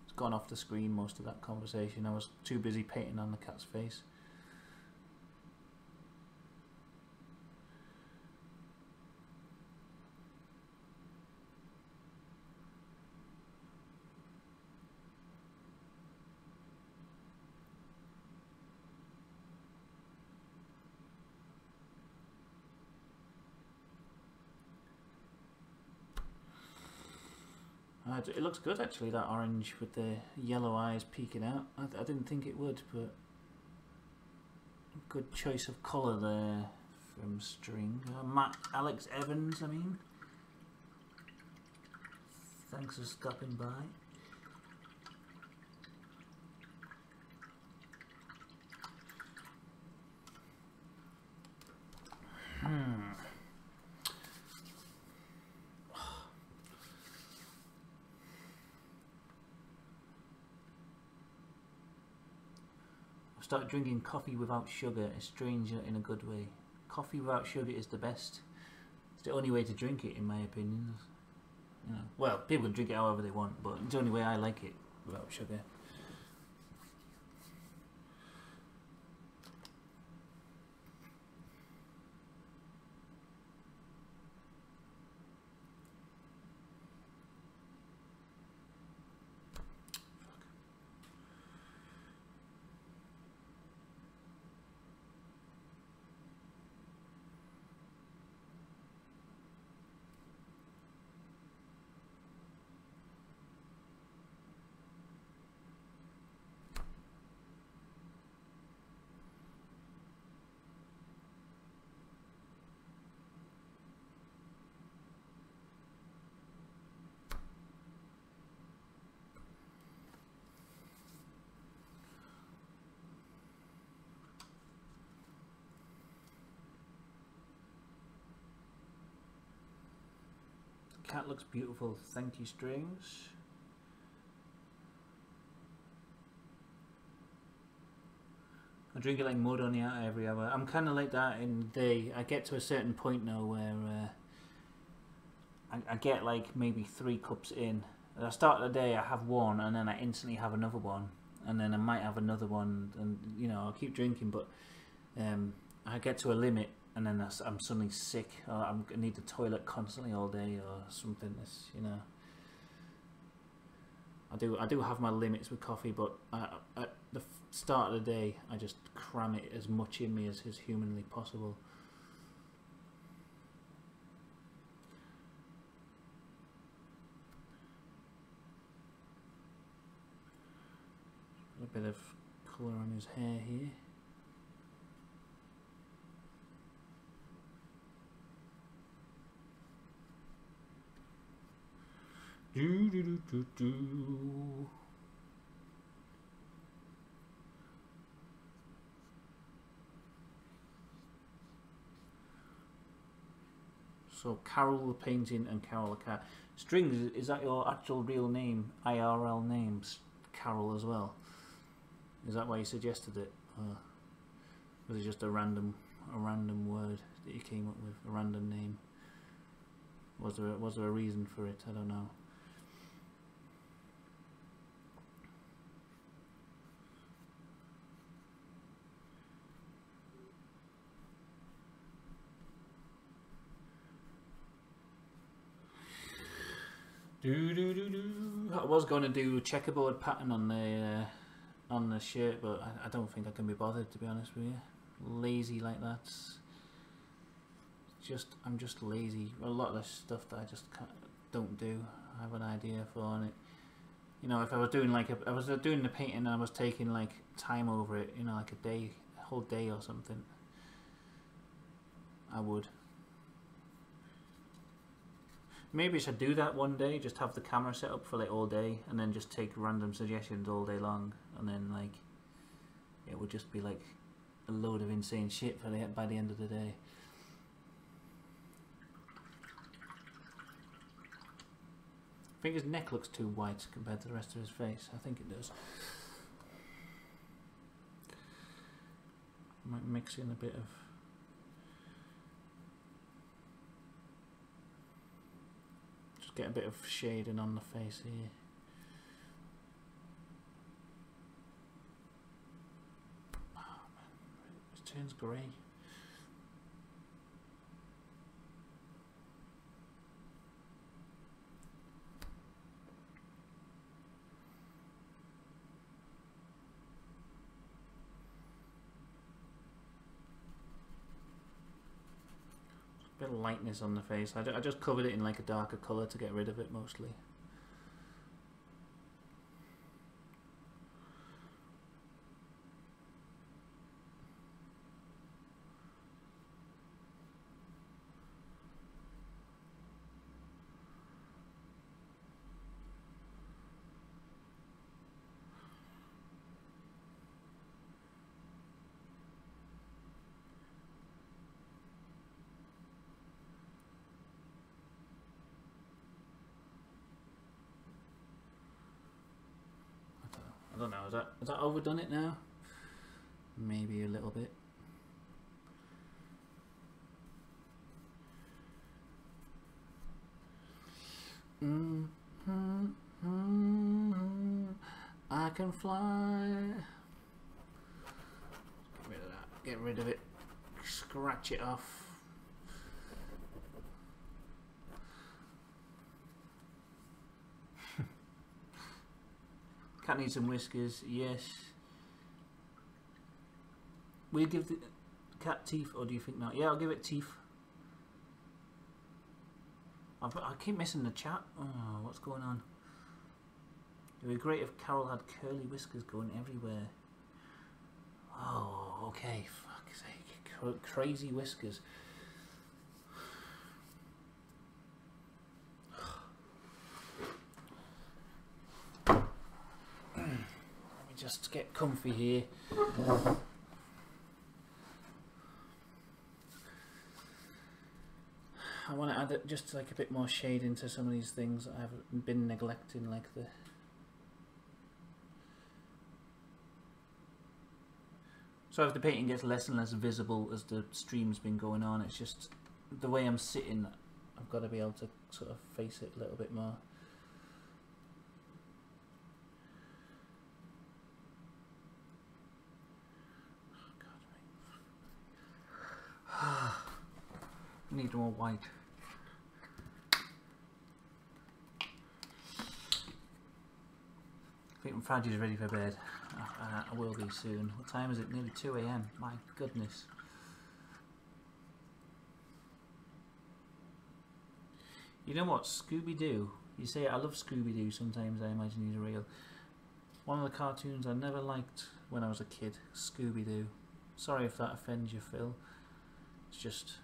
It's gone off the screen, most of that conversation. I was too busy painting on the cat's face. It looks good actually, that orange with the yellow eyes peeking out. I didn't think it would, but good choice of colour there from String. Alex Evans, I mean. Thanks for stopping by. Started drinking coffee without sugar. It's strange in a good way. Coffee without sugar is the best. It's the only way to drink it, in my opinion. You know, well, people can drink it however they want, but it's the only way I like it without sugar. Cat looks beautiful. Thank you, Strings. I drink it like mud on the out every hour. I'm kind of like that in the day. I get to a certain point now where I get like maybe 3 cups in. At the start of the day I have one and then I instantly have another one and then I might have another one and you know I'll keep drinking, but I get to a limit and then I'm suddenly sick or I need the toilet constantly all day or something. That's, you know, I do have my limits with coffee, but at the start of the day I just cram it as much in me as is humanly possible. A bit of colour on his hair here. Do, do, do, do, do. So Carol the painting and Carol the cat. Strings, is that your actual real name, IRL names, Carol as well? Is that why you suggested it? Was it just a random word that you came up with, a random name? Was there a reason for it? I don't know. I was going to do a checkerboard pattern on the shirt, but I don't think I can be bothered, to be honest with you. Lazy like that. I'm just lazy. A lot of the stuff that I just don't do. I have an idea for it. You know, if I was doing doing the painting and I was taking like time over it, you know, like a whole day or something, I would. Maybe I should do that one day, just have the camera set up for like all day and then just take random suggestions all day long and then like it would just be like a load of insane shit by the end of the day. I think his neck looks too white compared to the rest of his face. I think it does. Might mix in a bit of... Just get a bit of shading on the face here. Oh man, it turns grey. Bit of lightness on the face. I just covered it in like a darker colour to get rid of it mostly. I don't know, has that overdone it now? Maybe a little bit. I can fly. Get rid of that. Get rid of it. Scratch it off. Cat needs some whiskers, yes. Will you give the cat teeth, or do you think not? Yeah, I'll give it teeth. I keep missing the chat. Oh, what's going on? It would be great if Carol had curly whiskers going everywhere. Oh, okay. Fuck's sake. Crazy whiskers. Just get comfy here. I want to add just like a bit more shade into some of these things that I've been neglecting, like the... So if the painting gets less and less visible as the stream's been going on, it's just the way I'm sitting, I've got to be able to sort of face it a little bit more. Need more white. I think Friday's ready for bed. I will be soon. What time is it? Nearly 2 AM. My goodness. You know what? Scooby-Doo. You say I love Scooby-Doo. Sometimes I imagine he's real. One of the cartoons I never liked when I was a kid. Scooby-Doo. Sorry if that offends you, Phil. It's just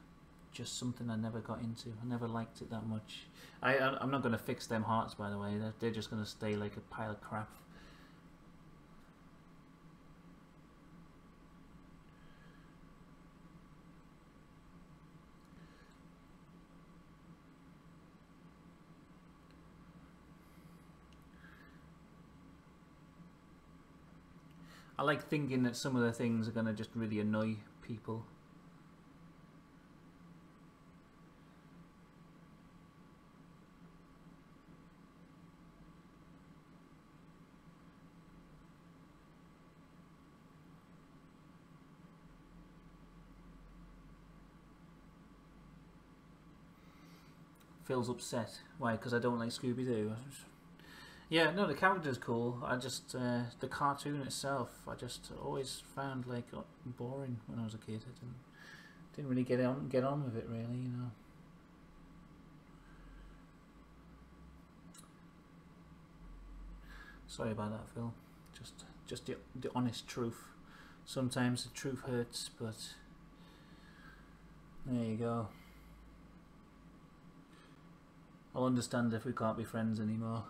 something I never got into. I never liked it that much. I'm not going to fix them hearts, by the way. They're just going to stay like a pile of crap. I like thinking that some of the things are going to just really annoy people. Phil's upset. Why? Because I don't like Scooby-Doo. Yeah, no, the character's cool. I just the cartoon itself, I just always found like boring when I was a kid. I didn't really get on with it really, you know. Sorry about that, Phil. Just the honest truth. Sometimes the truth hurts, but there you go. I'll understand if we can't be friends anymore.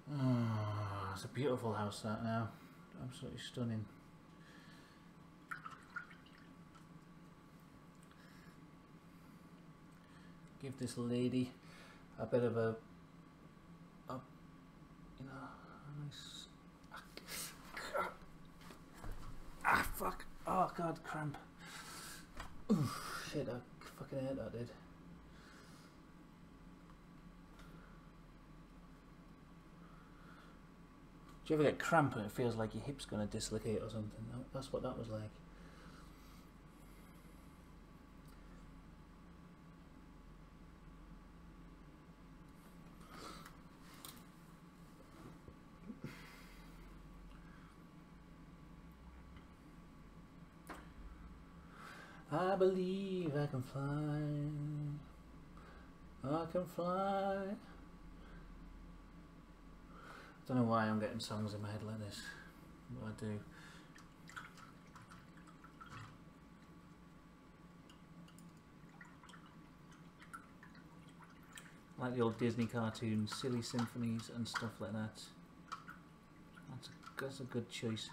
Oh, it's a beautiful house that now. Absolutely stunning. Give this lady a bit of a you know, a nice. Ah, fuck! Oh god, cramp. Oof, shit! I fucking hate that, did. Do you ever get cramp and it feels like your hip's gonna dislocate or something? That's what that was like. I believe I can fly. I can fly. I don't know why I'm getting songs in my head like this, but I do. Like the old Disney cartoons, silly symphonies and stuff like that. That's a good choice.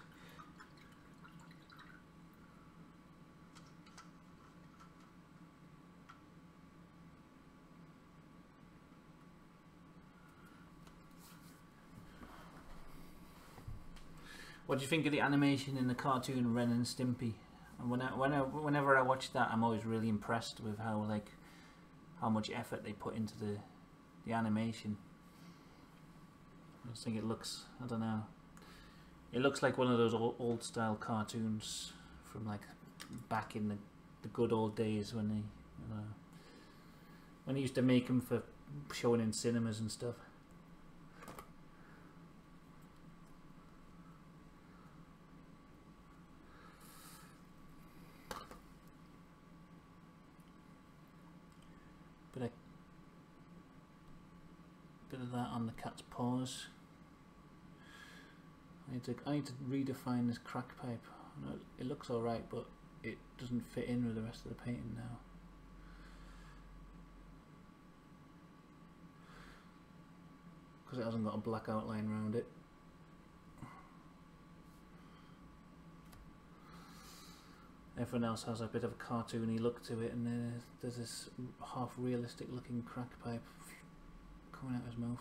What do you think of the animation in the cartoon Ren and Stimpy? And whenever I watch that, I'm always really impressed with how much effort they put into the animation. I just think it looks, I don't know, it looks like one of those old style cartoons from like back in the good old days when they, you know, when they used to make them for showing in cinemas and stuff. Bit of that on the cat's paws. I need to redefine this crack pipe. It looks alright, but it doesn't fit in with the rest of the painting now. Because it hasn't got a black outline around it. Everyone else has a bit of a cartoony look to it, and there's this half realistic looking crack pipe coming out his mouth.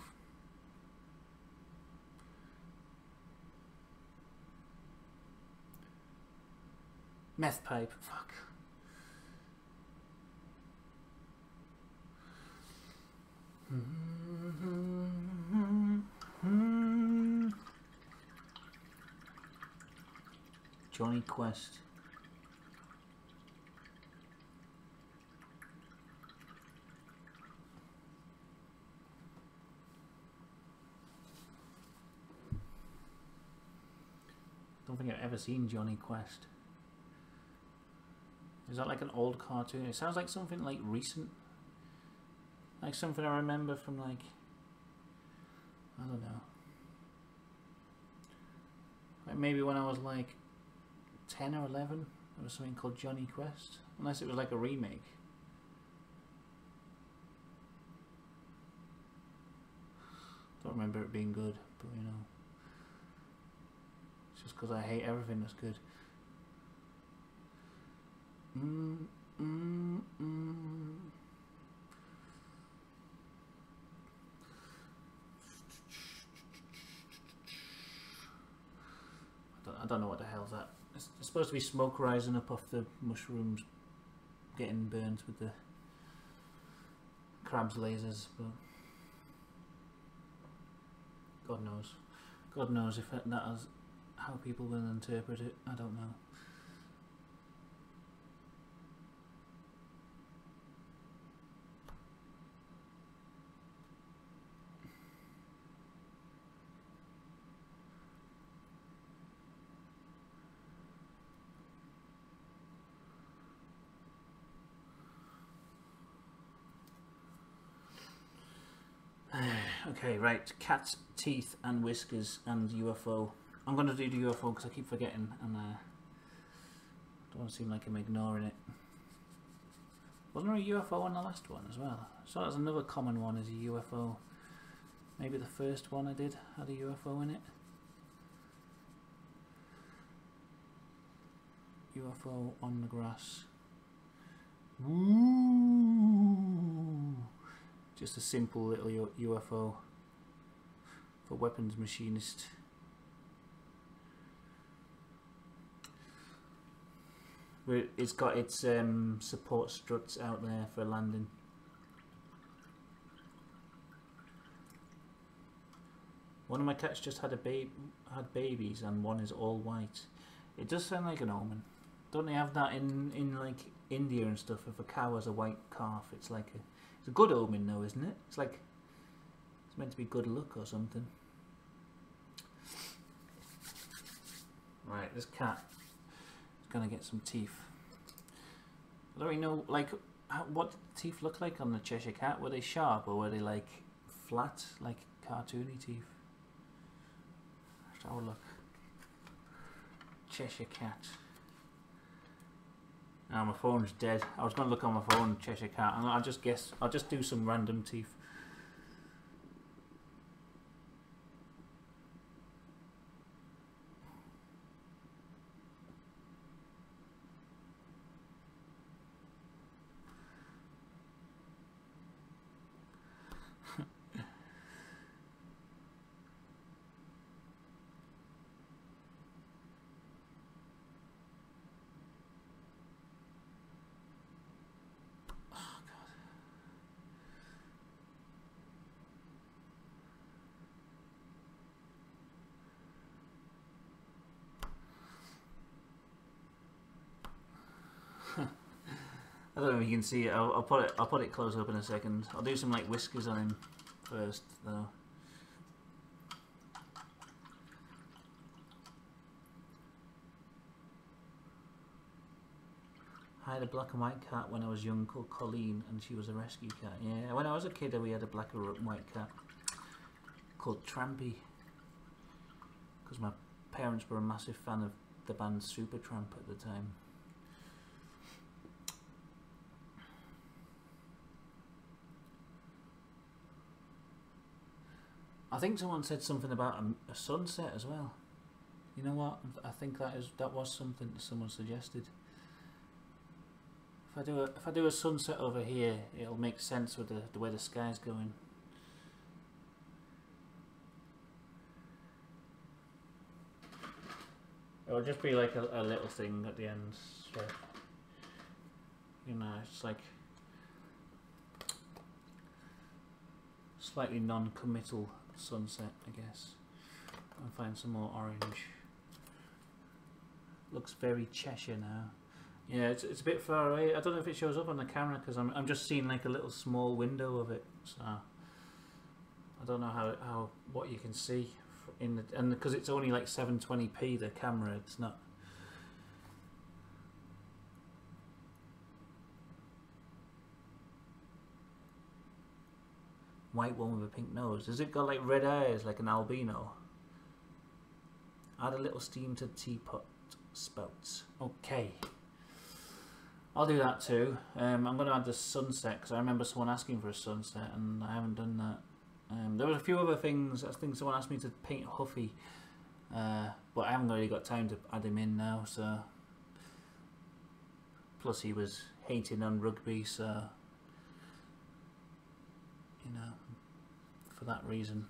Meth pipe, fuck. Jonny Quest. I don't think I've ever seen Jonny Quest. Is that like an old cartoon? It sounds like something like recent. Like something I remember from like, I don't know. Like maybe when I was like 10 or 11, there was something called Jonny Quest. Unless it was like a remake. Don't remember it being good, but you know. It's just because I hate everything that's good. I don't know what the hell's that. It's supposed to be smoke rising up off the mushrooms getting burnt with the crab's lasers, but God knows. God knows if that is how people will interpret it. I don't know. Okay, right. Cat's teeth and whiskers and UFO. I'm going to do the UFO because I keep forgetting and don't want to seem like I'm ignoring it. Wasn't there a UFO on the last one as well? So that's another common one, is a UFO. Maybe the first one I did had a UFO in it. UFO on the grass. Woo! Just a simple little UFO for weapons machinist. It's got its support struts out there for landing. One of my cats just had babies, and one is all white. It does sound like an omen. Don't they have that in like India and stuff? If a cow has a white calf, it's like it's a good omen, though, isn't it? It's like it's meant to be good luck or something. Right, this cat is gonna get some teeth. I don't really know, like, what did the teeth look like on the Cheshire Cat? Were they sharp or were they like flat, like cartoony teeth? Let's have a look. Cheshire Cat. Now my phone's dead. I was going to look on my phone, Cheshire Cat, and I'll just guess. I'll just do some random teeth. I don't know if you can see it. I'll put it close up in a second. I'll do some like whiskers on him first, though. I had a black and white cat when I was young called Colleen, and she was a rescue cat. Yeah, when I was a kid, we had a black and white cat called Trampy, because my parents were a massive fan of the band Supertramp at the time. I think someone said something about a sunset as well. You know what? I think that was something that someone suggested. If I do a sunset over here, it'll make sense with the way the sky's going. It'll just be like a little thing at the end. So, you know, it's like slightly non-committal sunset, I guess. I'll find some more orange. Looks very Cheshire now. Yeah, it's a bit far away. I don't know if it shows up on the camera because I'm just seeing like a little small window of it. So I don't know how what you can see in the, and because it's only like 720p the camera, it's not. White one with a pink nose. Has it got like red eyes like an albino? Add a little steam to teapot spouts. Okay. I'll do that too. I'm going to add the sunset because I remember someone asking for a sunset and I haven't done that. There was a few other things. I think someone asked me to paint Huffy, but I haven't really got time to add him in now. So, plus he was hating on rugby, so you know, for that reason.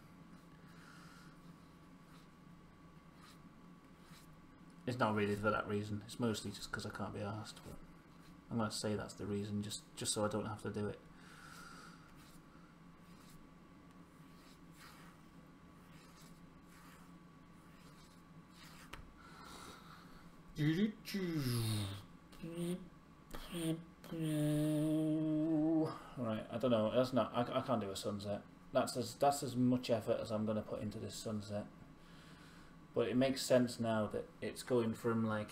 It's not really for that reason. It's mostly just because I can't be asked. But I'm going to say that's the reason, just so I don't have to do it. Right, I don't know. That's not. I can't do a sunset. That's as much effort as I'm going to put into this sunset. But it makes sense now that it's going from like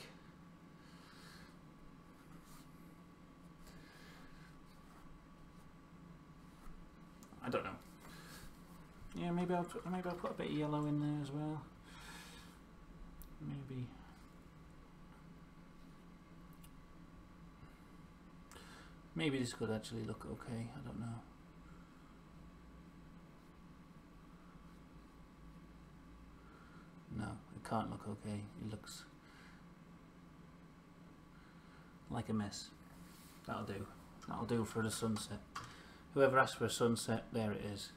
I don't know. Yeah, maybe I'll put a bit of yellow in there as well. Maybe this could actually look okay. I don't know. can't look okay. It looks like a mess. That'll do. That'll do for the sunset. Whoever asked for a sunset, there it is.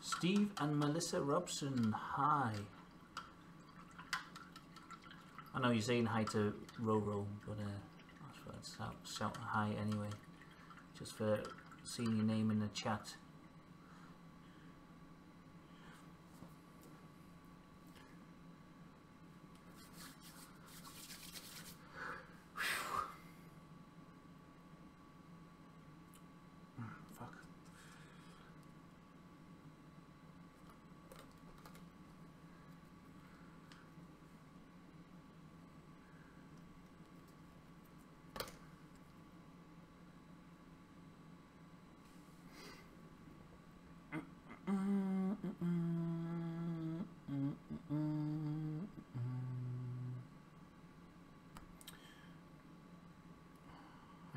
Steve and Melissa Robson, hi. I know you're saying hi to Roro, but I thought I'd shout hi anyway, just for seeing your name in the chat.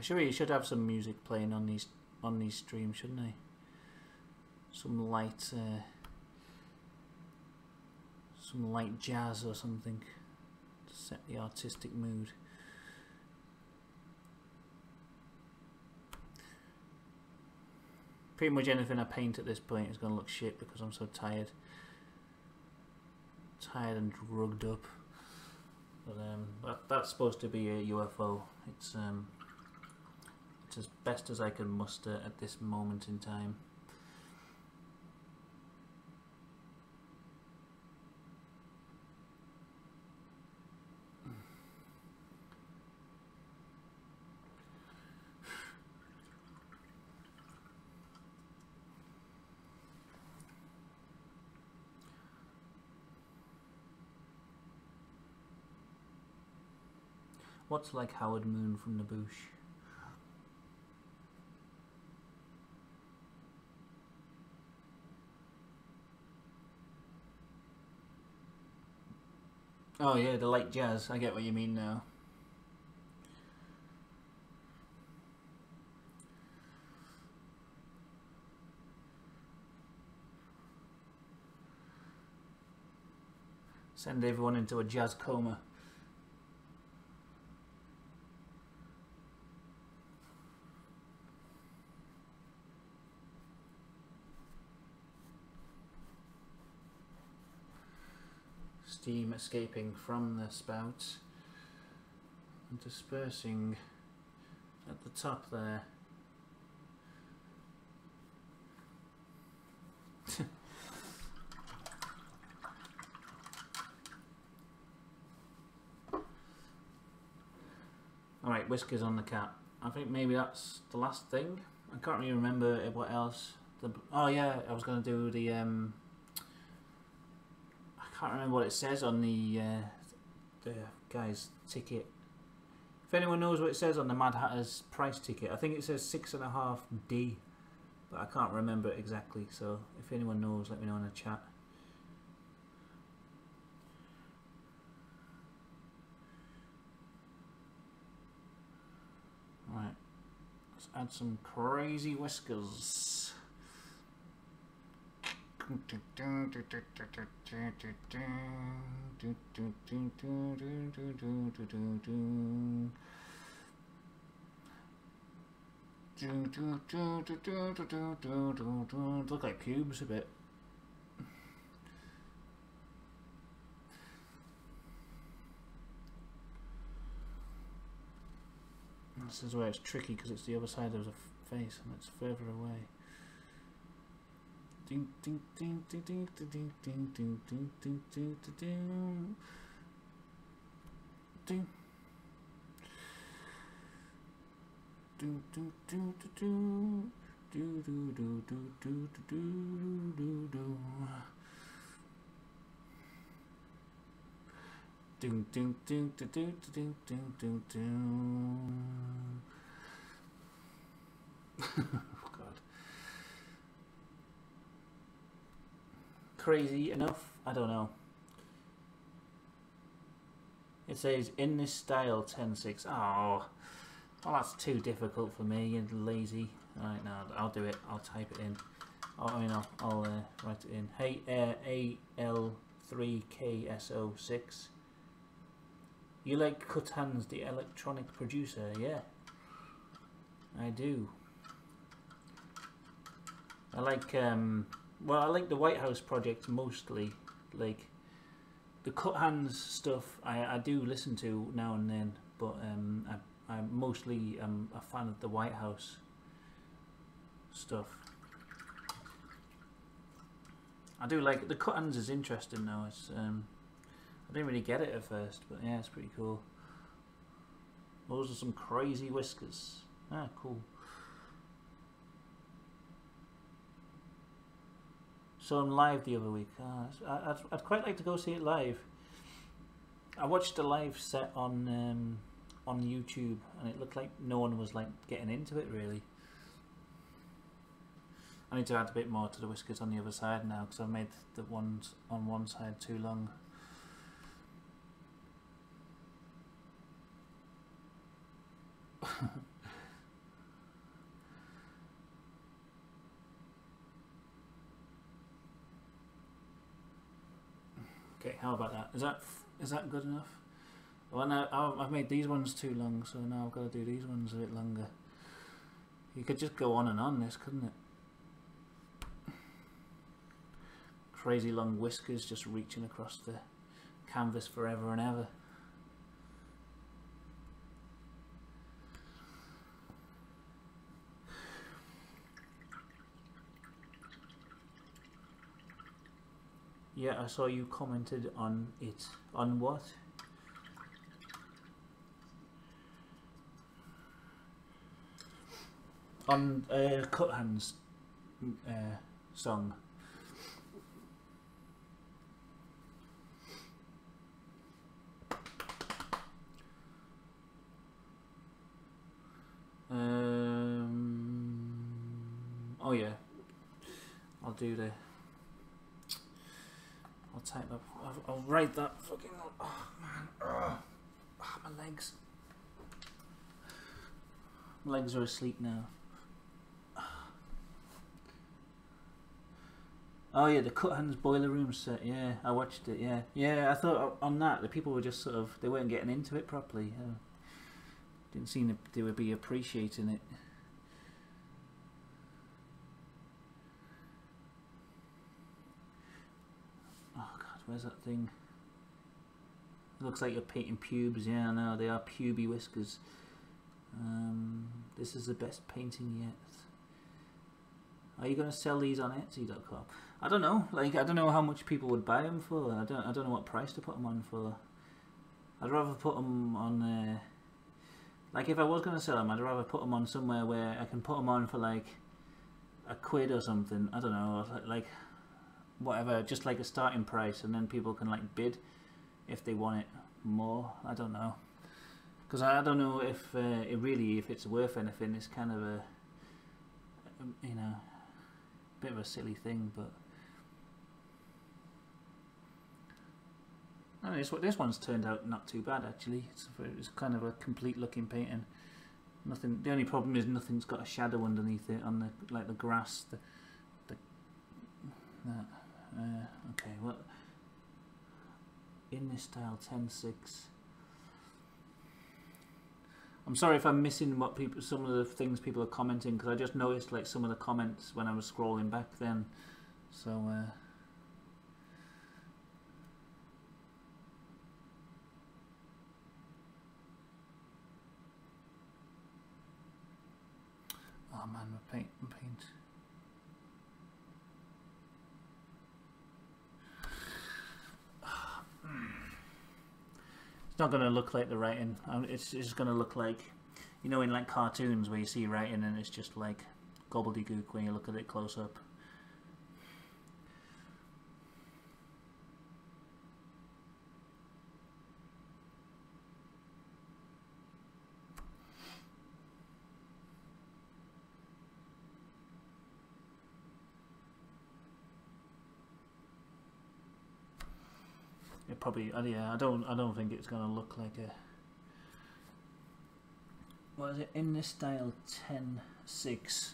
You should have some music playing on these streams, shouldn't I? Some light jazz or something to set the artistic mood. Pretty much anything I paint at this point is going to look shit because I'm so tired and drugged up. But that's supposed to be a UFO. It's as best as I can muster at this moment in time. What's like Howard Moon from the bush? Oh yeah, the light jazz. I get what you mean now. Send everyone into a jazz coma. Steam escaping from the spout and dispersing at the top there. Alright, whiskers on the cat. I think maybe that's the last thing. I can't really remember what else. Oh yeah, I was going to do the I can't remember what it says on the guy's ticket. If anyone knows what it says on the Mad Hatter's price ticket, I think it says 6.5D, but I can't remember it exactly. So if anyone knows, let me know in the chat. Right, let's add some crazy whiskers. Look like pubes a bit. This is where it's tricky because it's the other side of the face and it's further away. Ding ding ding ding ding ding ding ding ding ding ding ding ding. Do do do do do do do do do do do do do. Ding ding ding ding ding ding ding ding ding. Oh God. Crazy enough? I don't know. It says in this style 10.6. Oh, well, that's too difficult for me. You're lazy. Alright, now I'll do it. I'll type it in. I mean, I'll write it in. Hey, AL3KSO6. You like Cut Hands, the electronic producer? Yeah, I do. I like well, I like the White House Project mostly. Like the Cut Hands stuff, I do listen to now and then, but I mostly am a fan of the White House stuff. I do like the Cut Hands is interesting though. It's I didn't really get it at first, but yeah, it's pretty cool. Those are some crazy whiskers. Ah, cool. Saw him live the other week. I'd quite like to go see it live. I watched a live set on YouTube, and it looked like no one was like getting into it really. I need to add a bit more to the whiskers on the other side now because I've made the ones on one side too long. Okay, how about that? Is that good enough? Well, now I've made these ones too long, so now I've got to do these ones a bit longer. You could just go on this, couldn't it? Crazy long whiskers just reaching across the canvas forever and ever. Yeah, I saw you commented on it. On what? On Cut Hands song. Oh yeah, I'll do the. I'll type up. I'll write that fucking. Oh man, my legs. My legs are asleep now. Oh yeah, the Cut Hands Boiler Room set. Yeah, I watched it. Yeah, yeah. I thought on that the people were just sort of they weren't getting into it properly. Didn't seem they would be appreciating it. Oh god, where's that thing? It looks like you're painting pubes. Yeah, I know they are puby whiskers. This is the best painting yet. Are you going to sell these on Etsy.com? I don't know. Like I don't know how much people would buy them for. I don't know what price to put them on for. I'd rather put them on. Like if I was going to sell them, I'd rather put them on somewhere where I can put them on for like £1 or something. I don't know, like whatever, just like a starting price, and then people can like bid if they want it more. I don't know, because I don't know if if it's worth anything. It's kind of a you know, bit of a silly thing, but I mean, this one's turned out not too bad actually. It's kind of a complete looking painting. Nothing. The only problem is nothing's got a shadow underneath it on the like the grass. Okay, well, in this style 10.6. I'm sorry if I'm missing what some of the things people are commenting, because I just noticed like some of the comments when I was scrolling back then. So. Oh man, my paint. It's not going to look like the writing. It's just going to look like, you know, in like cartoons where you see writing and it's just like gobbledygook when you look at it close up. It probably, yeah. I don't think it's gonna look like a. What is it? In this style 10.6.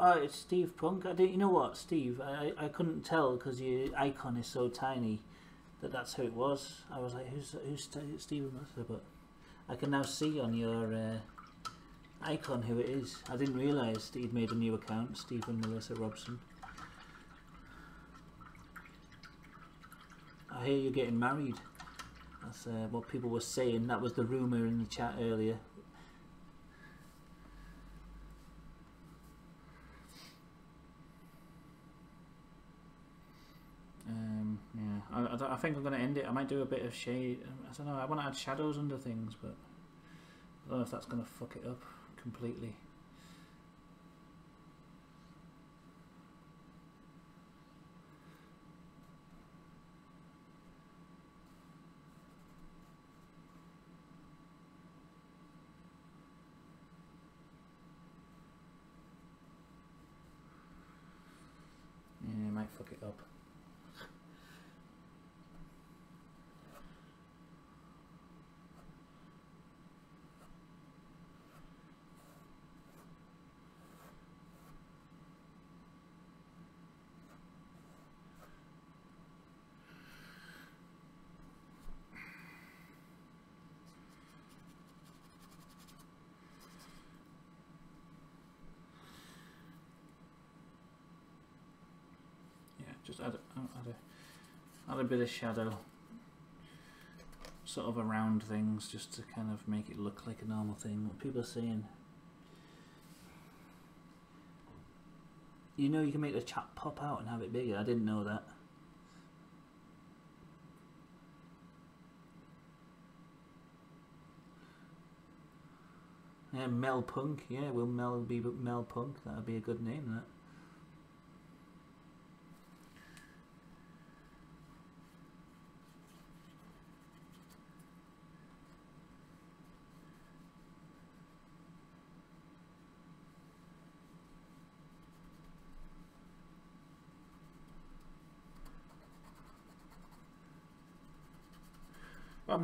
Oh, it's Steve Punk. I didn't. You know what, Steve? I couldn't tell because your icon is so tiny that's who it was. I was like, who's Stephen Melissa? But I can now see on your icon who it is. I didn't realise that you'd made a new account, Stephen Melissa Robson. I hear you're getting married. That's what people were saying. That was the rumour in the chat earlier. Yeah, I think I'm going to end it. I might do a bit of shade. I don't know. I want to add shadows under things, but I don't know if that's going to fuck it up completely. Yeah, it might fuck it up. Just add a bit of shadow sort of around things just to kind of make it look like a normal thing. What people are saying, you know, you can make the chat pop out and have it bigger. I didn't know that. Yeah, Mel Punk. Yeah, will Mel be Mel Punk? That would be a good name, that.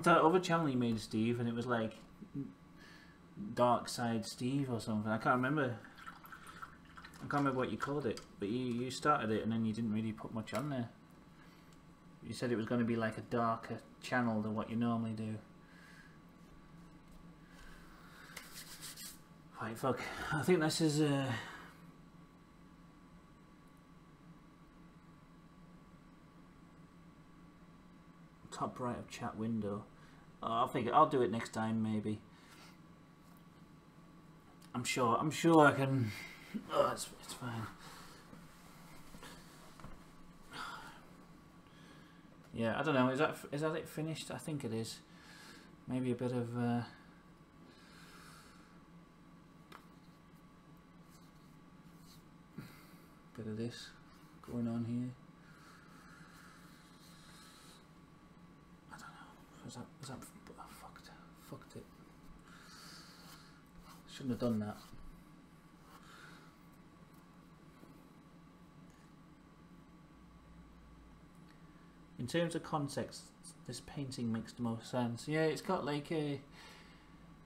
That other channel you made, Steve, and it was like Dark Side Steve or something. I can't remember what you called it, but you started it and then you didn't really put much on there. You said it was going to be like a darker channel than what you normally do. Right, fuck. I think this is top right of chat window. I think I'll do it next time, maybe. I'm sure I can. Oh, it's fine. Yeah, I don't know. Is that it finished? I think it is. Maybe a bit of this going on here. I don't know. Was that fucked it. Shouldn't have done that. In terms of context, this painting makes the most sense. Yeah, it's got like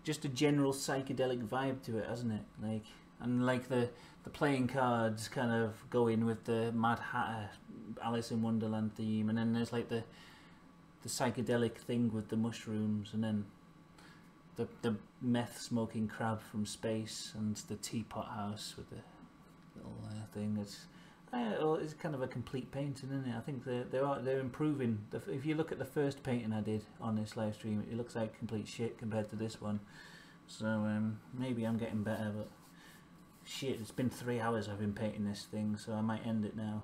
just a general psychedelic vibe to it, hasn't it? Like, and like the playing cards kind of go in with the Mad Hatter, Alice in Wonderland theme, and then there's like the psychedelic thing with the mushrooms, and then the meth smoking crab from space, and the teapot house with the little thing. It's kind of a complete painting, isn't it? I think they're improving. If you look at the first painting I did on this live stream, it looks like complete shit compared to this one. So maybe I'm getting better, but shit, it's been 3 hours I've been painting this thing, so I might end it now.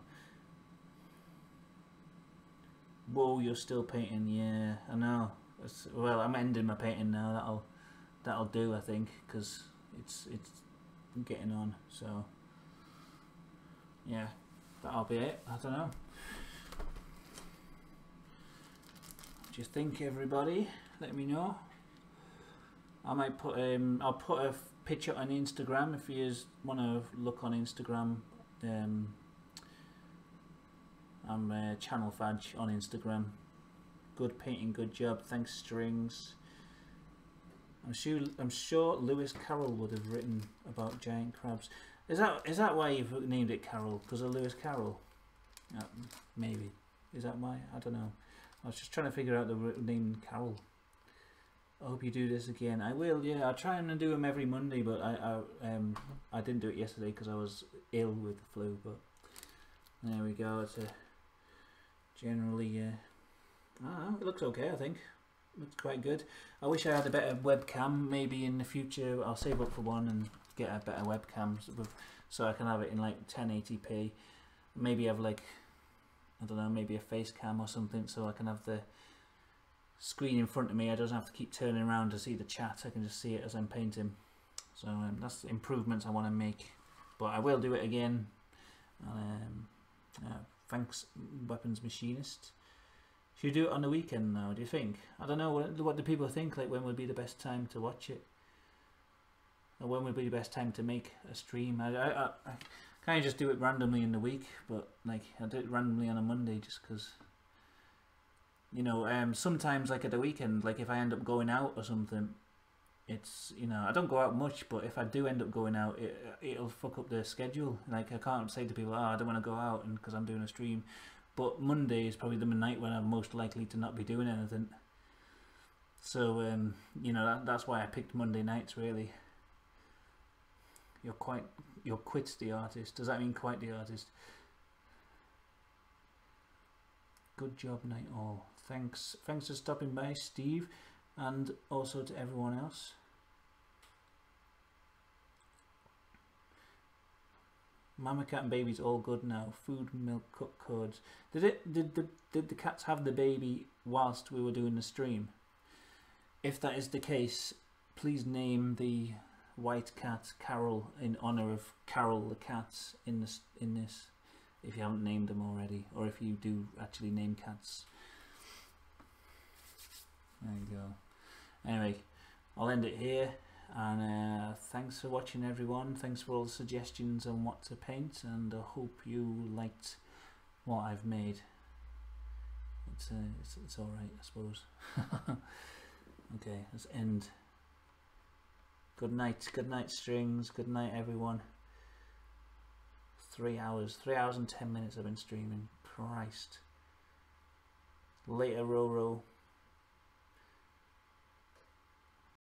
Whoa, you're still painting? Yeah, I know. Well, I'm ending my painting now. That'll do, I think, because it's getting on. So yeah, that'll be it. I don't know. What do you think, everybody? Let me know. I might put I'll put a picture on Instagram if you want to look on Instagram. I'm Channel Fadge on Instagram. Good painting, good job. Thanks, Strings. I'm sure Lewis Carroll would have written about giant crabs. Is that why you've named it Carol? Because of Lewis Carroll? Maybe. Is that why? I don't know. I was just trying to figure out the name Carol. I hope you do this again. I will. Yeah, I'll try and do them every Monday, but I didn't do it yesterday because I was ill with the flu. But there we go. It's generally. I don't know, it looks okay. I think looks quite good. I wish I had a better webcam. Maybe in the future I'll save up for one and get a better webcam so I can have it in like 1080p. Maybe have like, I don't know, maybe a face cam or something so I can have the screen in front of me. I don't have to keep turning around to see the chat. I can just see it as I'm painting. So that's the improvements I want to make. But I will do it again. Thanks, Weapons Machinist. Should you do it on the weekend now, do you think? I don't know, what do people think, like when would be the best time to watch it? Or when would be the best time to make a stream? I kind of just do it randomly in the week, but like I do it randomly on a Monday just because, you know, sometimes like at the weekend, like if I end up going out or something, it's, you know, I don't go out much, but if I do end up going out, it'll fuck up the schedule. Like I can't say to people, oh, I don't want to go out and because I'm doing a stream. But Monday is probably the night when I'm most likely to not be doing anything. So, you know, that's why I picked Monday nights, really. You're quite the artist. Does that mean quite the artist? Good job, night all. Thanks for stopping by, Steve, and also to everyone else. Mama cat and baby's all good now. Food, milk, cook codes. Did the cats have the baby whilst we were doing the stream? If that is the case, please name the white cat Carol in honor of Carol the cat in this. If you haven't named them already, or if you do actually name cats. There you go. Anyway, I'll end it here. And thanks for watching, everyone. Thanks for all the suggestions on what to paint, and I hope you liked what I've made. It's all right, I suppose. Okay, let's end. Good night, strings. Good night, everyone. 3 hours and 10 minutes I've been streaming. Christ. Later, Roro.